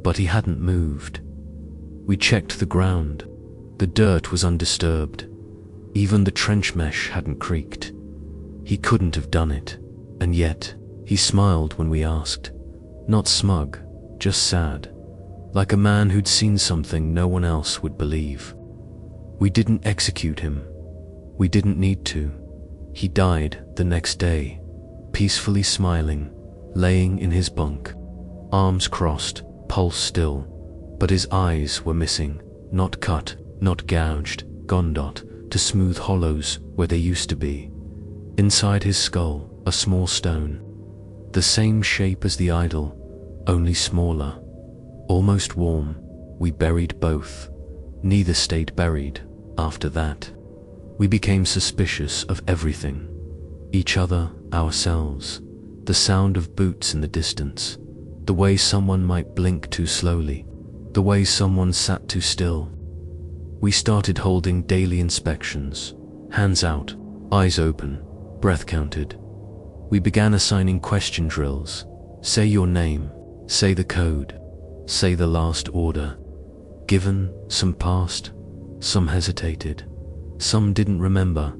but he hadn't moved. We checked the ground. The dirt was undisturbed. Even the trench mesh hadn't creaked. He couldn't have done it, and yet he smiled when we asked. Not smug, just sad, like a man who'd seen something no one else would believe. We didn't execute him. We didn't need to. He died the next day, peacefully smiling, laying in his bunk, arms crossed, pulse still, but his eyes were missing, not cut, not gouged, gone to smooth hollows where they used to be. Inside his skull, a small stone, the same shape as the idol, only smaller, almost warm. We buried both. Neither stayed buried after that. We became suspicious of everything. Each other, ourselves, the sound of boots in the distance, the way someone might blink too slowly, the way someone sat too still. We started holding daily inspections, hands out, eyes open, breath counted. We began assigning question drills. Say your name, say the code, say the last order. Given, some passed, some hesitated, some didn't remember.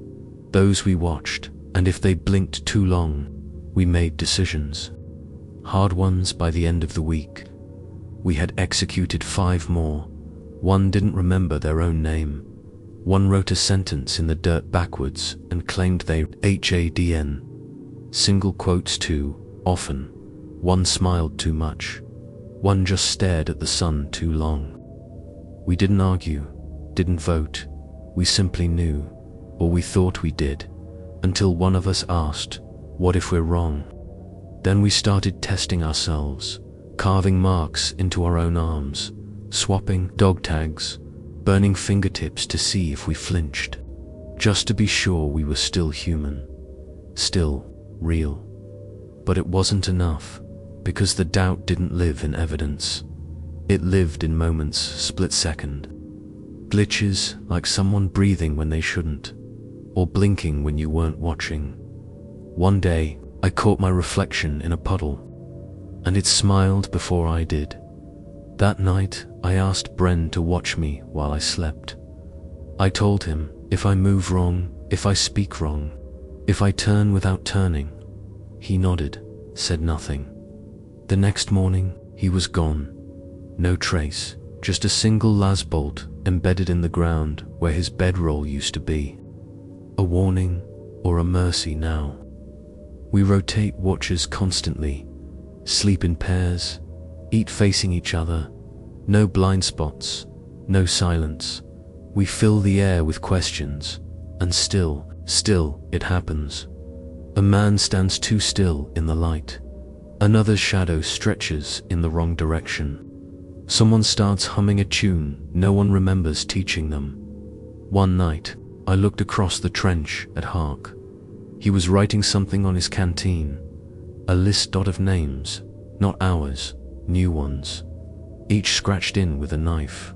Those we watched, and if they blinked too long, we made decisions. Hard ones by the end of the week. We had executed 5 more. One didn't remember their own name. One wrote a sentence in the dirt backwards and claimed they HADN. Single quotes too often. One smiled too much. One just stared at the sun too long. We didn't argue, didn't vote. We simply knew, or we thought we did, until one of us asked, "What if we're wrong?" Then we started testing ourselves, carving marks into our own arms, swapping dog tags, burning fingertips to see if we flinched, just to be sure we were still human, still real. But it wasn't enough, because the doubt didn't live in evidence. It lived in moments, split second. Glitches like someone breathing when they shouldn't, or blinking when you weren't watching. One day, I caught my reflection in a puddle, and it smiled before I did. That night, I asked Bren to watch me while I slept. I told him, if I move wrong, if I speak wrong, if I turn without turning. He nodded, said nothing. The next morning, he was gone. No trace, just a single las bolt embedded in the ground where his bedroll used to be. A warning or a mercy now. We rotate watches constantly, sleep in pairs, eat facing each other, no blind spots, no silence. We fill the air with questions, and still it happens. A man stands too still in the light. Another's shadow stretches in the wrong direction. Someone starts humming a tune no one remembers teaching them. One night, I looked across the trench at Hark. He was writing something on his canteen, a list of names, not ours, new ones, each scratched in with a knife.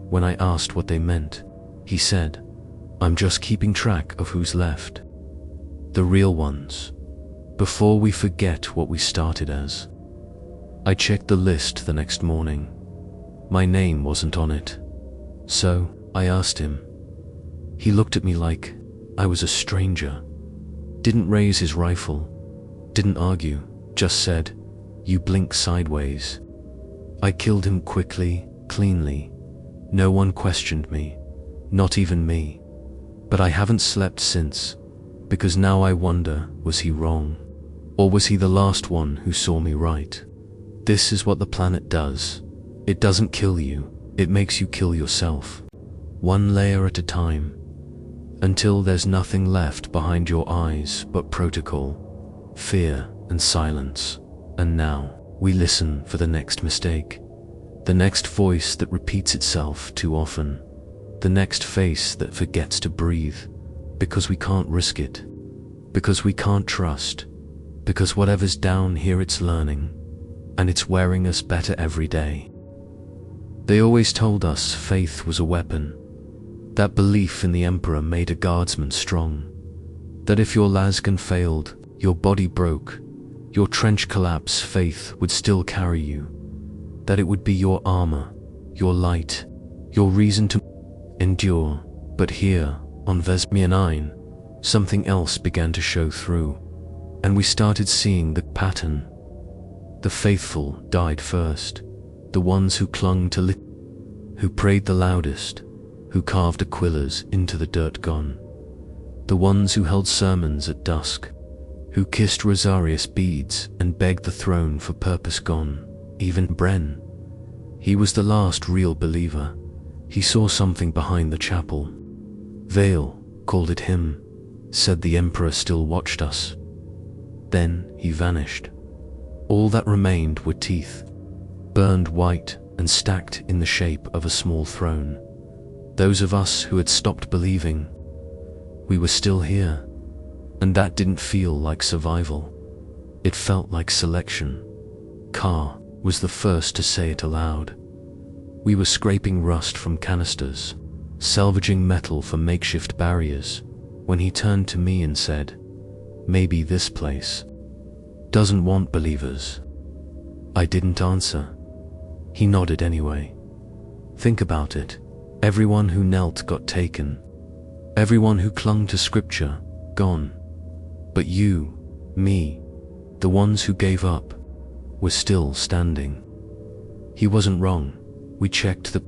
When I asked what they meant, he said, "I'm just keeping track of who's left. The real ones, before we forget what we started as." I checked the list the next morning. My name wasn't on it. So, I asked him. He looked at me like I was a stranger. Didn't raise his rifle, didn't argue, just said, "You blink sideways." I killed him quickly, cleanly. No one questioned me, not even me. But I haven't slept since, because now I wonder, was he wrong? Or was he the last one who saw me right? This is what the planet does. It doesn't kill you, it makes you kill yourself. One layer at a time, until there's nothing left behind your eyes but protocol, fear and silence. And now, we listen for the next mistake, the next voice that repeats itself too often, the next face that forgets to breathe, because we can't risk it, because we can't trust, because whatever's down here it's learning, and it's wearing us better every day. They always told us faith was a weapon, that belief in the Emperor made a guardsman strong, that if your lasgun failed, your body broke, your trench collapse, faith would still carry you, that it would be your armor, your light, your reason to endure. But here, on Vesmir 9, something else began to show through, and we started seeing the pattern. The faithful died first, the ones who clung to who prayed the loudest, who carved aquillas into the dirt gone, the ones who held sermons at dusk, who kissed rosarius beads and begged the throne for purpose gone. Even Bren, he was the last real believer. He saw something behind the chapel. Vale called it him, said the Emperor still watched us. Then he vanished. All that remained were teeth, burned white and stacked in the shape of a small throne. Those of us who had stopped believing, we were still here, and that didn't feel like survival. It felt like selection. Carr was the first to say it aloud. We were scraping rust from canisters, salvaging metal for makeshift barriers, when he turned to me and said, "Maybe this place doesn't want believers." I didn't answer. He nodded anyway. Think about it. Everyone who knelt got taken. Everyone who clung to scripture, gone. But you, me, the ones who gave up, were still standing. He wasn't wrong. We checked the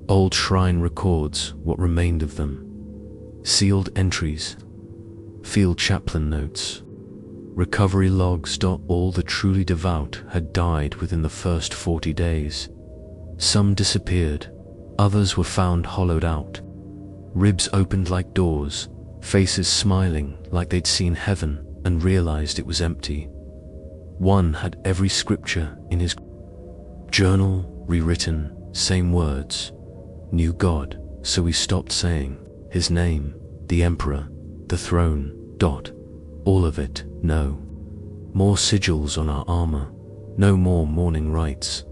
old shrine records, what remained of them. Sealed entries, field chaplain notes, recovery logs. All the truly devout had died within the first 40 days. Some disappeared, Others were found hollowed out, ribs opened like doors, faces smiling like they'd seen heaven and realized it was empty. One had every scripture in his journal rewritten, same words, knew God, so we stopped saying his name, the emperor, the throne, all of it, no. More sigils on our armor, no more morning rites,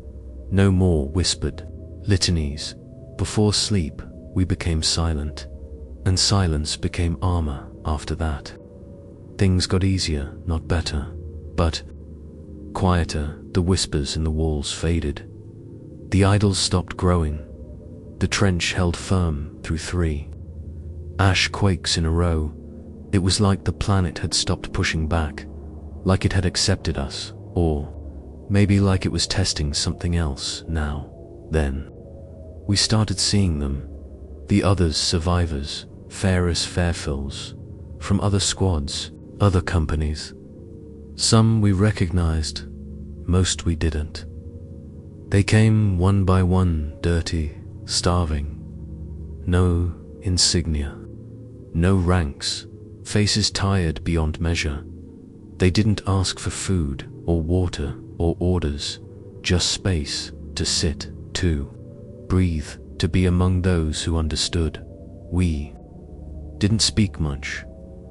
no more whispered litanies. Before sleep, we became silent, and silence became armor after that. Things got easier, not better, but quieter. The whispers in the walls faded. The idols stopped growing. The trench held firm through 3 ash quakes in a row. It was like the planet had stopped pushing back, like it had accepted us, or maybe like it was testing something else now. Then we started seeing them, the others, survivors, fair as Fairfills, from other squads, other companies. Some we recognized, most we didn't. They came one by one, dirty, starving. No insignia, no ranks, faces tired beyond measure. They didn't ask for food or water or orders, just space to sit, to breathe, to be among those who understood. We didn't speak much,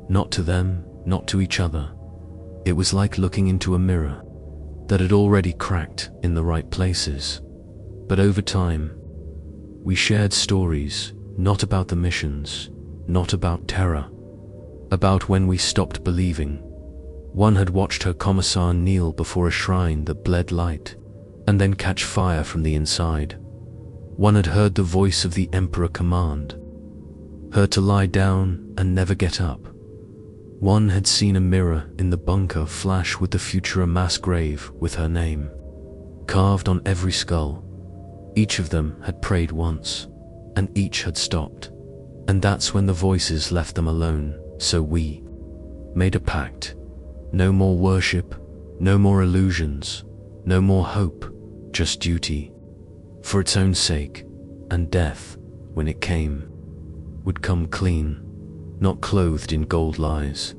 not to them, not to each other. It was like looking into a mirror that had already cracked in the right places. But over time, we shared stories, not about the missions, not about terror, about when we stopped believing. One had watched her commissar kneel before a shrine that bled light, and then catch fire from the inside. One had heard the voice of the Emperor command her to lie down and never get up. One had seen a mirror in the bunker flash with the future mass grave with her name carved on every skull. Each of them had prayed once, and each had stopped. And that's when the voices left them alone, so we made a pact. No more worship, no more illusions, no more hope, just duty. For its own sake, and death, when it came, would come clean, not clothed in gold lies,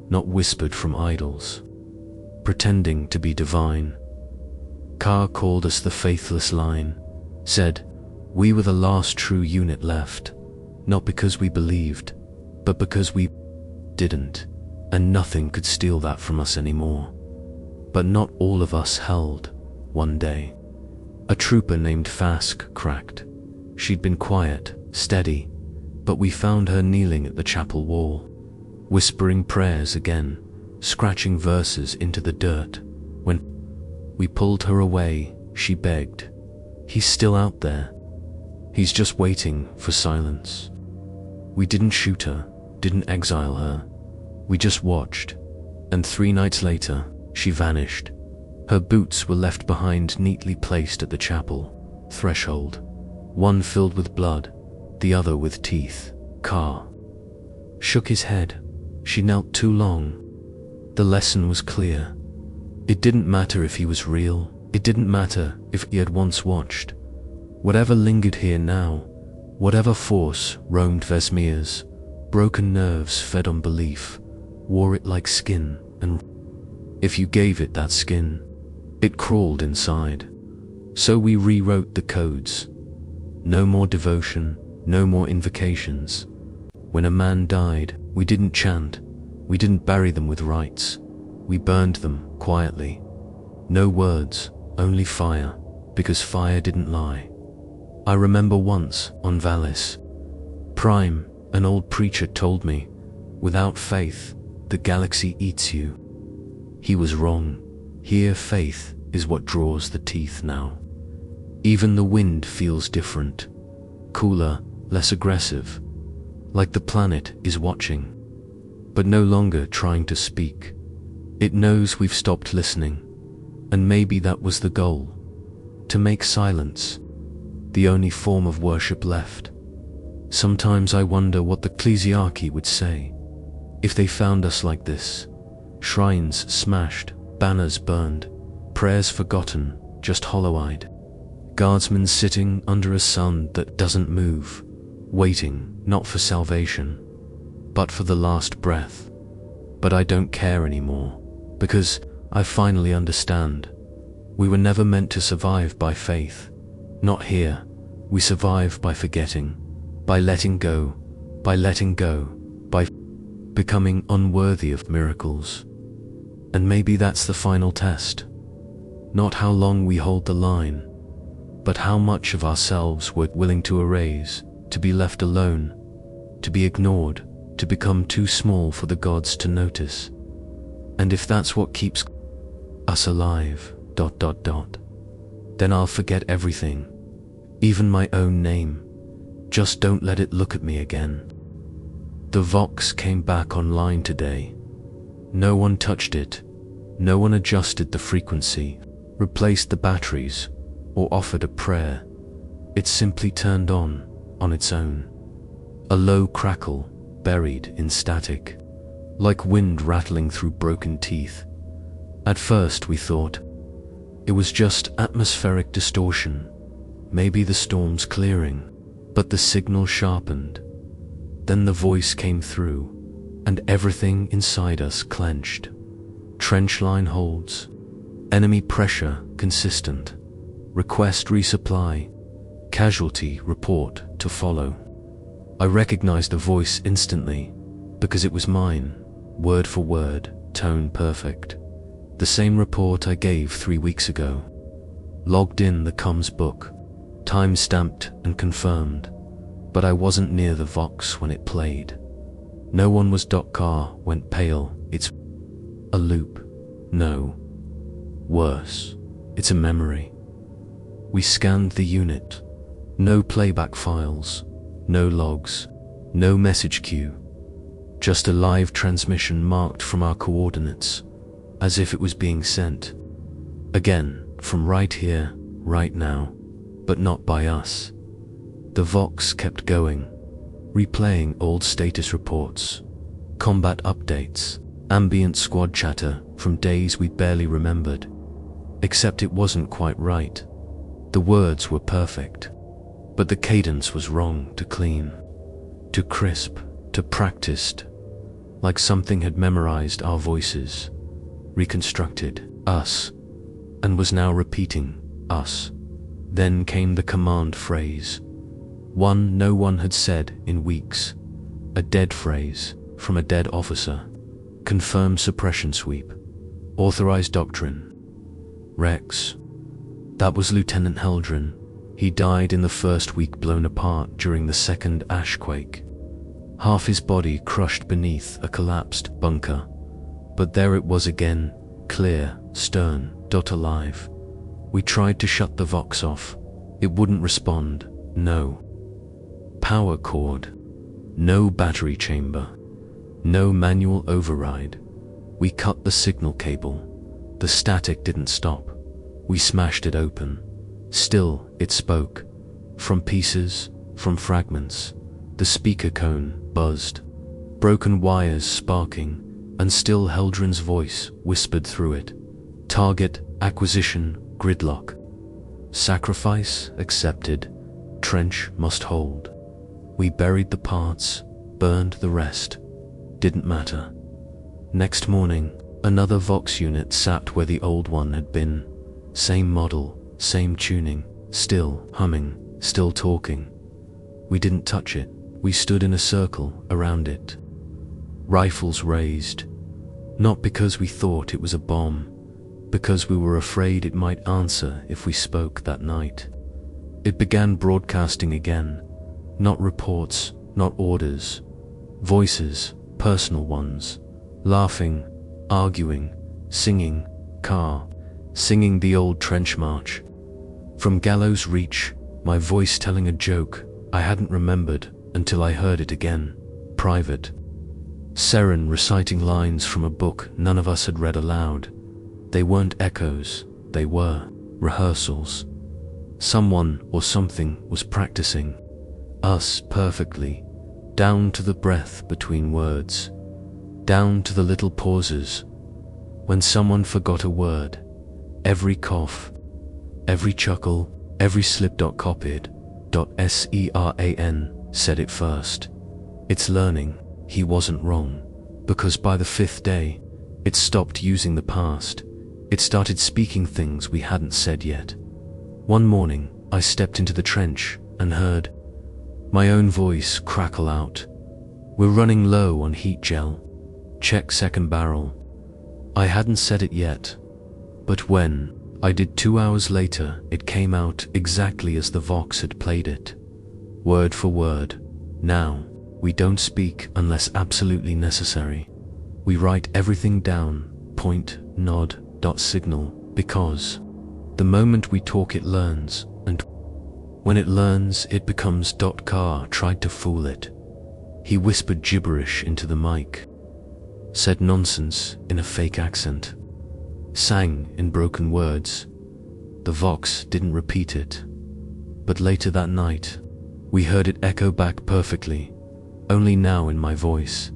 not whispered from idols, pretending to be divine. Carr called us the faithless line, said we were the last true unit left, not because we believed, but because we didn't, and nothing could steal that from us anymore. But not all of us held. One day, a trooper named Fask cracked. She'd been quiet, steady, but we found her kneeling at the chapel wall, whispering prayers again, scratching verses into the dirt. When we pulled her away, she begged, "He's still out there. He's just waiting for silence." We didn't shoot her, didn't exile her. We just watched, and 3 nights later, she vanished. Her boots were left behind, neatly placed at the chapel threshold, one filled with blood, the other with teeth. Carr shook his head. She knelt too long. The lesson was clear. It didn't matter if he was real. It didn't matter if he had once watched. Whatever lingered here now, whatever force roamed Vesmir's, broken nerves fed on belief, wore it like skin, and if you gave it that skin, it crawled inside. So we rewrote the codes. No more devotion, no more invocations. When a man died, we didn't chant, we didn't bury them with rites. We burned them quietly. No words, only fire, because fire didn't lie. I remember once, on Valis Prime, an old preacher told me, without faith, the galaxy eats you. He was wrong. Here faith is what draws the teeth now. Even the wind feels different, cooler, less aggressive, like the planet is watching, but no longer trying to speak. It knows we've stopped listening, and maybe that was the goal, to make silence the only form of worship left. Sometimes I wonder what the ecclesiarchy would say if they found us like this. Shrines smashed, banners burned, prayers forgotten, just hollow-eyed. Guardsmen sitting under a sun that doesn't move, waiting not for salvation, but for the last breath. But I don't care anymore, because I finally understand. We were never meant to survive by faith. Not here. We survive by forgetting, by letting go, by becoming unworthy of miracles. And maybe that's the final test. Not how long we hold the line, but how much of ourselves we're willing to erase, to be left alone, to be ignored, to become too small for the gods to notice. And if that's what keeps us alive, then I'll forget everything, even my own name. Just don't let it look at me again. The Vox came back online today. No one touched it. No one adjusted the frequency, replaced the batteries, or offered a prayer. It simply turned on its own. A low crackle, buried in static, like wind rattling through broken teeth. At first we thought it was just atmospheric distortion, maybe the storm's clearing, but the signal sharpened. Then the voice came through, and everything inside us clenched. Trench line holds, enemy pressure consistent, request resupply, casualty report to follow. I recognized the voice instantly, because it was mine, word for word, tone perfect. The same report I gave 3 weeks ago. Logged in the comms book, time stamped and confirmed, but I wasn't near the Vox when it played. No one was. Car went pale. It's a loop. No. Worse. It's a memory. We scanned the unit. No playback files, no logs, no message queue. Just a live transmission marked from our coordinates, as if it was being sent. Again, from right here, right now, but not by us. The Vox kept going, replaying old status reports, combat updates, ambient squad chatter from days we barely remembered. Except it wasn't quite right. The words were perfect, but the cadence was wrong, too clean, too crisp, too practiced, like something had memorized our voices, reconstructed us, and was now repeating us. Then came the command phrase, one no one had said in weeks, a dead phrase from a dead officer. Confirmed suppression sweep, authorized doctrine. Rex. That was Lieutenant Heldren. He died in the first week, blown apart during the second ashquake. Half his body crushed beneath a collapsed bunker. But there it was again, clear, stern, alive. We tried to shut the Vox off. It wouldn't respond. No power cord. No battery chamber. No manual override. We cut the signal cable. The static didn't stop. We smashed it open. Still, it spoke. From pieces, from fragments. The speaker cone buzzed. Broken wires sparking, and still Heldren's voice whispered through it. Target, acquisition, gridlock. Sacrifice accepted. Trench must hold. We buried the parts, burned the rest. Didn't matter. Next morning, another Vox unit sat where the old one had been. Same model, same tuning, still humming, still talking. We didn't touch it. We stood in a circle around it. Rifles raised. Not because we thought it was a bomb, because we were afraid it might answer if we spoke that night. It began broadcasting again. Not reports, not orders. Voices, personal ones. Laughing, arguing, singing, singing the old trench march. From Gallows Reach, my voice telling a joke I hadn't remembered until I heard it again. Private. Seren reciting lines from a book none of us had read aloud. They weren't echoes, they were rehearsals. Someone or something was practicing us perfectly, down to the breath between words, down to the little pauses. When someone forgot a word, every cough, every chuckle, Every slip.copied .seran said it first. It's learning. He wasn't wrong, because by the 5th day, it stopped using the past. It started speaking things we hadn't said yet. One morning, I stepped into the trench and heard my own voice crackle out. We're running low on heat gel. Check second barrel. I hadn't said it yet, but when I did 2 hours later, it came out exactly as the Vox had played it. Word for word. Now, we don't speak unless absolutely necessary. We write everything down, point, nod, dot signal, because the moment we talk it learns, and when it learns it becomes. Carr tried to fool it. He whispered gibberish into the mic, said nonsense in a fake accent, sang in broken words. The Vox didn't repeat it, but later that night, we heard it echo back perfectly, only now in my voice,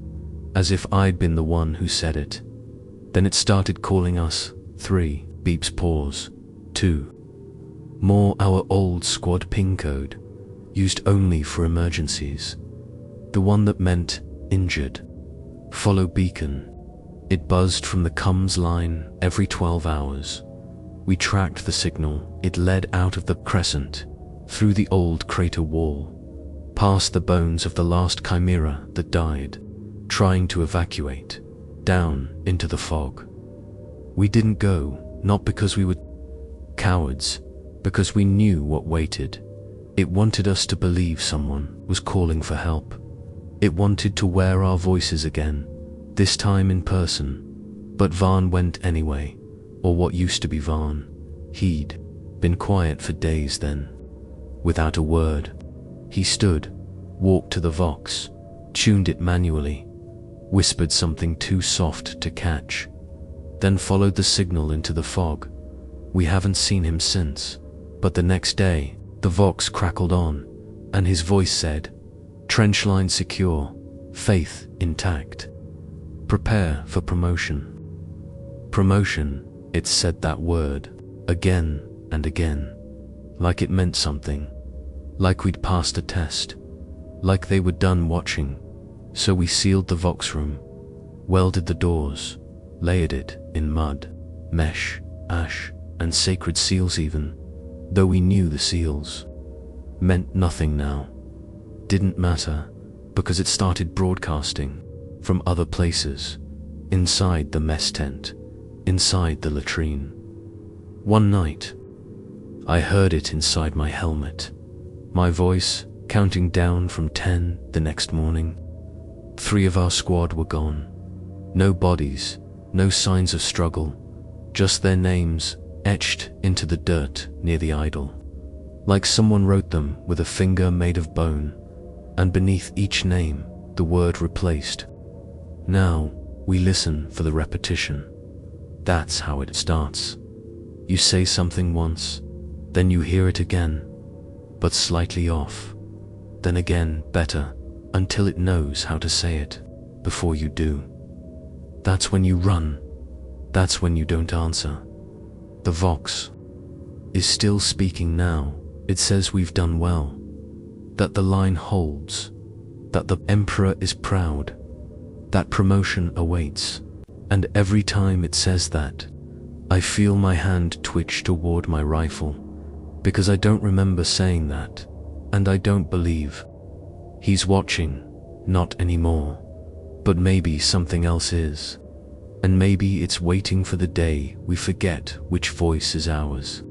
as if I'd been the one who said it. Then it started calling us. 3, beeps pause. 2. More our old squad ping code, used only for emergencies. The one that meant injured. Follow beacon. It buzzed from the comms line every 12 hours. We tracked the signal. It led out of the Crescent, through the old crater wall, past the bones of the last chimera that died, trying to evacuate, down into the fog. We didn't go, not because we were cowards, because we knew what waited. It wanted us to believe someone was calling for help. It wanted to wear our voices again, this time in person. But Varn went anyway, or what used to be Varn. He'd been quiet for days then. Without a word, he stood, walked to the Vox, tuned it manually, whispered something too soft to catch, then followed the signal into the fog. We haven't seen him since, but the next day, the Vox crackled on, and his voice said, "Trench line secure, faith intact. Prepare for promotion." Promotion, it said that word, again and again, like it meant something, like we'd passed a test, like they were done watching. So we sealed the Vox room, welded the doors, layered it in mud, mesh, ash, and sacred seals even, though we knew the seals meant nothing now. Didn't matter, because it started broadcasting from other places, inside the mess tent, inside the latrine. One night, I heard it inside my helmet, my voice counting down from 10 the next morning. 3 of our squad were gone. No bodies, no signs of struggle, just their names etched into the dirt near the idol, like someone wrote them with a finger made of bone, and beneath each name, the word replaced. Now, we listen for the repetition. That's how it starts. You say something once, then you hear it again, but slightly off, then again better, until it knows how to say it before you do. That's when you run. That's when you don't answer. The Vox is still speaking now. It says we've done well, that the line holds, that the Emperor is proud, that promotion awaits. And every time it says that, I feel my hand twitch toward my rifle, because I don't remember saying that, and I don't believe. He's watching, not anymore, but maybe something else is. And maybe it's waiting for the day we forget which voice is ours.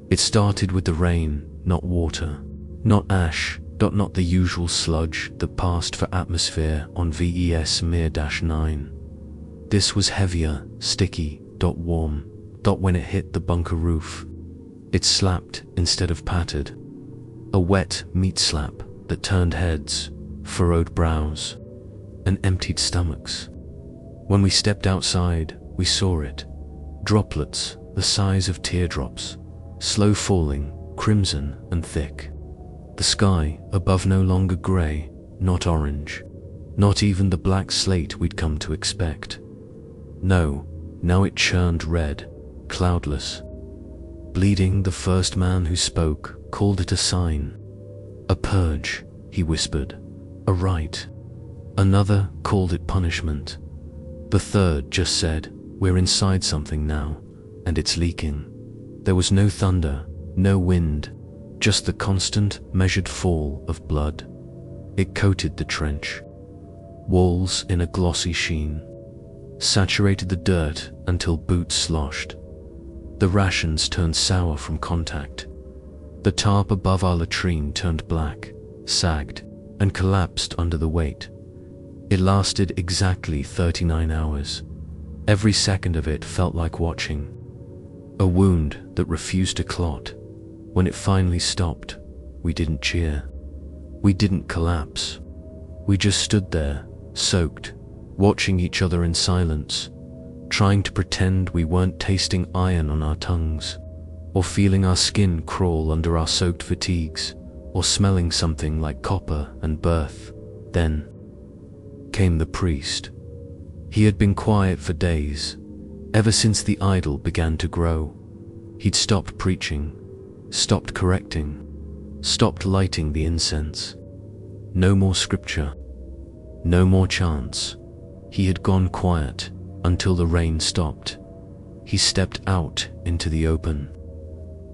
It started with the rain, not water, not ash, not the usual sludge that passed for atmosphere on VES Mir-9. This was heavier, sticky, warm, when it hit the bunker roof. It slapped instead of pattered. A wet meat slap that turned heads, furrowed brows, and emptied stomachs. When we stepped outside, we saw it. Droplets the size of teardrops, slow falling, crimson and thick. The sky above no longer grey, not orange, not even the black slate we'd come to expect. No, now it churned red, cloudless. Bleeding, the first man who spoke, called it a sign. A purge, he whispered. A rite. Another called it punishment. The third just said, "We're inside something now, and it's leaking." There was no thunder, no wind, just the constant, measured fall of blood. It coated the trench. Walls in a glossy sheen. Saturated the dirt until boots sloshed. The rations turned sour from contact. The tarp above our latrine turned black, sagged, and collapsed under the weight. It lasted exactly 39 hours. Every second of it felt like watching. A wound that refused to clot. When it finally stopped, we didn't cheer. We didn't collapse. We just stood there, soaked, watching each other in silence, trying to pretend we weren't tasting iron on our tongues, or feeling our skin crawl under our soaked fatigues, or smelling something like copper and birth. Then came the priest. He had been quiet for days, ever since the idol began to grow. He'd stopped preaching, stopped correcting, stopped lighting the incense. No more scripture, no more chants. He had gone quiet until the rain stopped. He stepped out into the open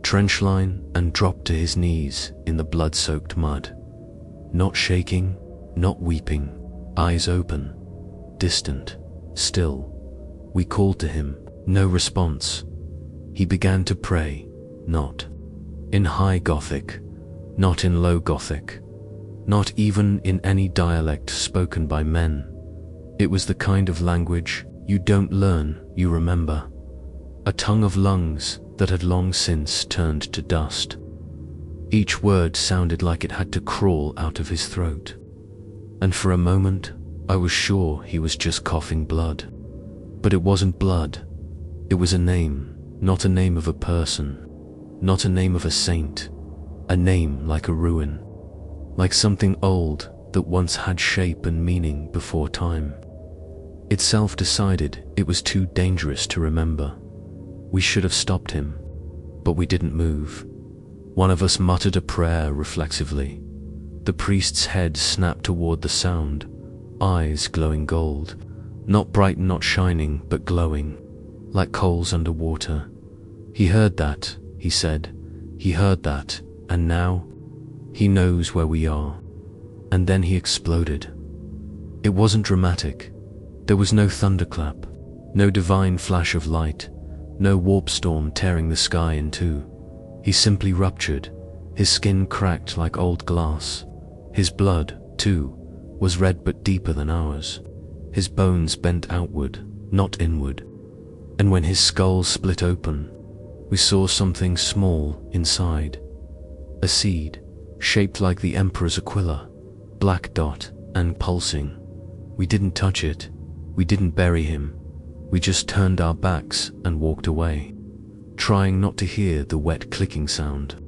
trench line and dropped to his knees in the blood-soaked mud. Not shaking, not weeping, eyes open, distant, still. We called to him, no response. He began to pray, not in high Gothic, not in low Gothic, not even in any dialect spoken by men. It was the kind of language you don't learn, you remember. A tongue of lungs that had long since turned to dust. Each word sounded like it had to crawl out of his throat. And for a moment, I was sure he was just coughing blood. But it wasn't blood. It was a name, not a name of a person, not a name of a saint, a name like a ruin, like something old that once had shape and meaning before time. Itself decided it was too dangerous to remember. We should have stopped him, but we didn't move. One of us muttered a prayer reflexively. The priest's head snapped toward the sound, eyes glowing gold, not bright and not shining, but glowing, like coals under water. He heard that, he said. He heard that, and now he knows where we are. And then he exploded. It wasn't dramatic. There was no thunderclap, no divine flash of light, no warp storm tearing the sky in two. He simply ruptured. His skin cracked like old glass. His blood, too, was red but deeper than ours. His bones bent outward, not inward. And when his skull split open, we saw something small inside. A seed, shaped like the Emperor's Aquila, black dot and pulsing. We didn't touch it. We didn't bury him. We just turned our backs and walked away, trying not to hear the wet clicking sound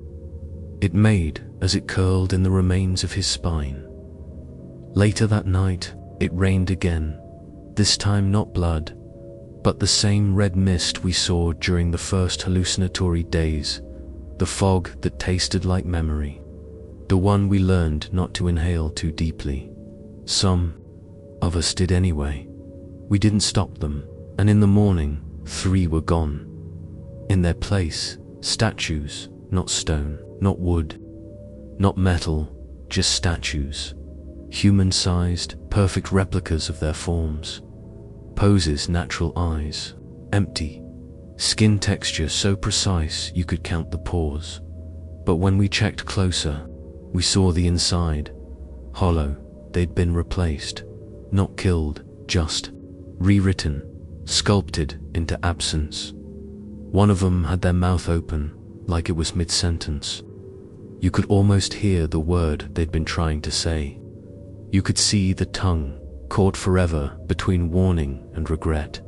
it made as it curled in the remains of his spine. Later that night, it rained again, this time not blood, but the same red mist we saw during the first hallucinatory days, the fog that tasted like memory, the one we learned not to inhale too deeply. Some of us did anyway. We didn't stop them, and in the morning, 3 were gone. In their place, statues, not stone, not wood, not metal, just statues. Human-sized, perfect replicas of their forms. Poses, natural eyes, empty. Skin texture so precise you could count the pores. But when we checked closer, we saw the inside. Hollow, they'd been replaced. Not killed, just rewritten, sculpted into absence. One of them had their mouth open, like it was mid-sentence. You could almost hear the word they'd been trying to say. You could see the tongue, caught forever between warning and regret.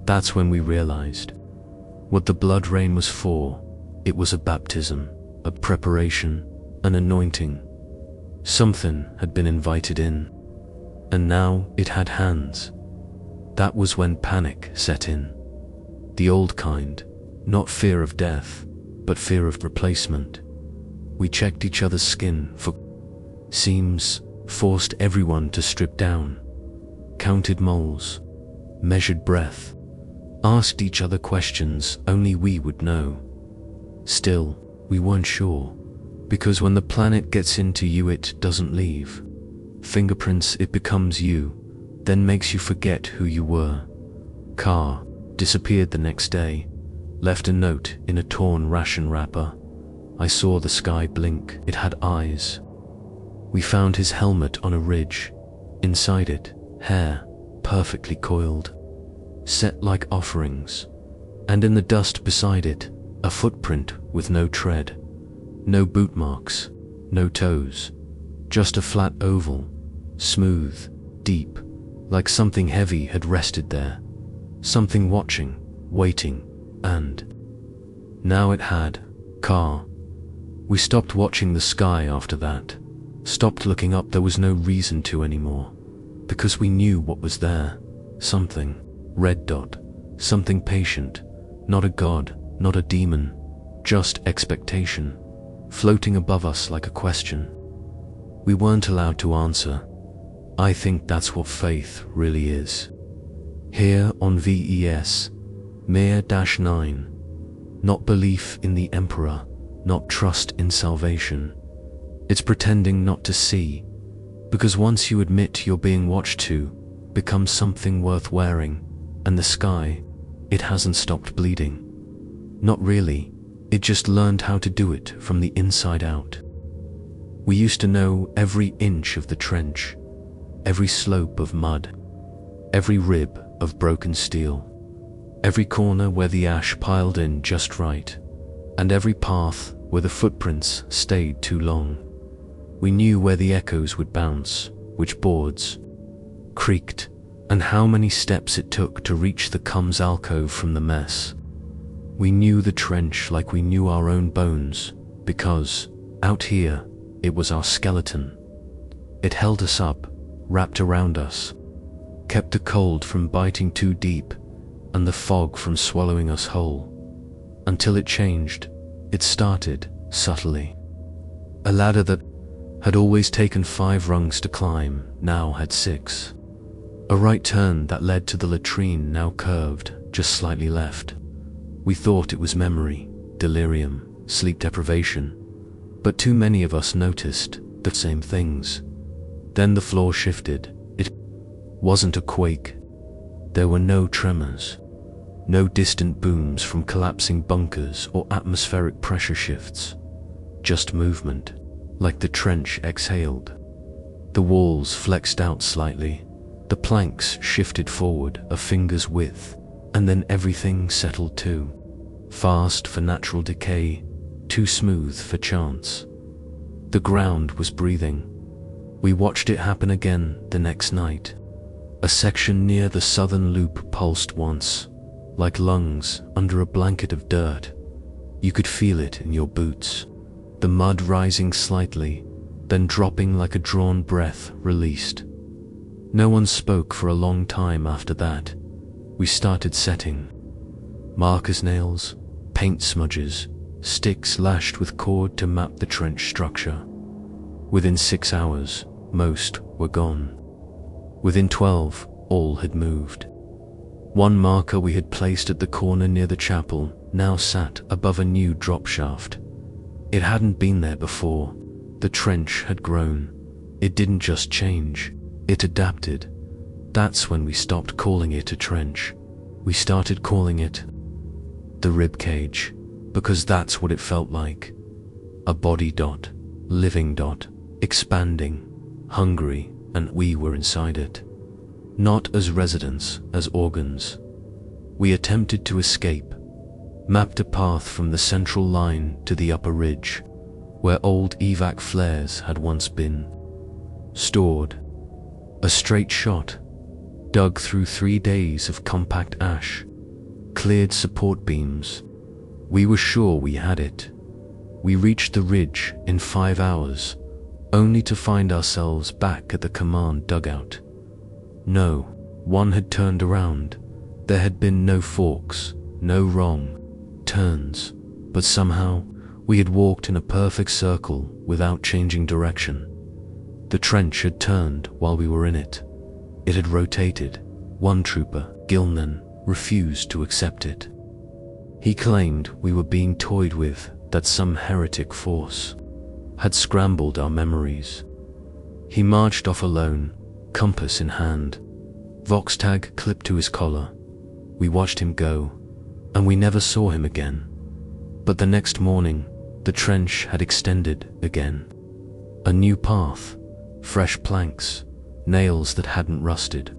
That's when we realized what the blood rain was for. It was a baptism, a preparation, an anointing. Something had been invited in, and now it had hands. That was when panic set in. The old kind, not fear of death, but fear of replacement. We checked each other's skin for seams, forced everyone to strip down, counted moles, measured breath, asked each other questions only we would know. Still, we weren't sure, because when the planet gets into you, it doesn't leave. Fingerprints, it becomes you, then makes you forget who you were. Carr disappeared the next day, left a note in a torn ration wrapper. I saw the sky blink, it had eyes. We found his helmet on a ridge. Inside it, hair, perfectly coiled, set like offerings. And in the dust beside it, a footprint with no tread. No boot marks, no toes. Just a flat oval, smooth, deep, like something heavy had rested there. Something watching, waiting, and now it had. Carr. We stopped watching the sky after that. Stopped looking up, there was no reason to anymore. Because we knew what was there. Something. Red dot. Something patient. Not a god, not a demon. Just expectation. Floating above us like a question. We weren't allowed to answer. I think that's what faith really is. Here on VES, Mir-9. Not belief in the Emperor, not trust in salvation. It's pretending not to see, because once you admit you're being watched to, becomes something worth wearing, and the sky, it hasn't stopped bleeding. Not really, it just learned how to do it from the inside out. We used to know every inch of the trench, every slope of mud, every rib of broken steel, every corner where the ash piled in just right, and every path where the footprints stayed too long. We knew where the echoes would bounce, which boards creaked, and how many steps it took to reach the comms alcove from the mess. We knew the trench like we knew our own bones, because, out here, it was our skeleton. It held us up, wrapped around us, kept the cold from biting too deep, and the fog from swallowing us whole. Until it changed. It started, subtly. A ladder that had always taken 5 rungs to climb, now had 6. A right turn that led to the latrine now curved, just slightly left. We thought it was memory, delirium, sleep deprivation, but too many of us noticed the same things. Then the floor shifted. It wasn't a quake. There were no tremors, no distant booms from collapsing bunkers or atmospheric pressure shifts. Just movement, like the trench exhaled. The walls flexed out slightly. The planks shifted forward a finger's width, and then everything settled too. Fast for natural decay, too smooth for chance. The ground was breathing. We watched it happen again the next night. A section near the southern loop pulsed once, like lungs under a blanket of dirt. You could feel it in your boots. The mud rising slightly, then dropping like a drawn breath released. No one spoke for a long time after that. We started setting. Marker's nails, paint smudges, sticks lashed with cord to map the trench structure. Within 6 hours, most were gone. Within 12, all had moved. One marker we had placed at the corner near the chapel now sat above a new drop shaft. It hadn't been there before. The trench had grown. It didn't just change, it adapted. That's when we stopped calling it a trench. We started calling it the rib cage, because that's what it felt like. A body dot, living dot, expanding, hungry, and we were inside it. Not as residents, as organs. We attempted to escape, mapped a path from the central line to the upper ridge, where old evac flares had once been stored. A straight shot, dug through 3 days of compact ash, cleared support beams. We were sure we had it. We reached the ridge in 5 hours, only to find ourselves back at the command dugout. No, one had turned around. There had been no forks, no wrong turns, but somehow we had walked in a perfect circle without changing direction. The trench had turned while we were in it. It had rotated. One trooper, Gilnan, refused to accept it. He claimed we were being toyed with, that some heretic force had scrambled our memories. He marched off alone, compass in hand, Vox tag clipped to his collar. We watched him go, and we never saw him again. But the next morning, the trench had extended again. A new path, fresh planks, nails that hadn't rusted,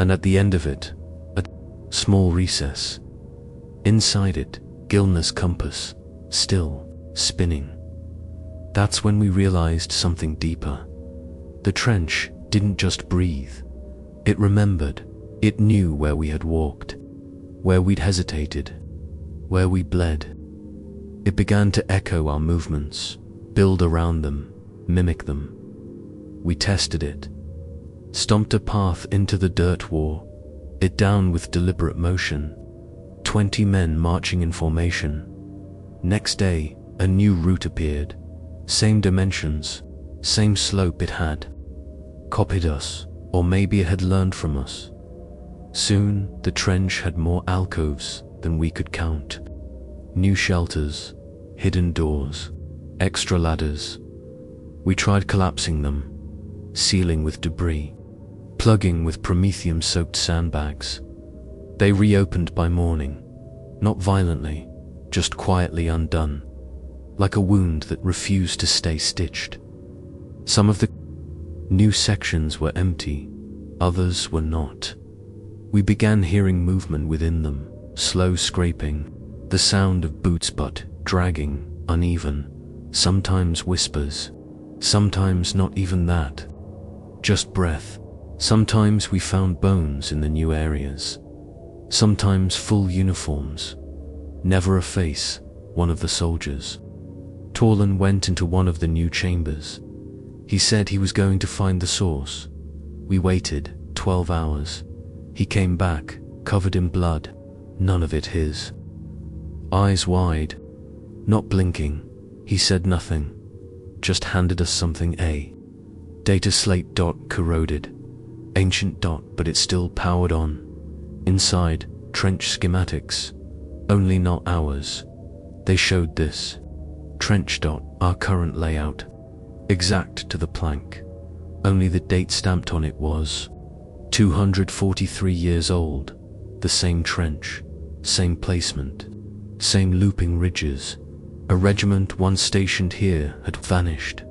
and at the end of it, a small recess. Inside it, Gilna's compass, still spinning. That's when we realized something deeper. The trench didn't just breathe. It remembered. It knew where we had walked, where we'd hesitated, where we bled. It began to echo our movements, build around them, mimic them. We tested it, stomped a path into the dirt, wore it down with deliberate motion. 20 men marching in formation. Next day, a new route appeared. Same dimensions, same slope. It had copied us, or maybe it had learned from us. Soon, the trench had more alcoves than we could count. New shelters, hidden doors, extra ladders. We tried collapsing them, sealing with debris, plugging with promethium-soaked sandbags. They reopened by morning, not violently, just quietly undone, like a wound that refused to stay stitched. Some of the new sections were empty, others were not. We began hearing movement within them, slow scraping, the sound of boots but dragging, uneven, sometimes whispers, sometimes not even that, just breath. Sometimes we found bones in the new areas, sometimes full uniforms, never a face. One of the soldiers, Torlin, went into one of the new chambers. He said he was going to find the source. We waited 12 hours. He came back, covered in blood, none of it his. Eyes wide, not blinking. He said nothing, just handed us something. A data slate dot, corroded, ancient dot, but it still powered on. Inside, trench schematics, only not ours. They showed this. Trench dot, our current layout, exact to the plank. Only the date stamped on it was 243 years old. The same trench, same placement, same looping ridges. A regiment once stationed here had vanished.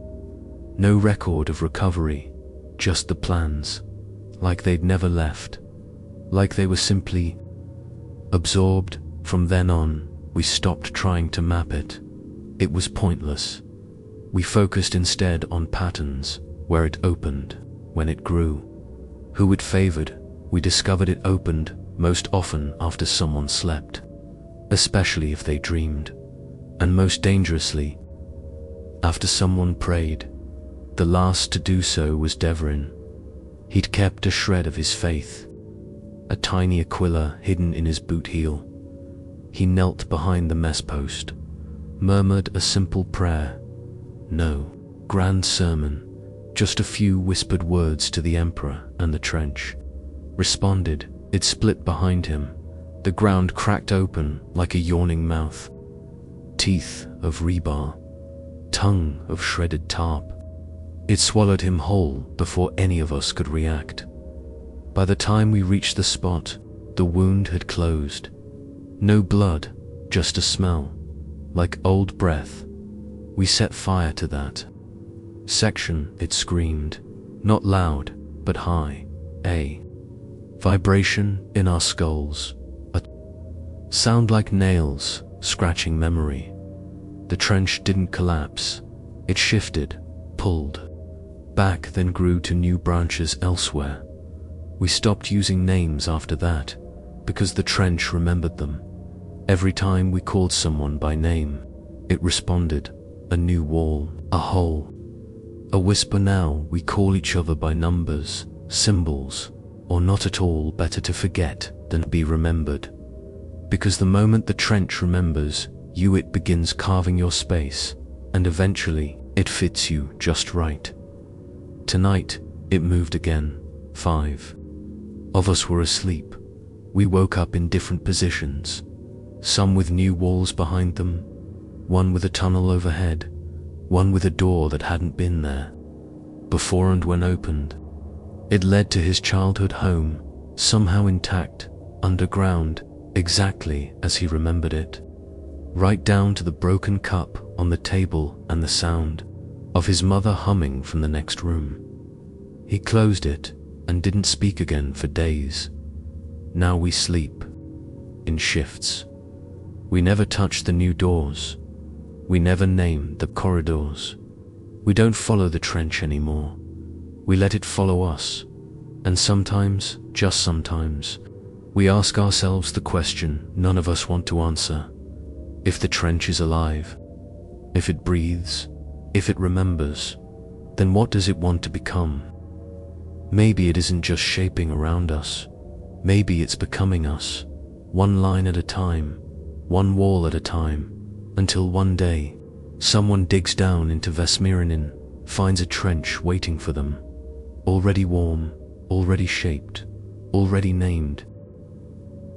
No record of recovery, just the plans, like they'd never left, like they were simply absorbed. From then on, we stopped trying to map it. It was pointless. We focused instead on patterns, where it opened, when it grew, who it favored. We discovered it opened most often after someone slept, especially if they dreamed, and most dangerously, after someone prayed. The last to do so was Devrin. He'd kept a shred of his faith, a tiny aquila hidden in his boot heel. He knelt behind the mess post, murmured a simple prayer. No grand sermon, just a few whispered words to the Emperor, and the trench responded. It split behind him. The ground cracked open like a yawning mouth. Teeth of rebar, tongue of shredded tarp. It swallowed him whole before any of us could react. By the time we reached the spot, the wound had closed. No blood, just a smell, like old breath. We set fire to that section. It screamed, not loud, but high. A vibration in our skulls, a sound like nails scratching memory. The trench didn't collapse. It shifted, pulled back, then grew to new branches elsewhere. We stopped using names after that, because the trench remembered them. Every time we called someone by name, it responded. A new wall, a hole, a whisper. Now we call each other by numbers, symbols, or not at all. Better to forget than be remembered. Because the moment the trench remembers, it begins carving your space, and eventually it fits you just right. Tonight, it moved again. 5 of us were asleep. We woke up in different positions, some with new walls behind them, one with a tunnel overhead, one with a door that hadn't been there before, and when opened, it led to his childhood home, somehow intact, underground, exactly as he remembered it, right down to the broken cup on the table and the sound of his mother humming from the next room. He closed it and didn't speak again for days. Now we sleep in shifts. We never touch the new doors. We never name the corridors. We don't follow the trench anymore. We let it follow us. And sometimes, just sometimes, we ask ourselves the question none of us want to answer. If the trench is alive, if it breathes, if it remembers, then what does it want to become? Maybe it isn't just shaping around us. Maybe it's becoming us, one line at a time, one wall at a time, until one day, someone digs down into Vesmiranin, finds a trench waiting for them, already warm, already shaped, already named.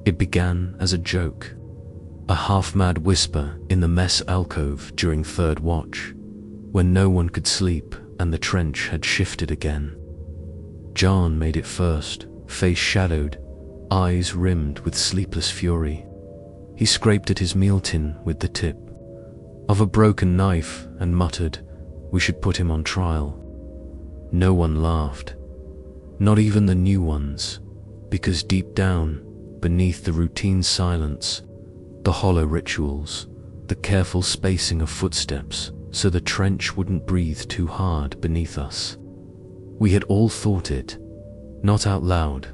It began as a joke, a half-mad whisper in the mess alcove during third watch, when no one could sleep and the trench had shifted again. John made it first, face shadowed, eyes rimmed with sleepless fury. He scraped at his meal tin with the tip of a broken knife and muttered, "We should put him on trial." No one laughed, not even the new ones, because deep down, beneath the routine silence, the hollow rituals, the careful spacing of footsteps so the trench wouldn't breathe too hard beneath us, we had all thought it, not out loud,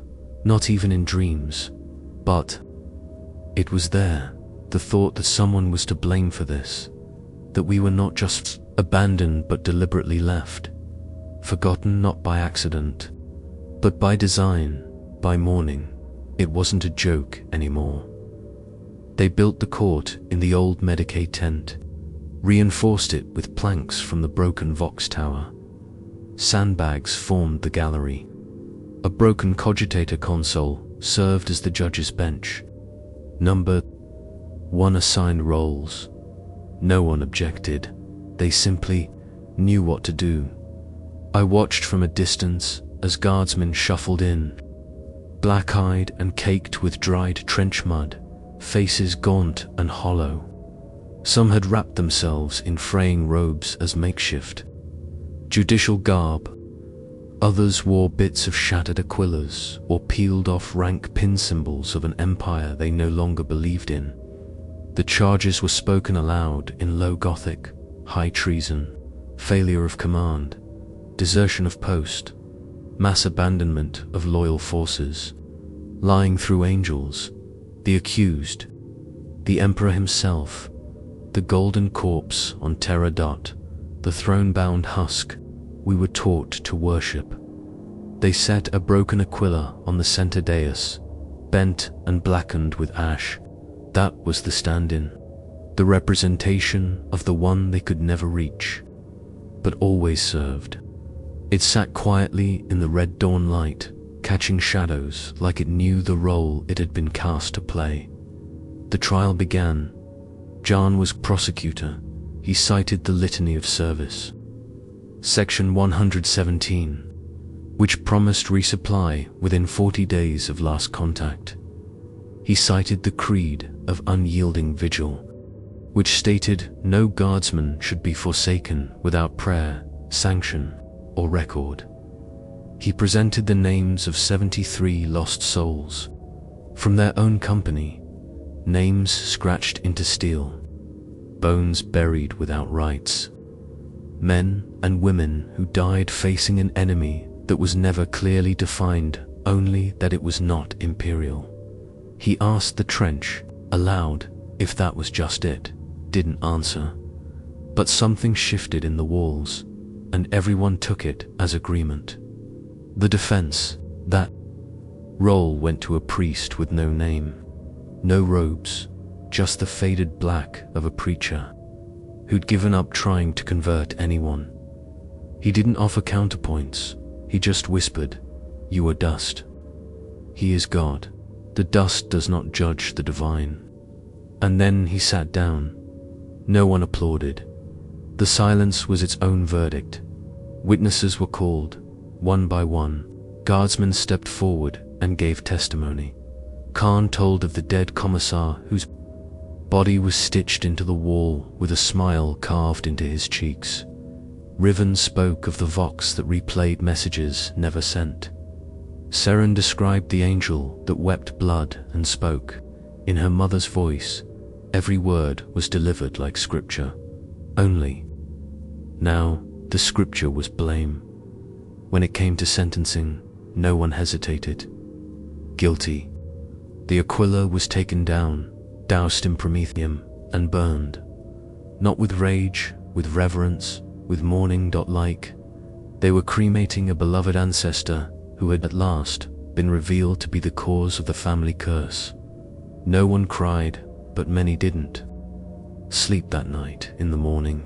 not even in dreams, but it was there, the thought that someone was to blame for this, that we were not just abandoned but deliberately left, forgotten not by accident, but by design, by mourning. It wasn't a joke anymore. They built the court in the old Medicaid tent, reinforced it with planks from the broken Vox Tower. Sandbags formed the gallery. A broken cogitator console served as the judge's bench. Number 1 assigned roles. No one objected. They simply knew what to do. I watched from a distance as guardsmen shuffled in, black-eyed and caked with dried trench mud, faces gaunt and hollow. Some had wrapped themselves in fraying robes as makeshift judicial garb. Others wore bits of shattered aquillas or peeled off rank pin symbols of an empire they no longer believed in. The charges were spoken aloud in low Gothic: high treason, failure of command, desertion of post, mass abandonment of loyal forces, lying through angels, the accused, the emperor himself, the golden corpse on Terra Dot, the throne-bound husk we were taught to worship. They set a broken aquila on the center dais, bent and blackened with ash. That was the stand-in, the representation of the one they could never reach, but always served. It sat quietly in the red dawn light, catching shadows like it knew the role it had been cast to play. The trial began. John was prosecutor. He cited the litany of service. Section 117, which promised resupply within 40 days of last contact. He cited the creed of unyielding vigil, which stated no guardsman should be forsaken without prayer, sanction, or record. He presented the names of 73 lost souls from their own company, names scratched into steel, bones buried without rites, men and women who died facing an enemy that was never clearly defined, only that it was not imperial. He asked the trench, aloud, if that was just it. Didn't answer. But something shifted in the walls, and everyone took it as agreement. The defense, that role went to a priest with no name, no robes, just the faded black of a preacher who'd given up trying to convert anyone. He didn't offer counterpoints, he just whispered, "You are dust. He is God. The dust does not judge the divine." And then he sat down. No one applauded. The silence was its own verdict. Witnesses were called, one by one. Guardsmen stepped forward and gave testimony. Khan told of the dead commissar whose body was stitched into the wall with a smile carved into his cheeks. Riven spoke of the vox that replayed messages never sent. Seren described the angel that wept blood and spoke. In her mother's voice, every word was delivered like scripture. Only, now, the scripture was blame. When it came to sentencing, no one hesitated. Guilty. The Aquila was taken down, doused in promethium, and burned. Not with rage, with reverence, with mourning. Like they were cremating a beloved ancestor who had at last been revealed to be the cause of the family curse. No one cried, but many didn't sleep that night. In the morning,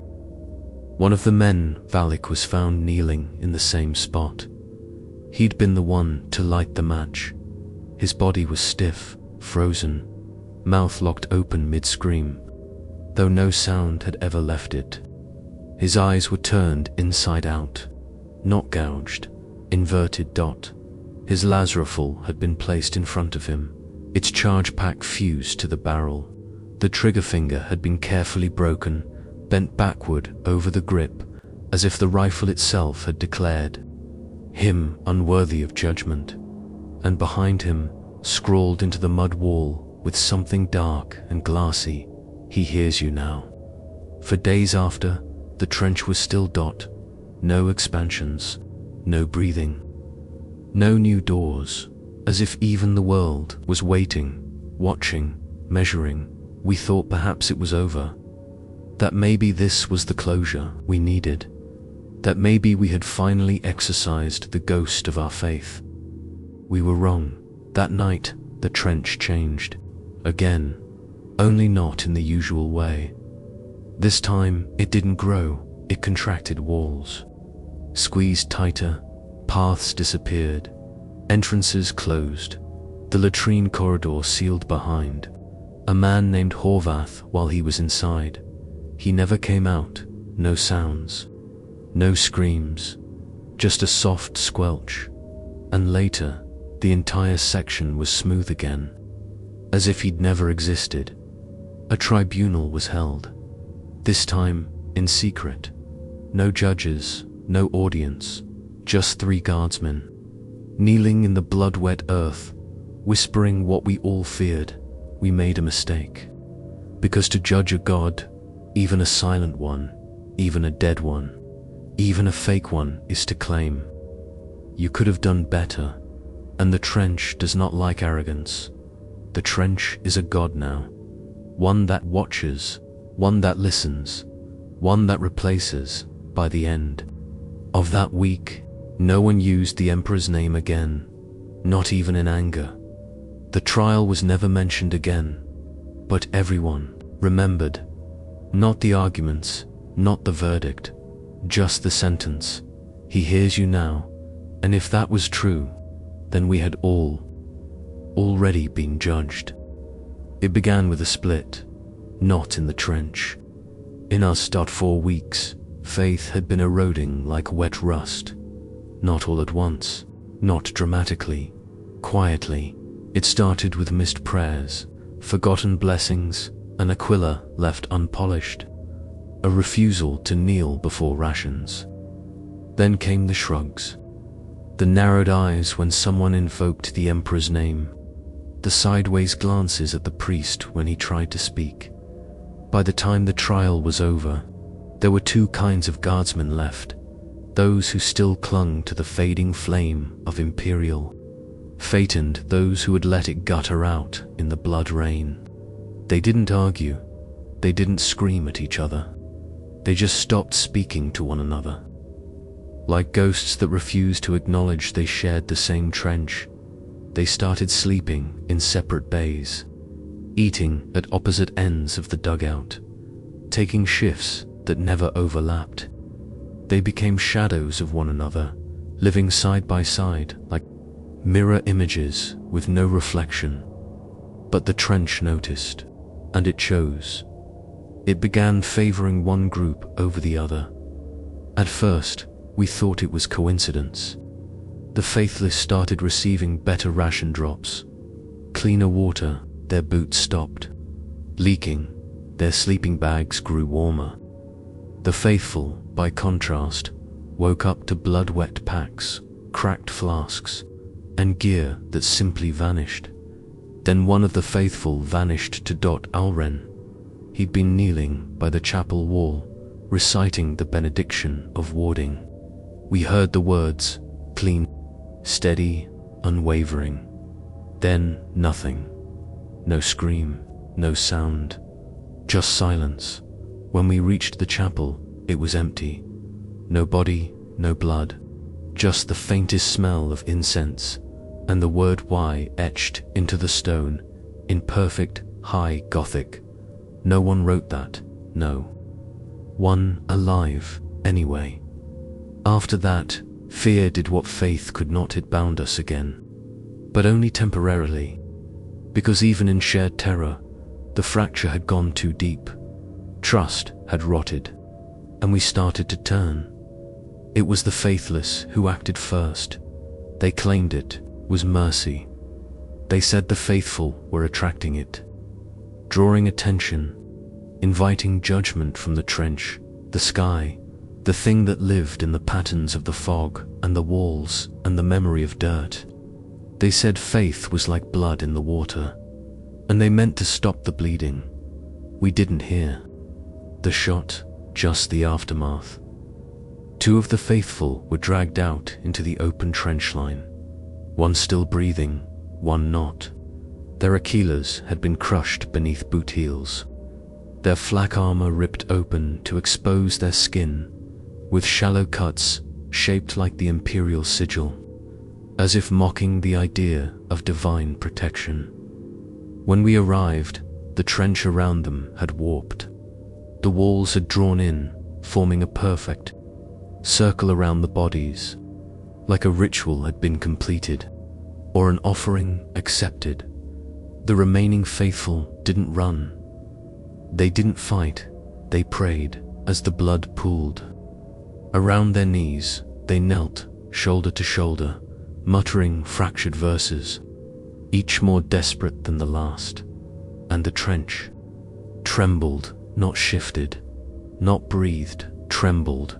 one of the men, Valik, was found kneeling in the same spot. He'd been the one to light the match. His body was stiff, frozen, mouth locked open mid-scream, though no sound had ever left it. His eyes were turned inside out, not gouged, inverted. His las rifle had been placed in front of him, its charge pack fused to the barrel. The trigger finger had been carefully broken, bent backward over the grip, as if the rifle itself had declared him unworthy of judgment. And behind him, scrawled into the mud wall with something dark and glassy, "He hears you now." For days after, the trench was still. No expansions, no breathing, no new doors, as if even the world was waiting, watching, measuring. We thought perhaps it was over, that maybe this was the closure we needed, that maybe we had finally exorcised the ghost of our faith. We were wrong. That night, the trench changed. Again, only not in the usual way. This time, it didn't grow, it contracted. Walls squeezed tighter, paths disappeared, entrances closed, the latrine corridor sealed behind. A man named Horvath while he was inside. He never came out, no sounds, no screams, just a soft squelch. And later, the entire section was smooth again, as if he'd never existed. A tribunal was held, this time in secret. No judges, no audience, just 3 guardsmen, kneeling in the blood-wet earth, whispering what we all feared: we made a mistake. Because to judge a god, even a silent one, even a dead one, even a fake one, is to claim you could have done better. And the trench does not like arrogance. The trench is a god now, one that watches, one that listens, one that replaces. By the end of that week, no one used the Emperor's name again, not even in anger. The trial was never mentioned again, but everyone remembered. Not the arguments, not the verdict, just the sentence: "He hears you now." And if that was true, then we had already been judged. It began with a split, not in the trench. In us. 4 weeks, faith had been eroding like wet rust. Not all at once, not dramatically, quietly. It started with missed prayers, forgotten blessings, an Aquila left unpolished, a refusal to kneel before rations. Then came the shrugs, the narrowed eyes when someone invoked the Emperor's name, the sideways glances at the priest when he tried to speak. By the time the trial was over, there were 2 kinds of guardsmen left: those who still clung to the fading flame of imperial fate, and those who had let it gutter out in the blood rain. They didn't argue, they didn't scream at each other, they just stopped speaking to one another. Like ghosts that refused to acknowledge they shared the same trench, they started sleeping in separate bays. eating at opposite ends of the dugout, taking shifts that never overlapped. They became shadows of one another, living side by side like mirror images with no reflection. But the trench noticed, and it chose. It began favoring one group over the other. At first, we thought it was coincidence. The faithless started receiving better ration drops, cleaner water, their boots stopped leaking, their sleeping bags grew warmer. The faithful, by contrast, woke up to blood-wet packs, cracked flasks, and gear that simply vanished. Then one of the faithful vanished to Alren. He'd been kneeling by the chapel wall, reciting the benediction of warding. We heard the words, clean, steady, unwavering. Then nothing. No scream, no sound, just silence. When we reached the chapel, it was empty. No body, no blood, just the faintest smell of incense, and the word Y etched into the stone in perfect high Gothic. No one wrote that, no one alive, anyway. After that, fear did what faith could not. It bound us again, but only temporarily, because even in shared terror, the fracture had gone too deep. Trust had rotted, and we started to turn. It was the faithless who acted first. They claimed it was mercy. They said the faithful were attracting it, drawing attention, inviting judgment from the trench, the sky, the thing that lived in the patterns of the fog and the walls and the memory of dirt. They said faith was like blood in the water, and they meant to stop the bleeding. We didn't hear the shot, just the aftermath. Two of the faithful were dragged out into the open trench line, one still breathing, one not. Their Achilles had been crushed beneath boot heels, their flak armor ripped open to expose their skin, with shallow cuts shaped like the imperial sigil, as if mocking the idea of divine protection. When we arrived, the trench around them had warped. The walls had drawn in, forming a perfect circle around the bodies, like a ritual had been completed, or an offering accepted. The remaining faithful didn't run. They didn't fight, they prayed as the blood pooled. Around their knees, they knelt, shoulder to shoulder, muttering fractured verses, each more desperate than the last. And the trench trembled, not shifted, not breathed, trembled.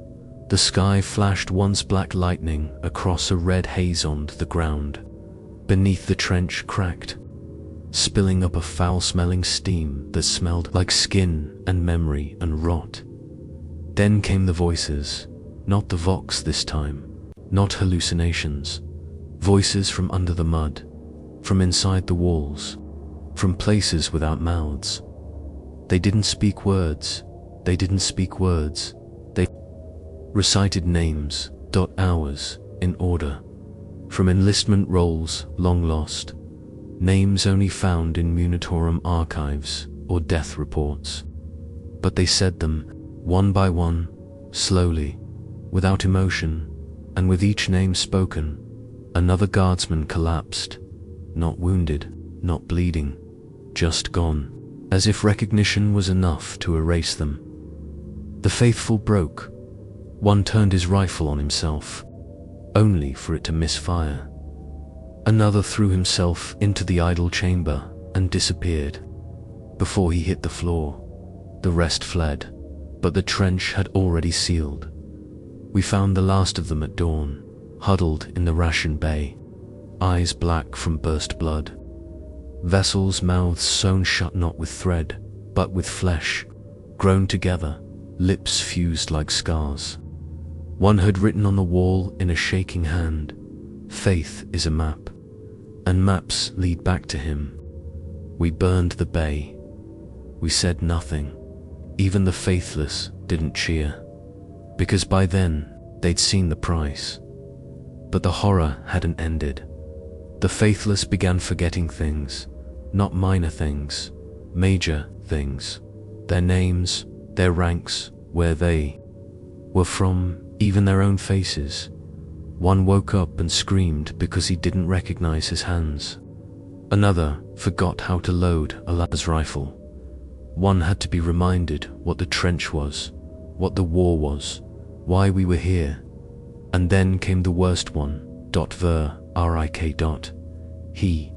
The sky flashed once black lightning across a red haze on the ground. Beneath the trench cracked, spilling up a foul-smelling steam that smelled like skin and memory and rot. Then came the voices, not the vox this time, not hallucinations. Voices from under the mud, from inside the walls, from places without mouths. They didn't speak words, they didn't speak words. They recited names, hours, in order, from enlistment rolls long lost, names only found in Munitorum archives or death reports. But they said them, one by one, slowly, without emotion, and with each name spoken, another guardsman collapsed, not wounded, not bleeding, just gone, as if recognition was enough to erase them. The faithful broke. One turned his rifle on himself, only for it to misfire. Another threw himself into the idol chamber and disappeared. Before he hit the floor, the rest fled, but the trench had already sealed. We found the last of them at dawn, huddled in the ration bay, eyes black from burst blood, vessels' mouths sewn shut not with thread, but with flesh, grown together, lips fused like scars. One had written on the wall in a shaking hand, "Faith is a map, and maps lead back to him." We burned the bay. We said nothing. Even the faithless didn't cheer, because by then they'd seen the price. But the horror hadn't ended. The faithless began forgetting things, not minor things, major things. Their names, their ranks, where they were from, even their own faces. One woke up and screamed because he didn't recognize his hands. Another forgot how to load a las's rifle. One had to be reminded what the trench was, what the war was, why we were here. And then came the worst one, Rik. He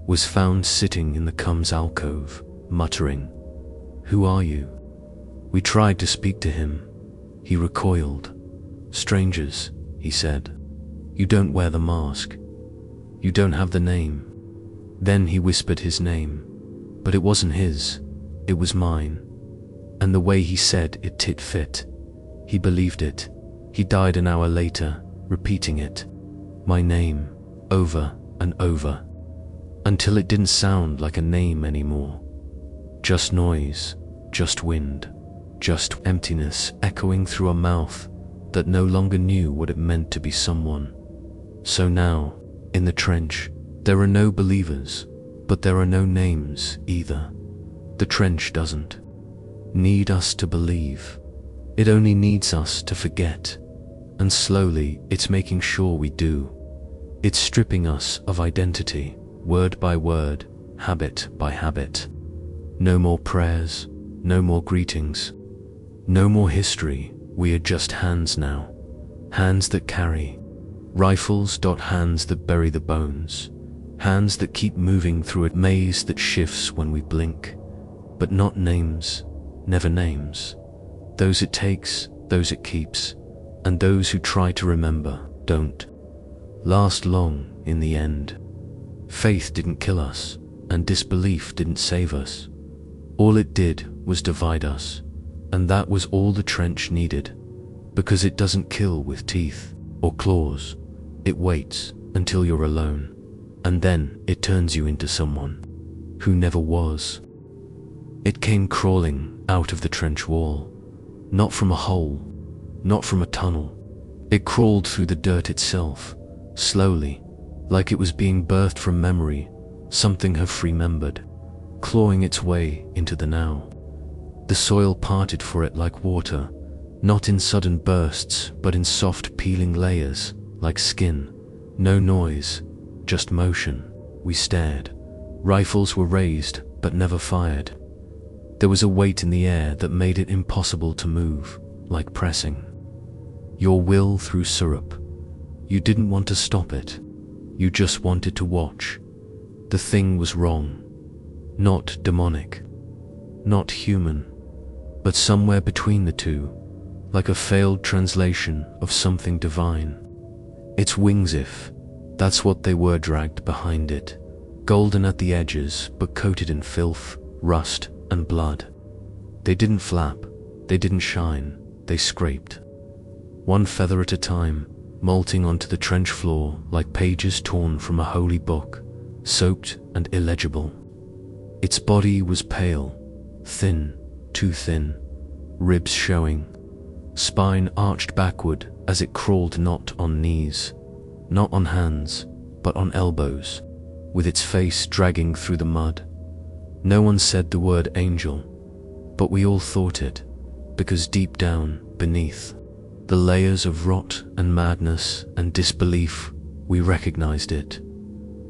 was found sitting in the cum's alcove, muttering, "Who are you?" We tried to speak to him. He recoiled. "Strangers," he said. "You don't wear the mask. You don't have the name." Then he whispered his name, but it wasn't his, it was mine. And the way he said it tit fit. He believed it. He died an hour later, repeating it. My name, over and over, until it didn't sound like a name anymore. Just noise, just wind, just emptiness echoing through a mouth that no longer knew what it meant to be someone. So now, in the trench, there are no believers, but there are no names either. The trench doesn't need us to believe. It only needs us to forget. And slowly, it's making sure we do. It's stripping us of identity, word by word, habit by habit. No more prayers, no more greetings, no more history. We are just hands now. Hands that carry rifles. Hands that bury the bones. Hands that keep moving through a maze that shifts when we blink. But not names, never names. Those it takes, those it keeps. And those who try to remember don't last long in the end. Faith didn't kill us, and disbelief didn't save us. All it did was divide us, and that was all the trench needed, because it doesn't kill with teeth or claws. It waits until you're alone, and then it turns you into someone who never was. It came crawling out of the trench wall, not from a hole, not from a tunnel. It crawled through the dirt itself, slowly, like it was being birthed from memory, something half remembered, clawing its way into the now. The soil parted for it like water, not in sudden bursts, but in soft peeling layers, like skin. No noise, just motion. We stared. Rifles were raised, but never fired. There was a weight in the air that made it impossible to move, like pressing your will through syrup. You didn't want to stop it. You just wanted to watch. The thing was wrong. Not demonic. Not human. But somewhere between the two, like a failed translation of something divine. Its wings, if that's what they were, dragged behind it, golden at the edges but coated in filth, rust, and blood. They didn't flap, they didn't shine, they scraped. One feather at a time, molting onto the trench floor like pages torn from a holy book, soaked and illegible. Its body was pale, thin, too thin, ribs showing, spine arched backward as it crawled, not on knees, not on hands, but on elbows, with its face dragging through the mud. No one said the word angel, but we all thought it, because deep down, beneath the layers of rot and madness and disbelief, we recognized it.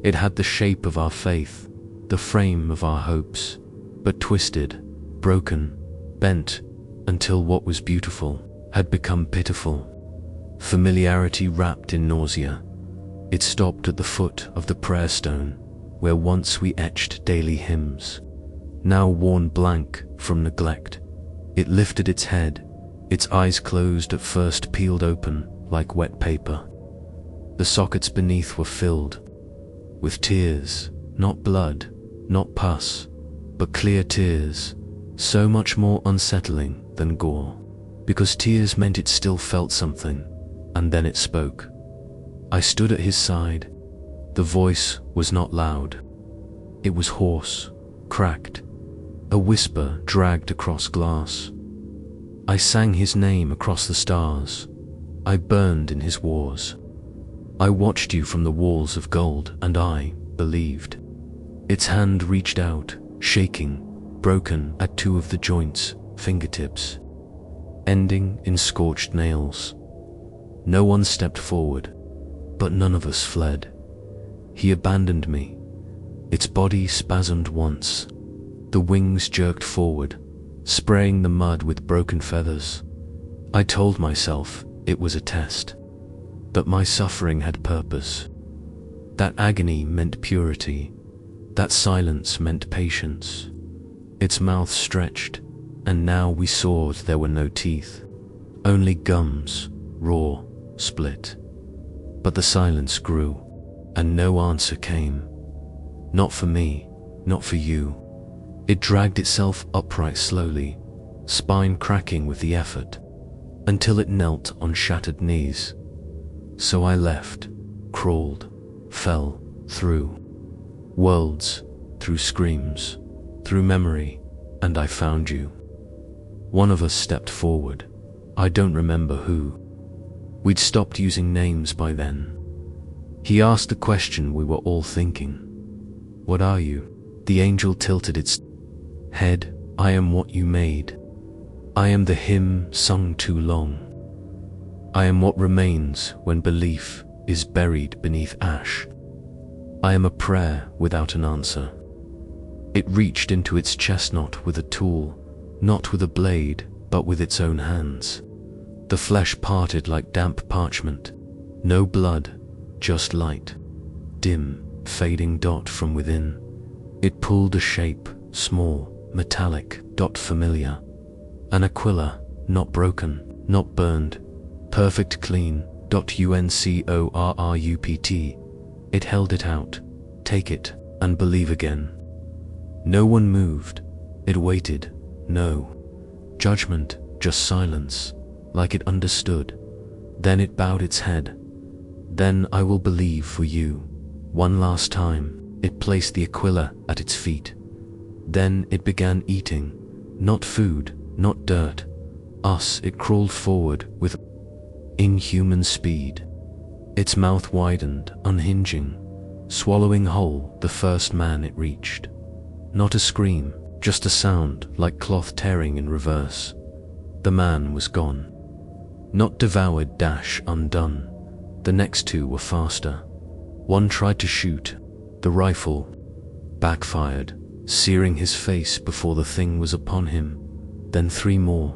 It had the shape of our faith, the frame of our hopes, but twisted, broken, bent, until what was beautiful had become pitiful. Familiarity wrapped in nausea. It stopped at the foot of the prayer stone, where once we etched daily hymns. Now worn blank from neglect, it lifted its head, its eyes closed, at first peeled open like wet paper. The sockets beneath were filled with tears, not blood, not pus, but clear tears, so much more unsettling than gore, because tears meant it still felt something, and then it spoke. I stood at his side. The voice was not loud. It was hoarse, cracked, a whisper dragged across glass. I sang his name across the stars. I burned in his wars. I watched you from the walls of gold, and I believed. Its hand reached out, shaking, broken at two of the joints, fingertips, ending in scorched nails. No one stepped forward, but none of us fled. He abandoned me. Its body spasmed once. The wings jerked forward, spraying the mud with broken feathers. I told myself it was a test, that my suffering had purpose. That agony meant purity. That silence meant patience. Its mouth stretched, and now we saw there were no teeth, only gums, raw, split. But the silence grew, and no answer came. Not for me, not for you. It dragged itself upright slowly, spine cracking with the effort, until it knelt on shattered knees. So I left, crawled, fell, through worlds, through screams, through memory, and I found you. One of us stepped forward. I don't remember who. We'd stopped using names by then. He asked the question we were all thinking. What are you? The angel tilted its head. I am what you made. I am the hymn sung too long. I am what remains when belief is buried beneath ash. I am a prayer without an answer. It reached into its chest not with a tool, not with a blade, but with its own hands. The flesh parted like damp parchment. No blood, just light. Dim, fading dot from within. It pulled a shape, small, metallic, dot familiar. An aquila, not broken, not burned. Perfect clean, .uncorupt. It held it out. Take it, and believe again. No one moved. It waited. No judgment, just silence, like it understood. Then it bowed its head. Then I will believe for you. One last time, it placed the aquila at its feet. Then it began eating. Not food, not dirt. Us. It crawled forward with inhuman speed. Its mouth widened, unhinging, swallowing whole the first man it reached. Not a scream, just a sound like cloth tearing in reverse. The man was gone. Not devoured dash undone. The next two were faster. One tried to shoot. The rifle backfired, searing his face before the thing was upon him. Then 3 more,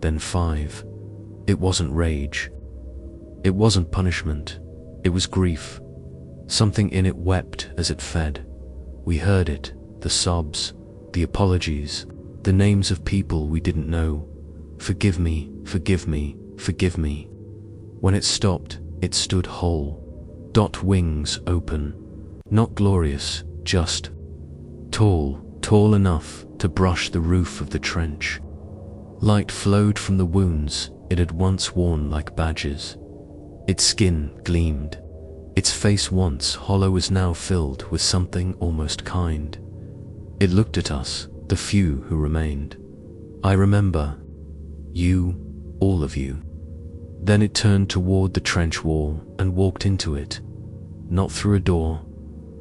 then 5. It wasn't rage. It wasn't punishment. It was grief. Something in it wept as it fed. We heard it, the sobs, the apologies, the names of people we didn't know. Forgive me, forgive me, forgive me. When it stopped, it stood whole. Wings open. Not glorious, just tall, tall enough to brush the roof of the trench. Light flowed from the wounds it had once worn like badges. Its skin gleamed. Its face, once hollow, was now filled with something almost kind. It looked at us, the few who remained. I remember. You, all of you. Then it turned toward the trench wall and walked into it. Not through a door,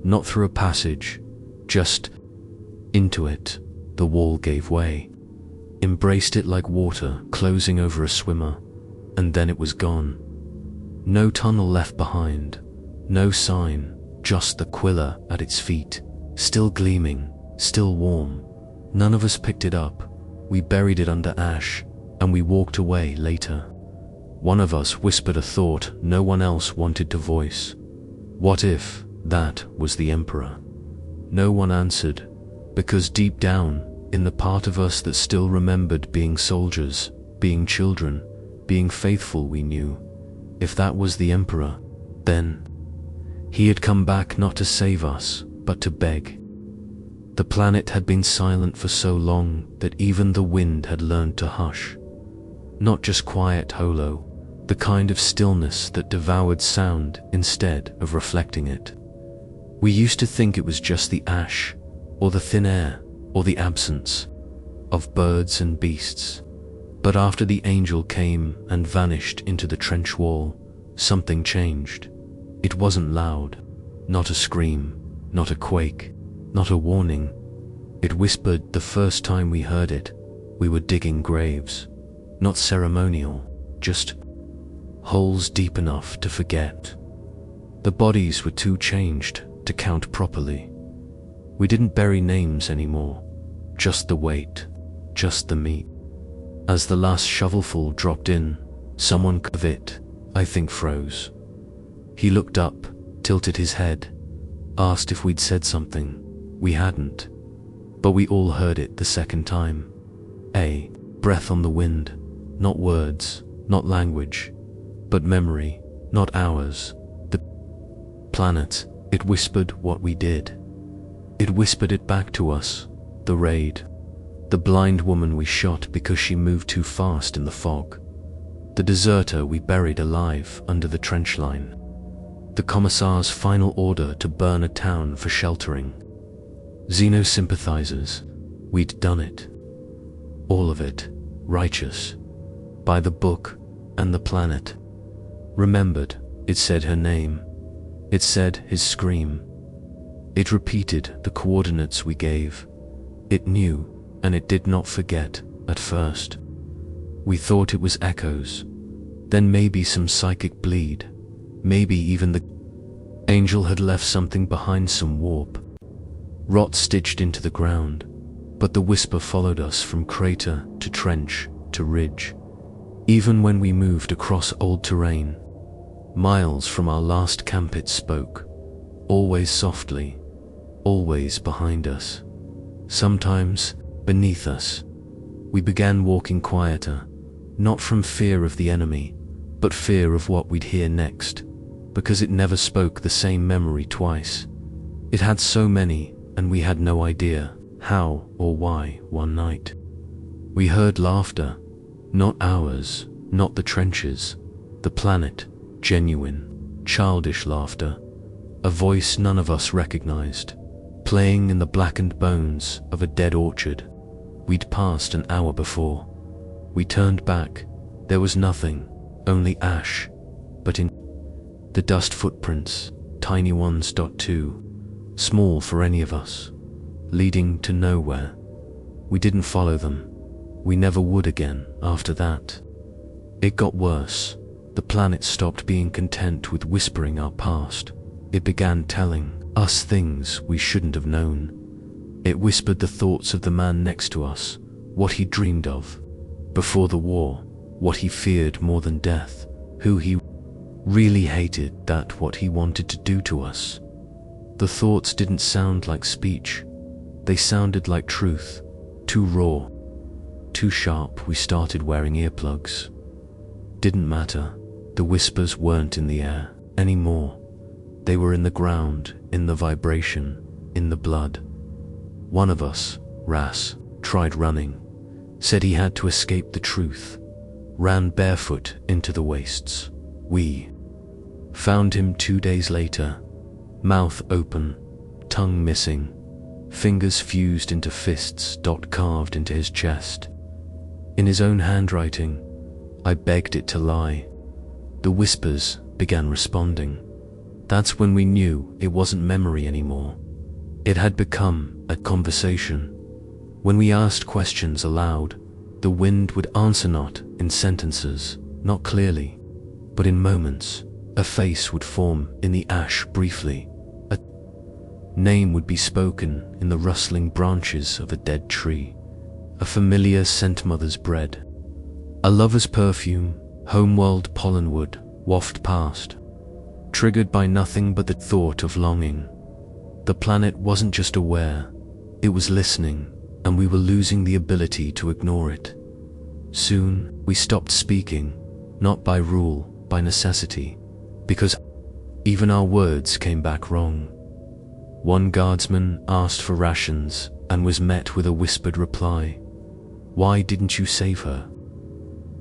not through a passage, just into it. The wall gave way, embraced it like water closing over a swimmer, and then it was gone. No tunnel left behind, no sign, just the aquila at its feet, still gleaming, still warm. None of us picked it up. We buried it under ash, and we walked away later. One of us whispered a thought no one else wanted to voice. What if that was the Emperor? No one answered, because deep down, in the part of us that still remembered being soldiers, being children, being faithful, we knew, if that was the Emperor, then he had come back not to save us, but to beg. The planet had been silent for so long that even the wind had learned to hush. Not just quiet hollow, the kind of stillness that devoured sound instead of reflecting it. We used to think it was just the ash, or the thin air, or the absence of birds and beasts. But after the angel came and vanished into the trench wall, something changed. It wasn't loud, not a scream, not a quake, not a warning. It whispered the first time we heard it. We were digging graves. Not ceremonial, just holes deep enough to forget. The bodies were too changed to count properly. We didn't bury names anymore, just the weight, just the meat. As the last shovelful dropped in, someone of it, I think, froze. He looked up, tilted his head, asked if we'd said something. We hadn't, but we all heard it the second time. A breath on the wind, not words, not language, but memory, not ours. The planet, it whispered what we did. It whispered it back to us, the raid. The blind woman we shot because she moved too fast in the fog. The deserter we buried alive under the trench line. The commissar's final order to burn a town for sheltering. Xeno sympathizers, we'd done it. All of it, righteous. By the book and the planet. Remembered, it said her name. It said his scream. It repeated the coordinates we gave. It knew, and it did not forget, at first. We thought it was echoes, then maybe some psychic bleed, maybe even the angel had left something behind, some warp. Rot stitched into the ground, but the whisper followed us from crater to trench to ridge. Even when we moved across old terrain, miles from our last camp it spoke, always softly, always behind us, sometimes beneath us. We began walking quieter, not from fear of the enemy, but fear of what we'd hear next, because it never spoke the same memory twice. It had so many, and we had no idea how or why. One night, we heard laughter, not ours, not the trenches, the planet, genuine, childish laughter, a voice none of us recognized, playing in the blackened bones of a dead orchard we'd passed an hour before. We turned back. There was nothing, only ash, but in the dust footprints, tiny ones. Too small for any of us, leading to nowhere. We didn't follow them. We never would again after that. It got worse. The planet stopped being content with whispering our past. It began telling us things we shouldn't have known. It whispered the thoughts of the man next to us, what he dreamed of before the war, what he feared more than death, who he really hated, that what he wanted to do to us. The thoughts didn't sound like speech. They sounded like truth, too raw, too sharp. We started wearing earplugs. Didn't matter. The whispers weren't in the air anymore. They were in the ground, in the vibration, in the blood. One of us, Ras, tried running, said he had to escape the truth, ran barefoot into the wastes. We found him 2 days later, mouth open, tongue missing, fingers fused into fists. Carved into his chest. In his own handwriting, I begged it to lie. The whispers began responding. That's when we knew it wasn't memory anymore. It had become a conversation. When we asked questions aloud, the wind would answer, not in sentences, not clearly, but in moments. A face would form in the ash briefly. A name would be spoken in the rustling branches of a dead tree. A familiar scent, mother's bread. A lover's perfume, homeworld pollen would waft past, triggered by nothing but the thought of longing. The planet wasn't just aware, it was listening, and we were losing the ability to ignore it. Soon, we stopped speaking, not by rule, by necessity, because even our words came back wrong. One guardsman asked for rations and was met with a whispered reply. Why didn't you save her?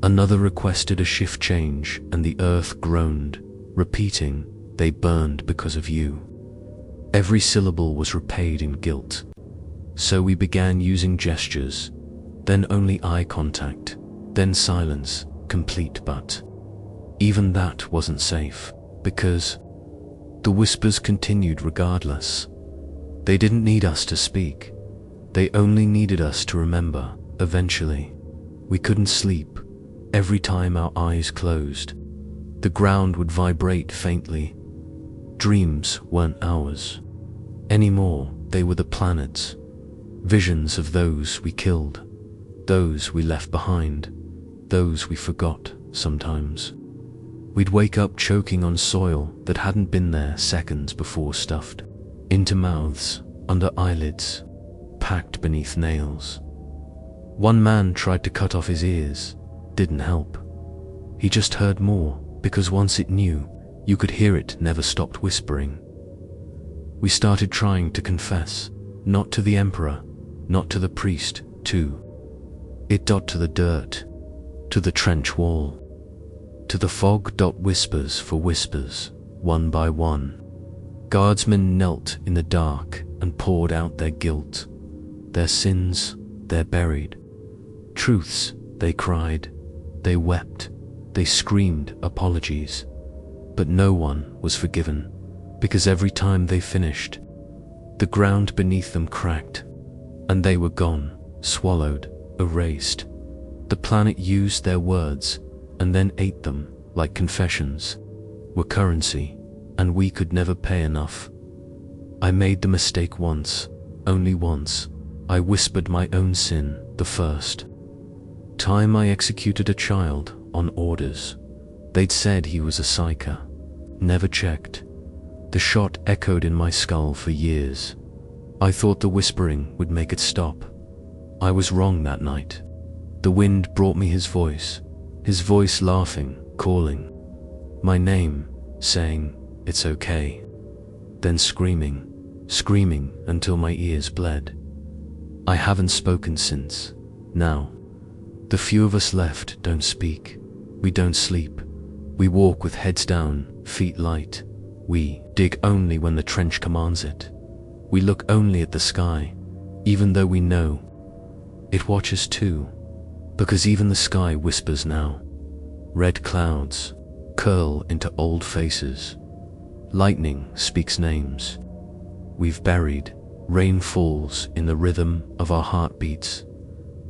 Another requested a shift change, and the earth groaned, repeating, they burned because of you. Every syllable was repaid in guilt. So we began using gestures, then only eye contact, then silence, complete. But even that wasn't safe, because the whispers continued regardless. They didn't need us to speak. They only needed us to remember, eventually. We couldn't sleep. Every time our eyes closed, the ground would vibrate faintly. Dreams weren't ours anymore, they were the planet's. Visions of those we killed, those we left behind, those we forgot sometimes. We'd wake up choking on soil that hadn't been there seconds before, stuffed into mouths, under eyelids, packed beneath nails. One man tried to cut off his ears. Didn't help. He just heard more, because once it knew, you could hear it never stopped whispering. We started trying to confess, not to the emperor, not to the priest, to the dirt, to the trench wall, to the fog. Whispers for whispers, one by one. Guardsmen knelt in the dark and poured out their guilt, their sins, their buried truths. They cried, they wept, they screamed apologies, but no one was forgiven, because every time they finished, the ground beneath them cracked, and they were gone, swallowed, erased. The planet used their words and then ate them like confessions were currency, and we could never pay enough. I made the mistake once, only once. I whispered my own sin the first time I executed a child on orders. They'd said he was a psyker. Never checked. The shot echoed in my skull for years. I thought the whispering would make it stop. I was wrong that night. The wind brought me his voice laughing, calling my name, saying, "It's okay." Then screaming until my ears bled. I haven't spoken since. Now, the few of us left don't speak. We don't sleep. We walk with heads down, feet light. We dig only when the trench commands it. We look only at the sky, even though we know it watches too, because even the sky whispers now. Red clouds curl into old faces. Lightning speaks names we've buried. Rain falls in the rhythm of our heartbeats.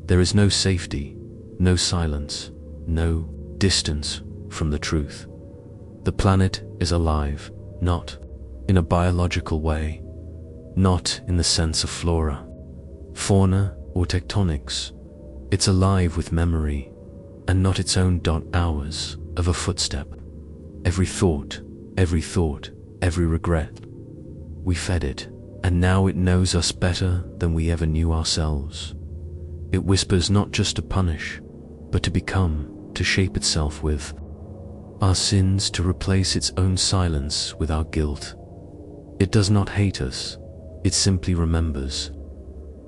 There is no safety, no silence, no distance from the truth. The planet is alive, not in a biological way, not in the sense of flora, fauna, or tectonics. It's alive with memory, and not its own hours of a footstep. Every thought, every regret. We fed it, and now it knows us better than we ever knew ourselves. It whispers not just to punish, but to become, to shape itself with our sins, to replace its own silence with our guilt. It does not hate us, it simply remembers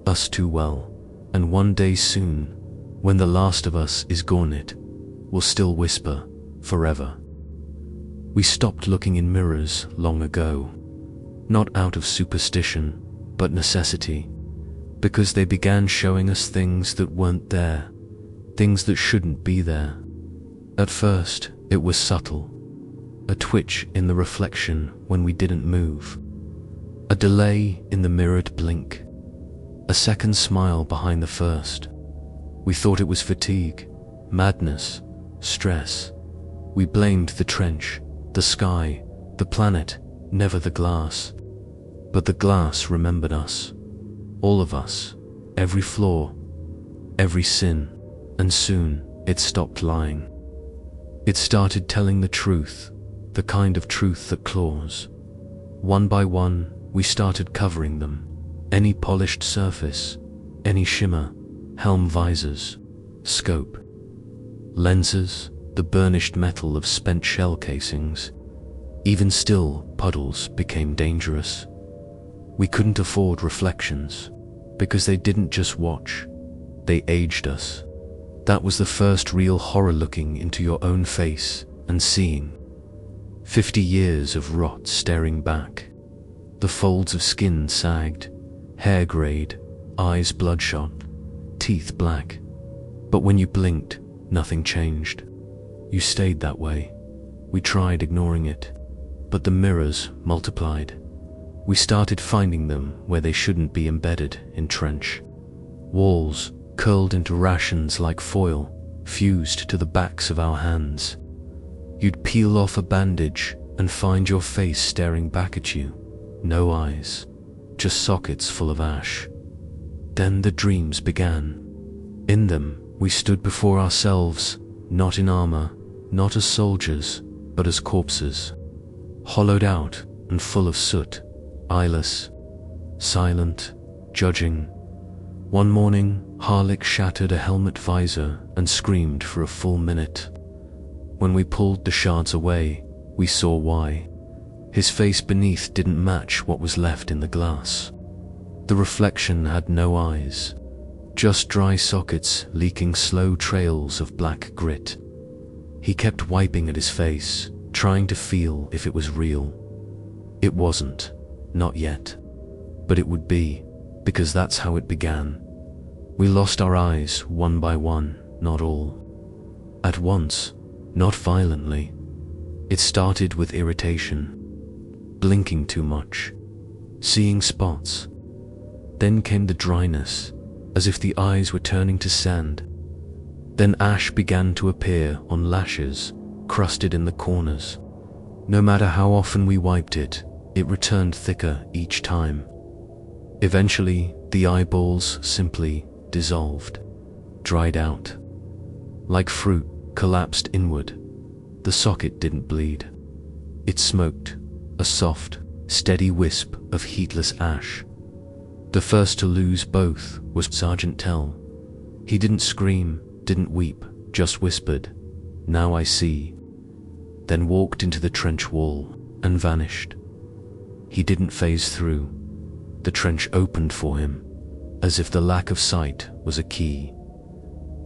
us too well, and one day soon, when the last of us is gone, it will still whisper forever. We stopped looking in mirrors long ago, not out of superstition, but necessity, because they began showing us things that weren't there, things that shouldn't be there. At first, it was subtle, a twitch in the reflection when we didn't move, a delay in the mirrored blink, a second smile behind the first. We thought it was fatigue, madness, stress. We blamed the trench, the sky, the planet, never the glass. But the glass remembered us, all of us, every flaw, every sin, and soon it stopped lying. It started telling the truth, the kind of truth that claws. One by one, we started covering them. Any polished surface, any shimmer, helm visors, scope, lenses, the burnished metal of spent shell casings. Even still, puddles became dangerous. We couldn't afford reflections, because they didn't just watch, they aged us. That was the first real horror, looking into your own face and seeing 50 years of rot staring back. The folds of skin sagged, hair grayed, eyes bloodshot, teeth black. But when you blinked, nothing changed. You stayed that way. We tried ignoring it, but the mirrors multiplied. We started finding them where they shouldn't be, embedded in trench Walls curled into rations like foil, fused to the backs of our hands. You'd peel off a bandage and find your face staring back at you. No eyes, just sockets full of ash. Then the dreams began. In them, we stood before ourselves, not in armor, not as soldiers, but as corpses. Hollowed out and full of soot, eyeless, silent, judging. One morning, Harlick shattered a helmet visor and screamed for a full minute. When we pulled the shards away, we saw why. His face beneath didn't match what was left in the glass. The reflection had no eyes, just dry sockets leaking slow trails of black grit. He kept wiping at his face, trying to feel if it was real. It wasn't, not yet. But it would be, because that's how it began. We lost our eyes one by one, not all. At once, not violently. It started with irritation, blinking too much, seeing spots. Then came the dryness, as if the eyes were turning to sand. Then ash began to appear on lashes, crusted in the corners. No matter how often we wiped it, it returned thicker each time. Eventually, the eyeballs simply dissolved, dried out. Like fruit collapsed inward. The socket didn't bleed. It smoked, a soft, steady wisp of heatless ash. The first to lose both was Sergeant Tell. He didn't scream, didn't weep, just whispered, "Now I see," then walked into the trench wall and vanished. He didn't phase through. The trench opened for him, as if the lack of sight was a key.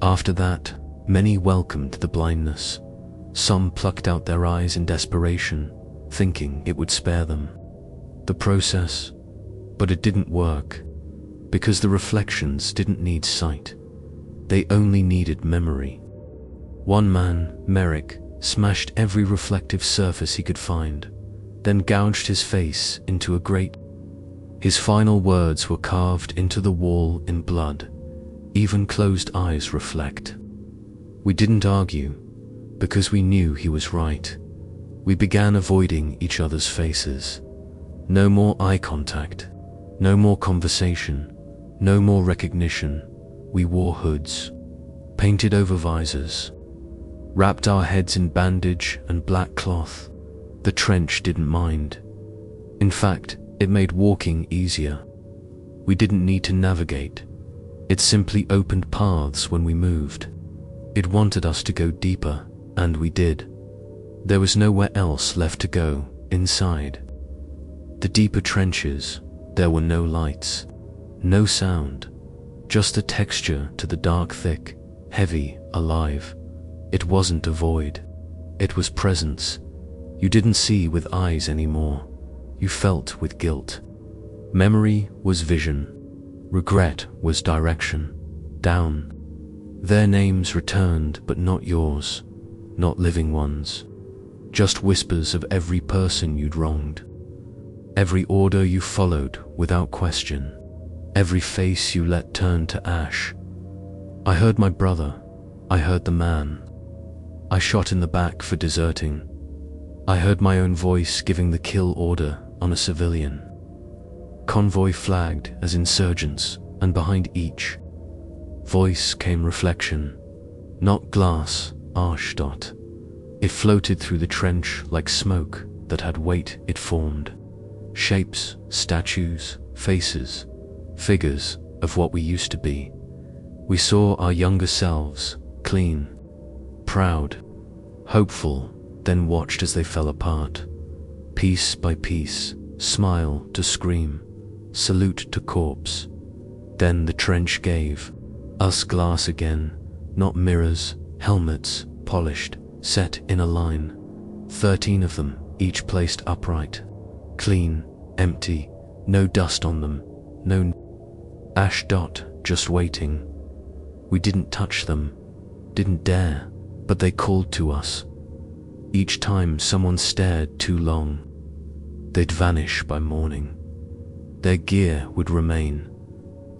After that, many welcomed the blindness. Some plucked out their eyes in desperation, thinking it would spare them. The process, but it didn't work, because the reflections didn't need sight. They only needed memory. One man, Merrick, smashed every reflective surface he could find, then gouged his face into a grate. His final words were carved into the wall in blood. Even closed eyes reflect. We didn't argue, because we knew he was right. We began avoiding each other's faces. No more eye contact, no more conversation, no more recognition. We wore hoods, painted over visors, wrapped our heads in bandage and black cloth. The trench didn't mind. In fact, it made walking easier. We didn't need to navigate. It simply opened paths when we moved. It wanted us to go deeper, and we did. There was nowhere else left to go, inside. The deeper trenches, there were no lights, no sound, just the texture to the dark thick, heavy, alive. It wasn't a void. It was presence. You didn't see with eyes anymore. You felt with guilt. Memory was vision. Regret was direction. Down. Their names returned, but not yours. Not living ones. Just whispers of every person you'd wronged. Every order you followed without question. Every face you let turn to ash. I heard my brother. I heard the man I shot in the back for deserting. I heard my own voice giving the kill order on a civilian. Convoy flagged as insurgents, and behind each voice came reflection. Not glass, Arschdot. It floated through the trench like smoke that had weight it formed. Shapes, statues, faces, figures of what we used to be. We saw our younger selves, clean, proud, hopeful, then watched as they fell apart. Piece by piece, smile to scream, salute to corpse. Then the trench gave us glass again, not mirrors, helmets, polished, set in a line. 13 of them, each placed upright. Clean, empty, no dust on them, no ash dot, just waiting. We didn't touch them, didn't dare, but they called to us. Each time someone stared too long, they'd vanish by morning. Their gear would remain.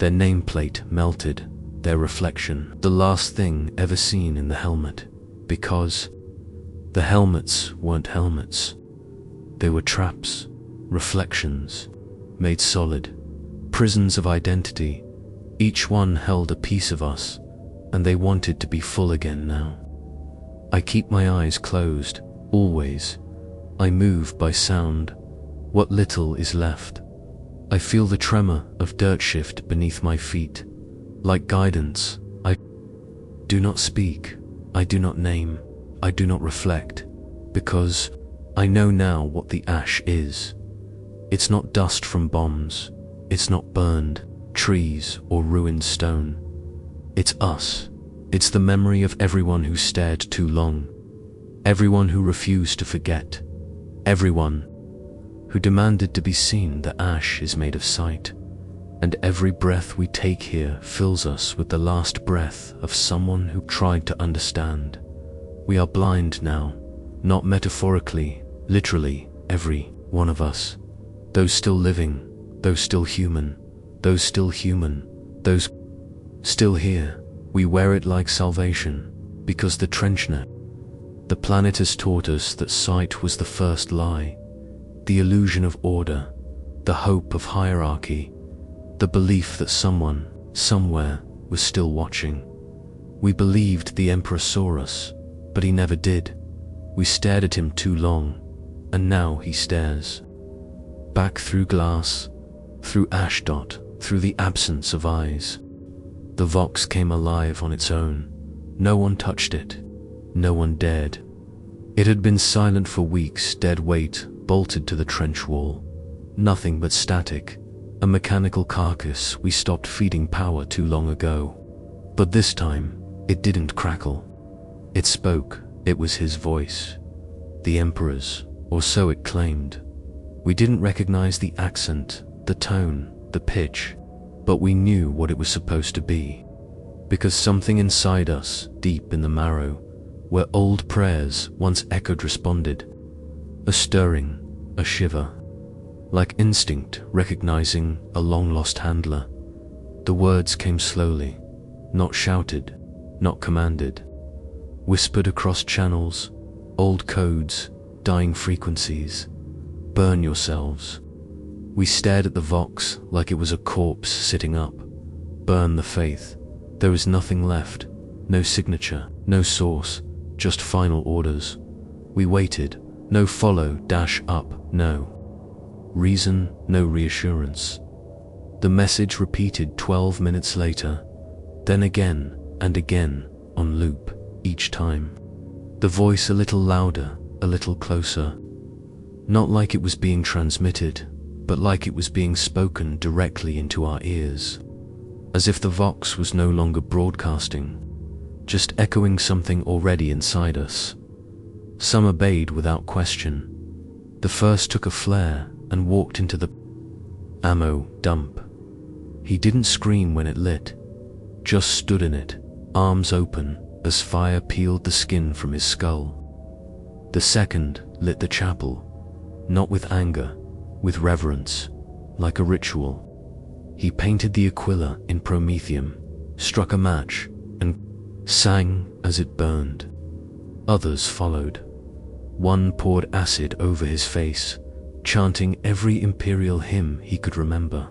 Their nameplate melted, their reflection, the last thing ever seen in the helmet, because the helmets weren't helmets. They were traps, reflections, made solid, prisons of identity. Each one held a piece of us, and they wanted to be full again now. I keep my eyes closed, always. I move by sound, what little is left. I feel the tremor of dirt shift beneath my feet. Like guidance, I do not speak, I do not name, I do not reflect, because I know now what the ash is. It's not dust from bombs, it's not burned trees or ruined stone. It's us. It's the memory of everyone who stared too long, everyone who refused to forget, everyone who demanded to be seen. The ash is made of sight, and every breath we take here fills us with the last breath of someone who tried to understand. We are blind now, not metaphorically, literally, every one of us. Those still living, those still human, those still human, those still here. We wear it like salvation, because the trenchnet, the planet has taught us that sight was the first lie, the illusion of order, the hope of hierarchy, the belief that someone, somewhere, was still watching. We believed the Emperor saw us, but he never did. We stared at him too long, and now he stares. Back through glass, through ash dot, through the absence of eyes. The Vox came alive on its own. No one touched it. No one dared. It had been silent for weeks, dead weight, bolted to the trench wall. Nothing but static, a mechanical carcass we stopped feeding power too long ago. But this time, it didn't crackle. It spoke. It was his voice. The Emperor's, or so it claimed. We didn't recognize the accent, the tone, the pitch, but we knew what it was supposed to be. Because something inside us, deep in the marrow, where old prayers once echoed, responded. A stirring, a shiver. Like instinct recognizing a long-lost handler. The words came slowly, not shouted, not commanded. Whispered across channels, old codes, dying frequencies. Burn yourselves. We stared at the Vox like it was a corpse sitting up. Burn the faith. There is nothing left. No signature, no source, just final orders. We waited. No follow, dash up, no. Reason, no reassurance. The message repeated 12 minutes later, then again and again, on loop, each time. The voice a little louder, a little closer. Not like it was being transmitted, but like it was being spoken directly into our ears. As if the Vox was no longer broadcasting, just echoing something already inside us. Some obeyed without question. The first took a flare and walked into the ammo dump. He didn't scream when it lit, just stood in it, arms open, as fire peeled the skin from his skull. The second lit the chapel, not with anger, with reverence, like a ritual. He painted the Aquila in promethium, struck a match, and sang as it burned. Others followed. One poured acid over his face, chanting every imperial hymn he could remember.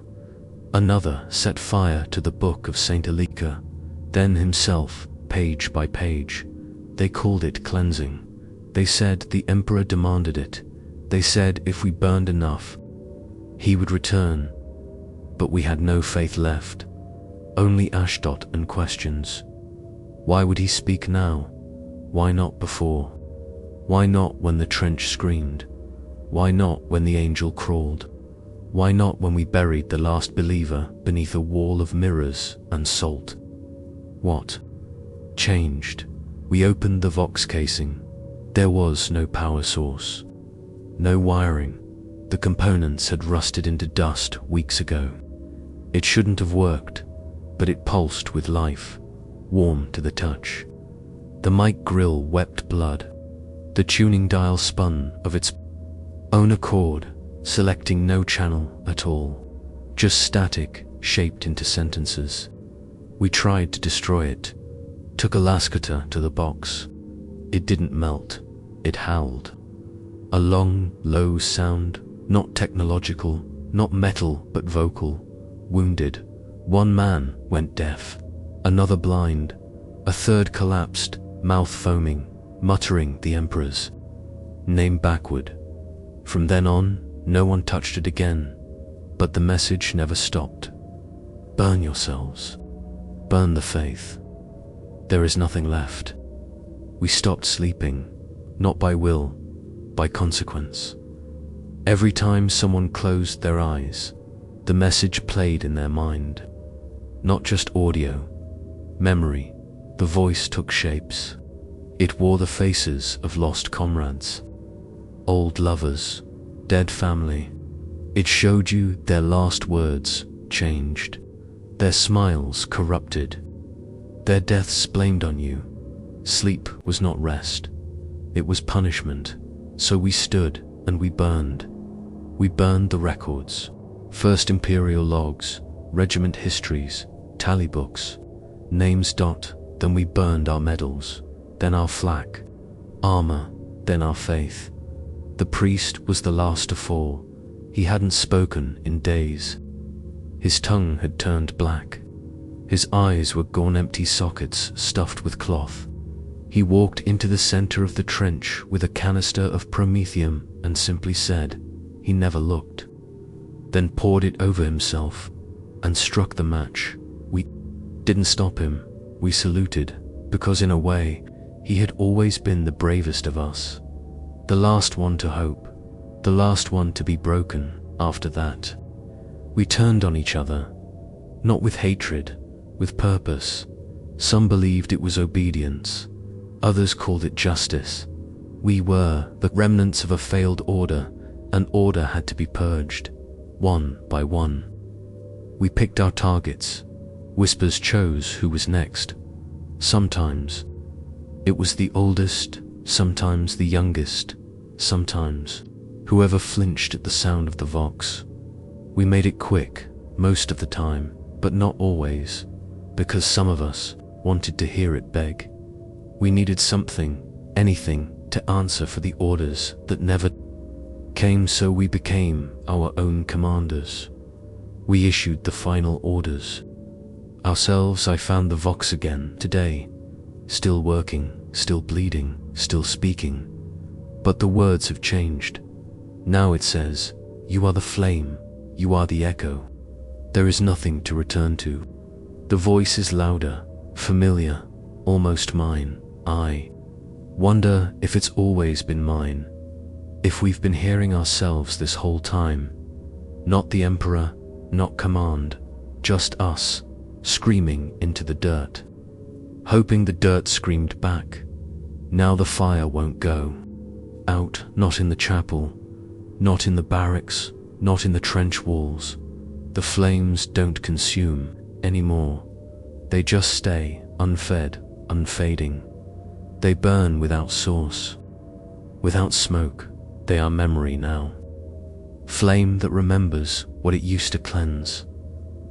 Another set fire to the book of Saint Elika, then himself, page by page. They called it cleansing. They said the Emperor demanded it. They said if we burned enough, he would return. But we had no faith left, only ashdot and questions. Why would he speak now? Why not before? Why not when the trench screamed? Why not when the angel crawled? Why not when we buried the last believer beneath a wall of mirrors and salt? What changed? We opened the Vox casing. There was no power source, no wiring. The components had rusted into dust weeks ago. It shouldn't have worked, but it pulsed with life, warm to the touch. The mic grill wept blood. The tuning dial spun of its own accord, selecting no channel at all. Just static, shaped into sentences. We tried to destroy it, took a lascata to the box. It didn't melt, it howled. A long, low sound, not technological, not metal, but vocal, wounded. One man went deaf, another blind, a third collapsed, mouth foaming, muttering the Emperor's name backward. From then on, no one touched it again, but the message never stopped. Burn yourselves. Burn the faith. There is nothing left. We stopped sleeping, not by will, by consequence. Every time someone closed their eyes, the message played in their mind. Not just audio, memory. The voice took shapes. It wore the faces of lost comrades, old lovers, dead family. It showed you their last words changed, their smiles corrupted, their deaths blamed on you. Sleep was not rest, it was punishment. So we stood and we burned. We burned the records, first imperial logs, regiment histories, tally books, names. Then we burned our medals, then our flak, armor, then our faith. The priest was the last to fall. He hadn't spoken in days. His tongue had turned black. His eyes were gone empty sockets stuffed with cloth. He walked into the center of the trench with a canister of promethium and simply said, he never looked. Then poured it over himself and struck the match. We didn't stop him. We saluted, because in a way, he had always been the bravest of us. The last one to hope, the last one to be broken. After that, we turned on each other, not with hatred, with purpose. Some believed it was obedience, others called it justice. We were the remnants of a failed order. An order had to be purged, one by one. We picked our targets. Whispers chose who was next. Sometimes it was the oldest, sometimes the youngest, sometimes whoever flinched at the sound of the vox. We made it quick, most of the time, but not always, because some of us wanted to hear it beg. We needed something, anything, to answer for the orders that never came, so we became our own commanders. We issued the final orders. Ourselves. I found the vox again today, still working, still bleeding, still speaking. But the words have changed. Now it says, you are the flame, you are the echo. There is nothing to return to. The voice is louder, familiar, almost mine. I wonder if it's always been mine. If we've been hearing ourselves this whole time. Not the Emperor, not command, just us, screaming into the dirt. Hoping the dirt screamed back. Now the fire won't go out, not in the chapel, not in the barracks, not in the trench walls. The flames don't consume anymore. They just stay, unfed, unfading. They burn without source, without smoke. They are memory now. Flame that remembers what it used to cleanse.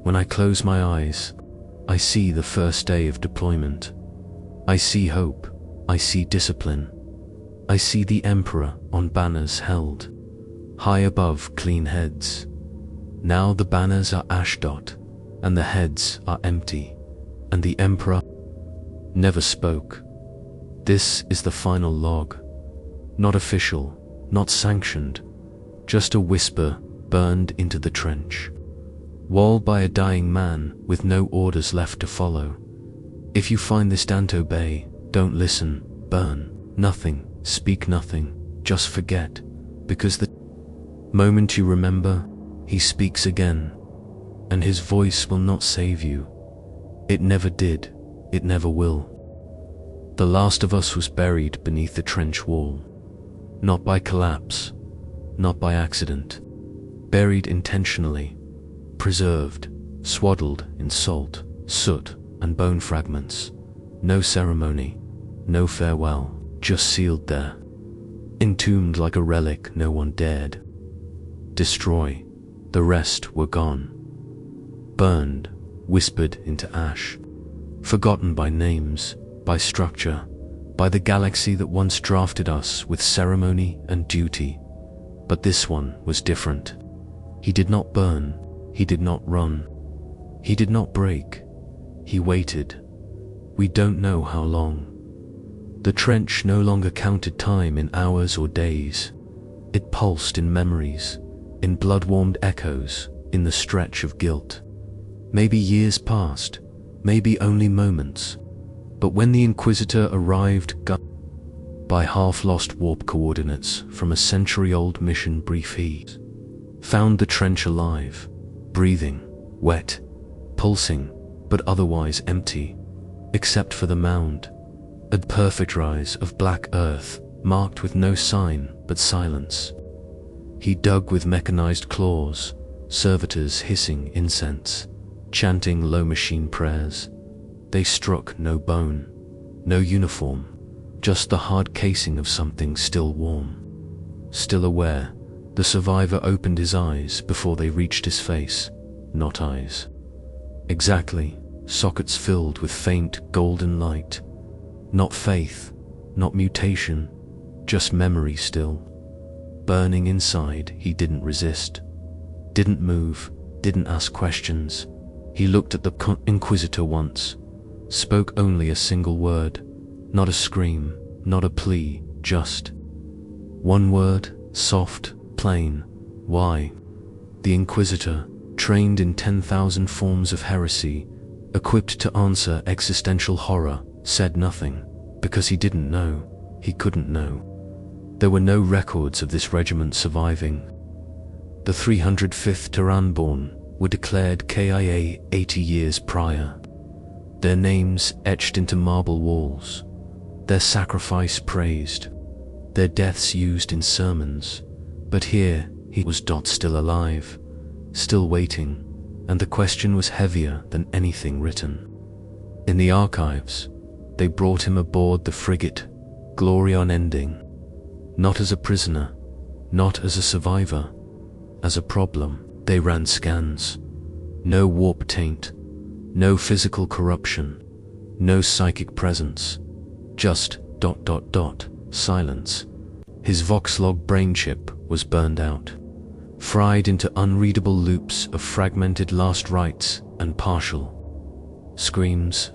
When I close my eyes, I see the first day of deployment. I see hope. I see discipline. I see the Emperor on banners held high above clean heads. Now the banners are ashdot, and the heads are empty, and the Emperor never spoke. This is the final log. Not official, not sanctioned, just a whisper burned into the trench. Wall by a dying man with no orders left to follow. If you find this, don't obey, don't listen, burn. Nothing, speak nothing, just forget. Because the moment you remember, he speaks again, and his voice will not save you. It never did, it never will. The last of us was buried beneath the trench wall. Not by collapse, not by accident. Buried intentionally, preserved, swaddled in salt, soot, and bone fragments. No ceremony, no farewell, just sealed there. Entombed like a relic no one dared destroy. The rest were gone. burned, whispered into ash, forgotten by names, by structure, by the galaxy that once drafted us with ceremony and duty. But this one was different. He did not burn, he did not run, he did not break. He waited. We don't know how long. The trench no longer counted time in hours or days. It pulsed in memories, in blood-warmed echoes, in the stretch of guilt. Maybe years passed, maybe only moments. But when the Inquisitor arrived by half-lost warp coordinates from a century-old mission brief, he found the trench alive, breathing, wet, pulsing, but otherwise empty, except for the mound, a perfect rise of black earth, marked with no sign but silence. He dug with mechanized claws, servitors hissing incense, chanting low machine prayers. They struck no bone, no uniform, just the hard casing of something still warm. Still aware, the survivor opened his eyes before they reached his face, not eyes. Exactly, sockets filled with faint golden light. Not faith, not mutation, just memory still. Burning inside, he didn't resist, didn't move, didn't ask questions. He looked at the Inquisitor once, spoke only a single word, not a scream, not a plea, just one word, soft, plain. Why? The Inquisitor, trained in 10,000 forms of heresy, equipped to answer existential horror, said nothing, because he didn't know, he couldn't know. There were no records of this regiment surviving. The 305th Terranborn were declared KIA 80 years prior, their names etched into marble walls, their sacrifice praised, their deaths used in sermons. But here he was still alive, still waiting, and the question was heavier than anything written. In the archives, they brought him aboard the frigate, glory unending, not as a prisoner, not as a survivor, as a problem. They ran scans. No warp taint, no physical corruption, no psychic presence, just ... silence. His Voxlog brain chip was burned out, fried into unreadable loops of fragmented last rites and partial screams.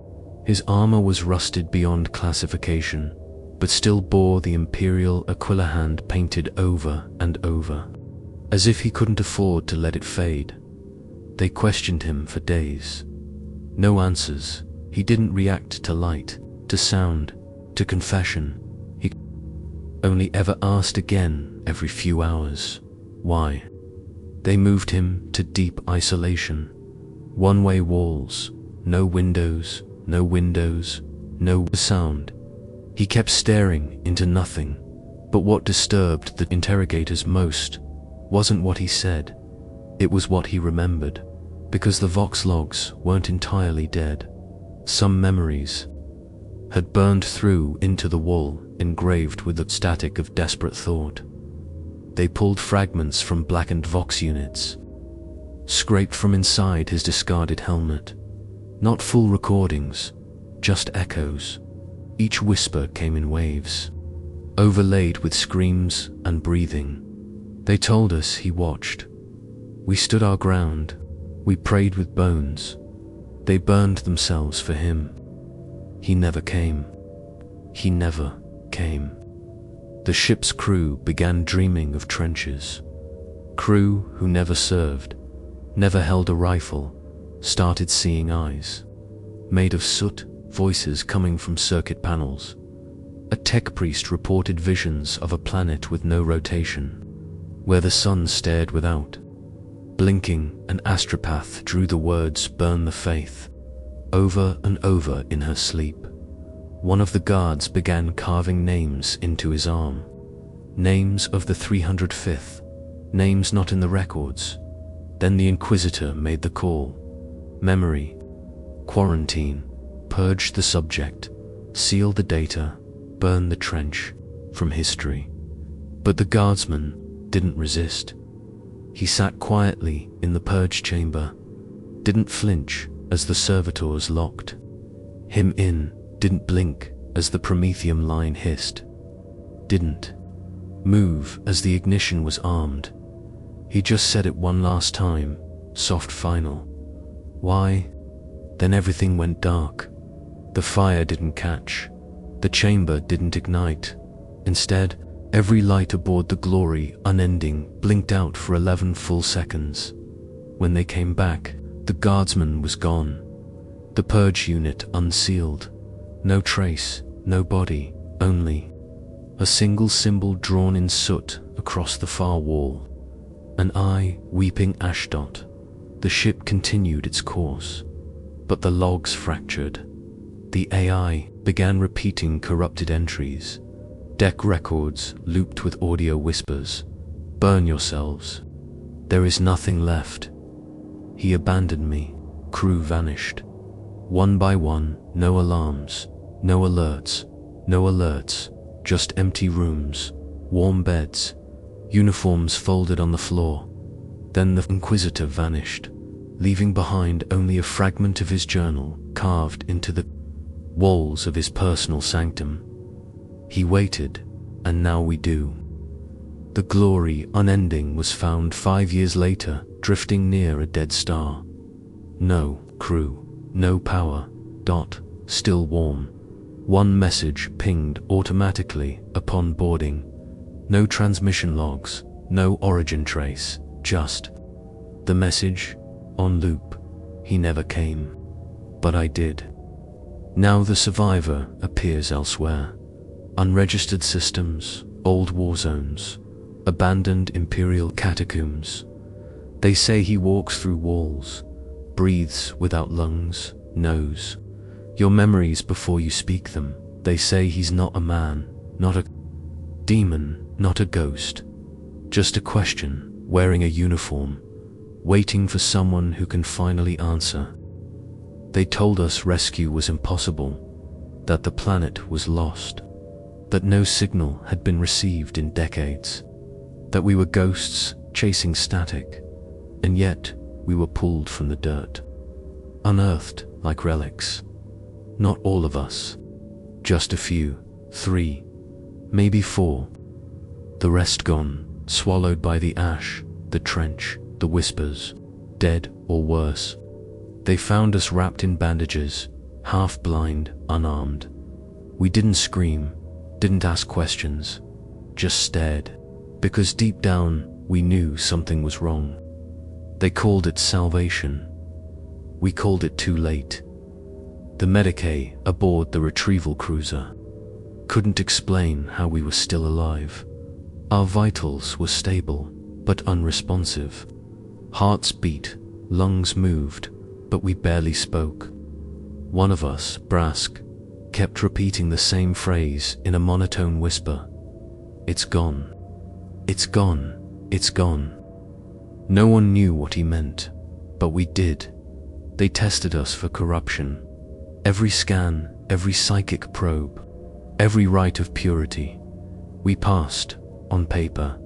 His armor was rusted beyond classification, but still bore the Imperial Aquila hand painted over and over, as if he couldn't afford to let it fade. They questioned him for days. No answers. He didn't react to light, to sound, to confession. He only ever asked again every few hours. Why? They moved him to deep isolation. One-way walls, no windows, no sound. He kept staring into nothing, but what disturbed the interrogators most wasn't what he said, it was what he remembered, because the Vox logs weren't entirely dead. Some memories had burned through into the wall, engraved with the static of desperate thought. They pulled fragments from blackened Vox units, scraped from inside his discarded helmet. Not full recordings, just echoes. Each whisper came in waves, overlaid with screams and breathing. They told us he watched. We stood our ground. We prayed with bones. They burned themselves for him. He never came. He never came. The ship's crew began dreaming of trenches. Crew who never served, never held a rifle, started seeing eyes, made of soot, voices coming from circuit panels. A tech priest reported visions of a planet with no rotation, where the sun stared without. Blinking, an astropath drew the words "Burn the Faith" over and over in her sleep. One of the guards began carving names into his arm. Names of the 305th, names not in the records. Then the Inquisitor made the call. Memory, quarantine, purge the subject, seal the data, burn the trench from history. But the guardsman didn't resist. He sat quietly in the purge chamber, didn't flinch as the servitors locked him in, didn't blink as the Prometheum line hissed, didn't move as the ignition was armed. He just said it one last time, soft final. Why? Then everything went dark. The fire didn't catch. The chamber didn't ignite. Instead, every light aboard the Glory, unending, blinked out for 11 full seconds. When they came back, the guardsman was gone. The purge unit unsealed. No trace, no body, only a single symbol drawn in soot across the far wall. An eye weeping ash dot. The ship continued its course, but the logs fractured. The AI began repeating corrupted entries. Deck records looped with audio whispers. Burn yourselves. There is nothing left. He abandoned me. Crew vanished. One by one, no alarms, no alerts, no alerts, just empty rooms, warm beds, uniforms folded on the floor. Then the Inquisitor vanished, leaving behind only a fragment of his journal carved into the walls of his personal sanctum. He waited, and now we do. The Glory, unending, was found 5 years later, drifting near a dead star. No crew, no power, still warm. One message pinged automatically upon boarding. No transmission logs, no origin trace, just the message on loop. He never came, but I did. Now the survivor appears elsewhere. Unregistered systems, old war zones, abandoned imperial catacombs. They say he walks through walls, breathes without lungs, knows your memories before you speak them. They say he's not a man, not a demon, not a ghost, just a question, wearing a uniform, waiting for someone who can finally answer. They told us rescue was impossible, that the planet was lost, that no signal had been received in decades, that we were ghosts chasing static, and yet we were pulled from the dirt, unearthed like relics. Not all of us, just a few, 3, maybe 4. The rest gone, swallowed by the ash, the trench, the whispers, dead or worse. They found us wrapped in bandages, half blind, unarmed. We didn't scream, didn't ask questions, just stared, because deep down we knew something was wrong. They called it salvation. We called it too late. The Medicae aboard the retrieval cruiser couldn't explain how we were still alive. Our vitals were stable, but unresponsive. Hearts beat, lungs moved, but we barely spoke. One of us, Brask, kept repeating the same phrase in a monotone whisper. It's gone. It's gone. It's gone. No one knew what he meant, but we did. They tested us for corruption. Every scan, every psychic probe, every rite of purity. We passed, on paper,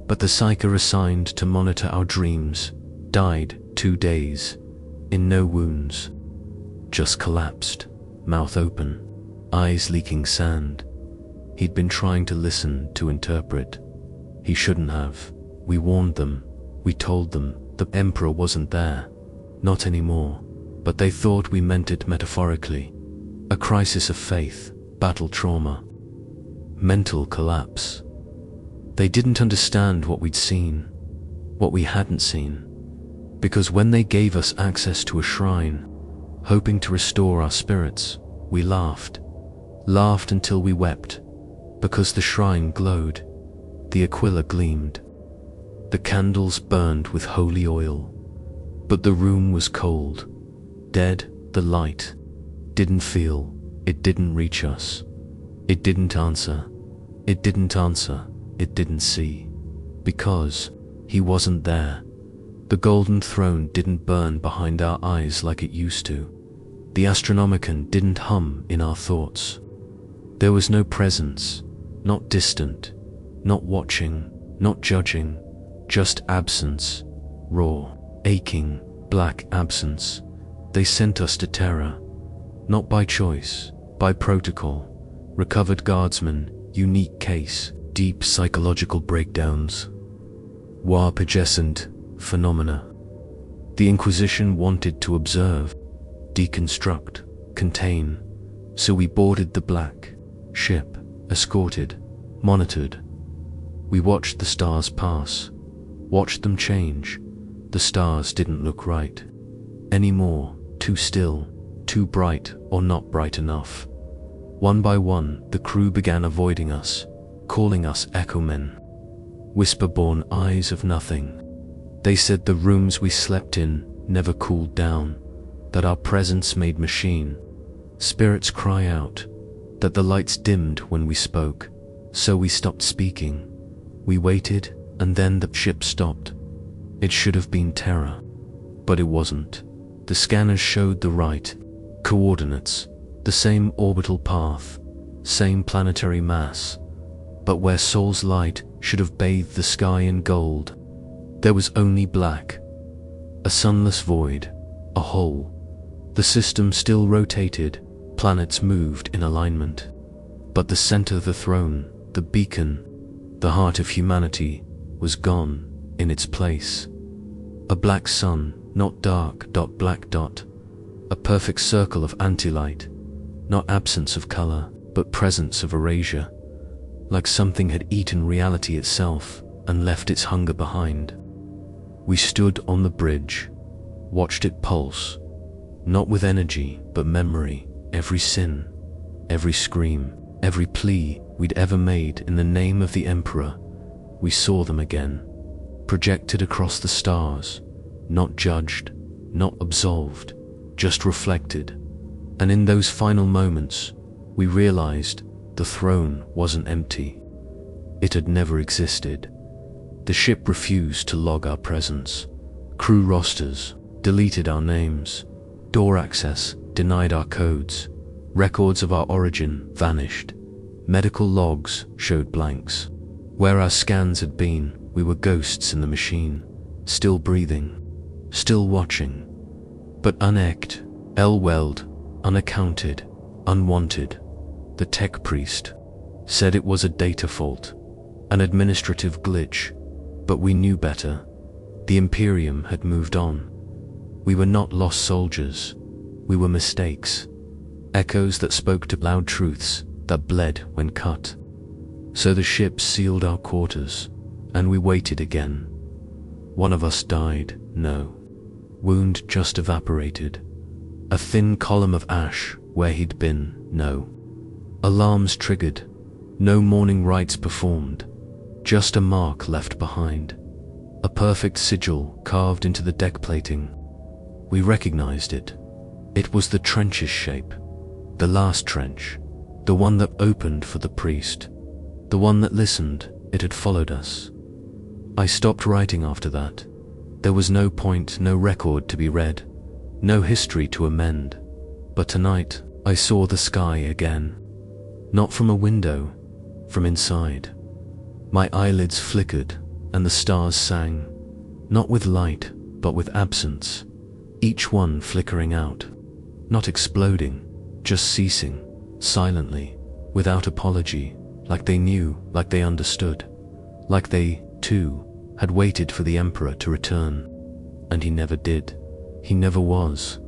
but the psyker assigned to monitor our dreams died 2 days, in no wounds, just collapsed, mouth open, eyes leaking sand. He'd been trying to listen, to interpret. He shouldn't have. We warned them, we told them the Emperor wasn't there, not anymore. But they thought we meant it metaphorically. A crisis of faith, battle trauma, mental collapse. They didn't understand what we'd seen, what we hadn't seen. Because when they gave us access to a shrine, hoping to restore our spirits, we laughed. Laughed until we wept. Because the shrine glowed, the aquila gleamed. The candles burned with holy oil. But the room was cold. Dead, the light didn't feel, it didn't reach us. It didn't answer, it didn't answer, it didn't see. Because he wasn't there. The golden throne didn't burn behind our eyes like it used to. The Astronomicon didn't hum in our thoughts. There was no presence, not distant, not watching, not judging, just absence, raw, aching, black absence. They sent us to Terra, not by choice, by protocol. Recovered guardsmen, unique case, deep psychological breakdowns. Warp adjacent phenomena. The Inquisition wanted to observe, deconstruct, contain, so we boarded the black ship, escorted, monitored. We watched the stars pass, watched them change. The stars didn't look right anymore, too still, too bright, or not bright enough. One by one, the crew began avoiding us, calling us echo men. Whisper-born eyes of nothing. They said the rooms we slept in never cooled down, that our presence made machine. Spirits cry out, that the lights dimmed when we spoke, so we stopped speaking. We waited, and then the ship stopped. It should have been Terra, but it wasn't. The scanners showed the right coordinates, the same orbital path, same planetary mass, but where Sol's light should have bathed the sky in gold, there was only black, a sunless void, a hole. The system still rotated, planets moved in alignment, but the center of the throne, the beacon, the heart of humanity, was gone. In its place, a black sun, not dark dot black dot, a perfect circle of anti-light, not absence of color, but presence of erasure, like something had eaten reality itself and left its hunger behind. We stood on the bridge, watched it pulse, not with energy, but memory. Every sin, every scream, every plea we'd ever made in the name of the Emperor, we saw them again, projected across the stars, not judged, not absolved, just reflected. And in those final moments, we realized the throne wasn't empty. It had never existed. The ship refused to log our presence. Crew rosters deleted our names. Door access denied our codes. Records of our origin vanished. Medical logs showed blanks. Where our scans had been, we were ghosts in the machine, still breathing, still watching, but unecked, L-weld, unaccounted, unwanted. The tech priest said it was a data fault, an administrative glitch, but we knew better. The Imperium had moved on. We were not lost soldiers. We were mistakes, echoes that spoke to loud truths that bled when cut. So the ship sealed our quarters, and we waited again. One of us died, no. Wound just evaporated. A thin column of ash where he'd been, no. Alarms triggered, no mourning rites performed, just a mark left behind. A perfect sigil carved into the deck plating. We recognized it. It was the trench's shape, the last trench, the one that opened for the priest, the one that listened. It had followed us. I stopped writing after that. There was no point, no record to be read, no history to amend. But tonight, I saw the sky again. Not from a window, from inside. My eyelids flickered, and the stars sang, not with light, but with absence, each one flickering out, not exploding, just ceasing, silently, without apology, like they knew, like they understood, like they, too, had waited for the Emperor to return. And he never did. He never was.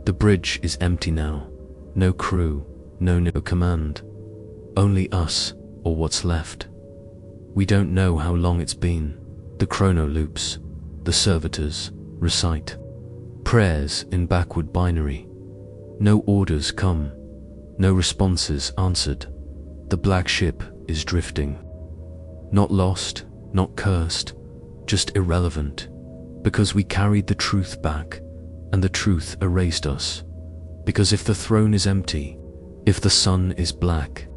The bridge is empty now. No crew, no command. Only us, or what's left. We don't know how long it's been. The chrono loops, the servitors recite prayers in backward binary. No orders come, no responses answered. The black ship is drifting. Not lost, not cursed, just irrelevant, because we carried the truth back, and the truth erased us. Because if the throne is empty, if the sun is black,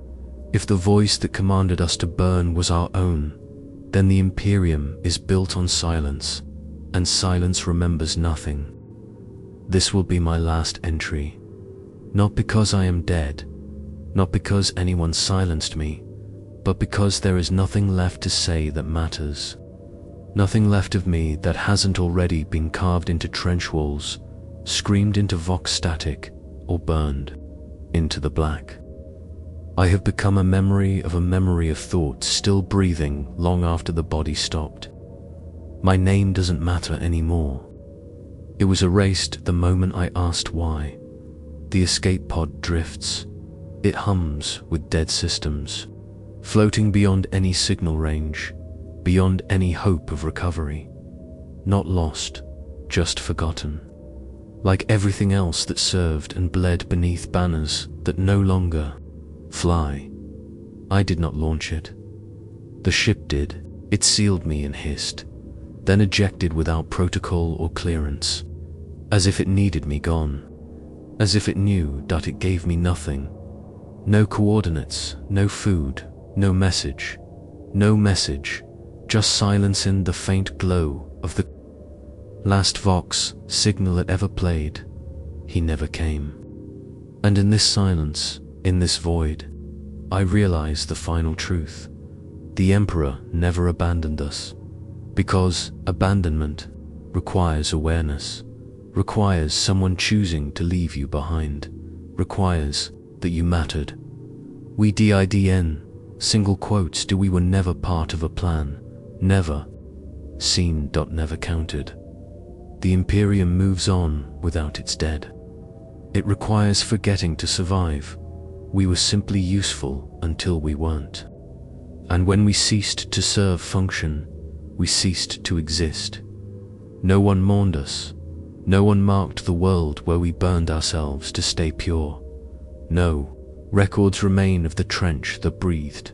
if the voice that commanded us to burn was our own, then the Imperium is built on silence, and silence remembers nothing. This will be my last entry, not because I am dead, not because anyone silenced me, but because there is nothing left to say that matters. Nothing left of me that hasn't already been carved into trench walls, screamed into vox static, or burned into the black. I have become a memory of thoughts still breathing long after the body stopped. My name doesn't matter anymore. It was erased the moment I asked why. The escape pod drifts. It hums with dead systems, floating beyond any signal range, beyond any hope of recovery. Not lost, just forgotten. Like everything else that served and bled beneath banners that no longer fly. I did not launch it. The ship did. It sealed me and hissed, then ejected without protocol or clearance, as if it needed me gone, as if it knew that it gave me nothing. No coordinates, no food, no message, just silence in the faint glow of the last Vox signal it ever played. He never came. And in this silence, in this void, I realized the final truth. The Emperor never abandoned us, because abandonment requires awareness, requires someone choosing to leave you behind, requires that you mattered. We didn, single quotes, do we were never part of a plan, never seen. Never counted. The Imperium moves on without its dead. It requires forgetting to survive. We were simply useful until we weren't. And when we ceased to serve function, we ceased to exist. No one mourned us. No one marked the world where we burned ourselves to stay pure. No, records remain of the trench that breathed,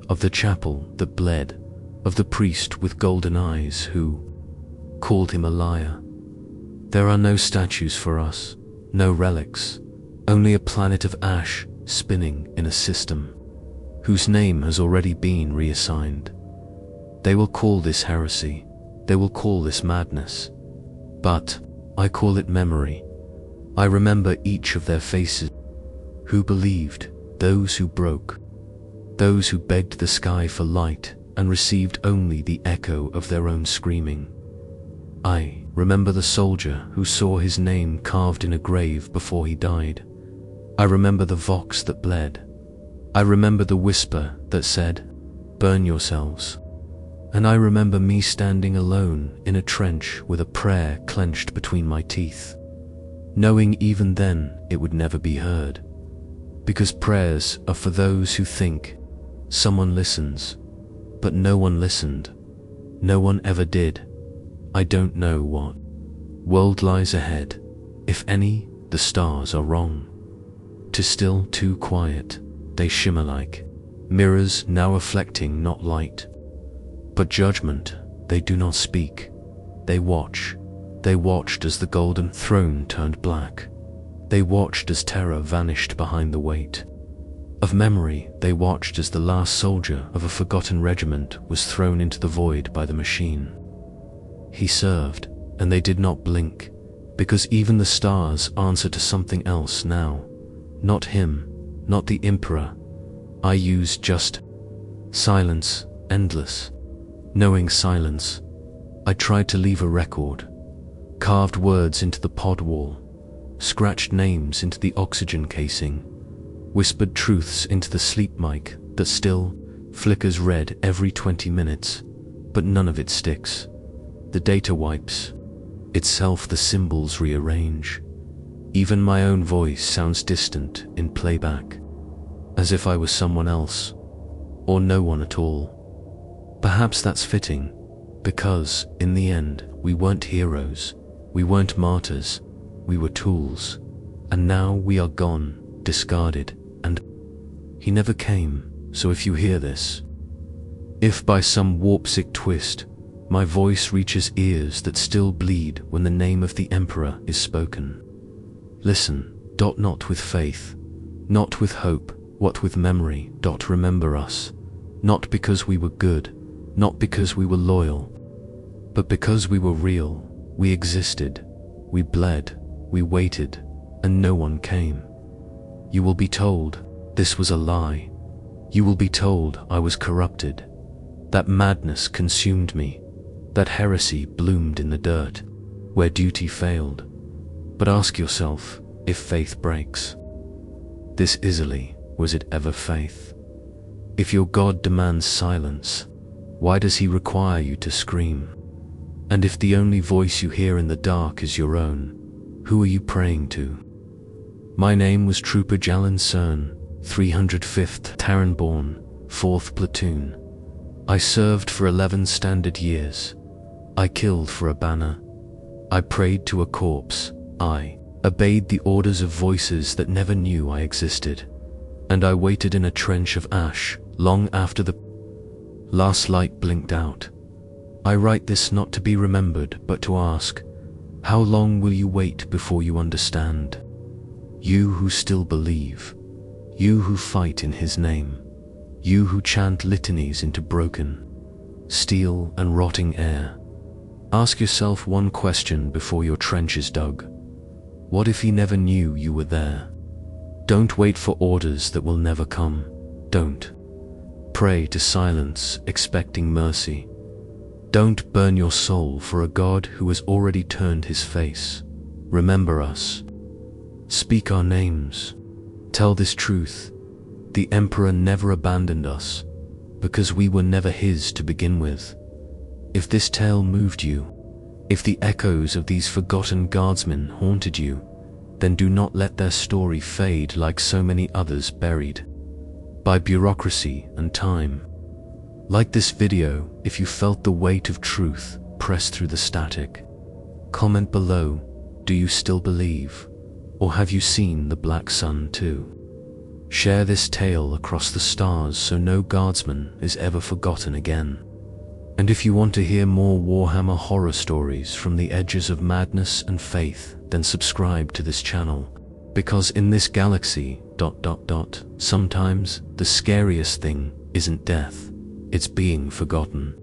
of the chapel that bled, of the priest with golden eyes who called him a liar. There are no statues for us, no relics, only a planet of ash spinning in a system whose name has already been reassigned. They will call this heresy, they will call this madness, but I call it memory. I remember each of their faces, who believed, those who broke, those who begged the sky for light and received only the echo of their own screaming. I remember the soldier who saw his name carved in a grave before he died. I remember the vox that bled. I remember the whisper that said, "Burn yourselves." And I remember me standing alone in a trench with a prayer clenched between my teeth, knowing even then it would never be heard. Because prayers are for those who think someone listens, but no one listened. No one ever did. I don't know what world lies ahead. If any, the stars are wrong. 'Tis still too quiet. They shimmer like mirrors now reflecting not light, but judgment. They do not speak. They watch. They watched as the golden throne turned black. They watched as terror vanished behind the weight of memory. They watched as the last soldier of a forgotten regiment was thrown into the void by the machine. He served, and they did not blink, because even the stars answer to something else now. Not him, not the Emperor. I use just silence, endless, knowing silence. I tried to leave a record, carved words into the pod wall, scratched names into the oxygen casing, whispered truths into the sleep mic that still flickers red every 20 minutes, but none of it sticks. The data wipes itself, the symbols rearrange. Even my own voice sounds distant in playback, as if I was someone else, or no one at all. Perhaps that's fitting, because, in the end, we weren't heroes, we weren't martyrs, we were tools, and now we are gone, discarded, and he never came. So if you hear this, if by some warp-sick twist, my voice reaches ears that still bleed when the name of the Emperor is spoken, listen. Not with faith, not with hope, what with memory. Remember us, not because we were good, not because we were loyal, but because we were real. We existed, we bled, we waited, and no one came. You will be told this was a lie. You will be told I was corrupted, that madness consumed me, That heresy bloomed in the dirt, where duty failed. But ask yourself, if faith breaks, this easily, was it ever faith? If your God demands silence, why does he require you to scream? And if the only voice you hear in the dark is your own, who are you praying to? My name was Trooper Jalen Cern, 305th Terranborn, 4th Platoon. I served for 11 standard years. I killed for a banner. I prayed to a corpse. I obeyed the orders of voices that never knew I existed. And I waited in a trench of ash long after the last light blinked out. I write this not to be remembered, but to ask, how long will you wait before you understand? You who still believe, you who fight in his name, you who chant litanies into broken steel and rotting air. Ask yourself one question before your trench is dug. What if he never knew you were there? Don't wait for orders that will never come. Don't pray to silence, expecting mercy. Don't burn your soul for a God who has already turned his face. Remember us. Speak our names. Tell this truth. The Emperor never abandoned us, because we were never his to begin with. If this tale moved you, if the echoes of these forgotten guardsmen haunted you, then do not let their story fade like so many others buried by bureaucracy and time. Like this video if you felt the weight of truth press through the static. Comment below, do you still believe? Or have you seen the black sun too? Share this tale across the stars so no guardsman is ever forgotten again. And if you want to hear more Warhammer horror stories from the edges of madness and faith, then subscribe to this channel. Because in this galaxy, sometimes the scariest thing isn't death, it's being forgotten.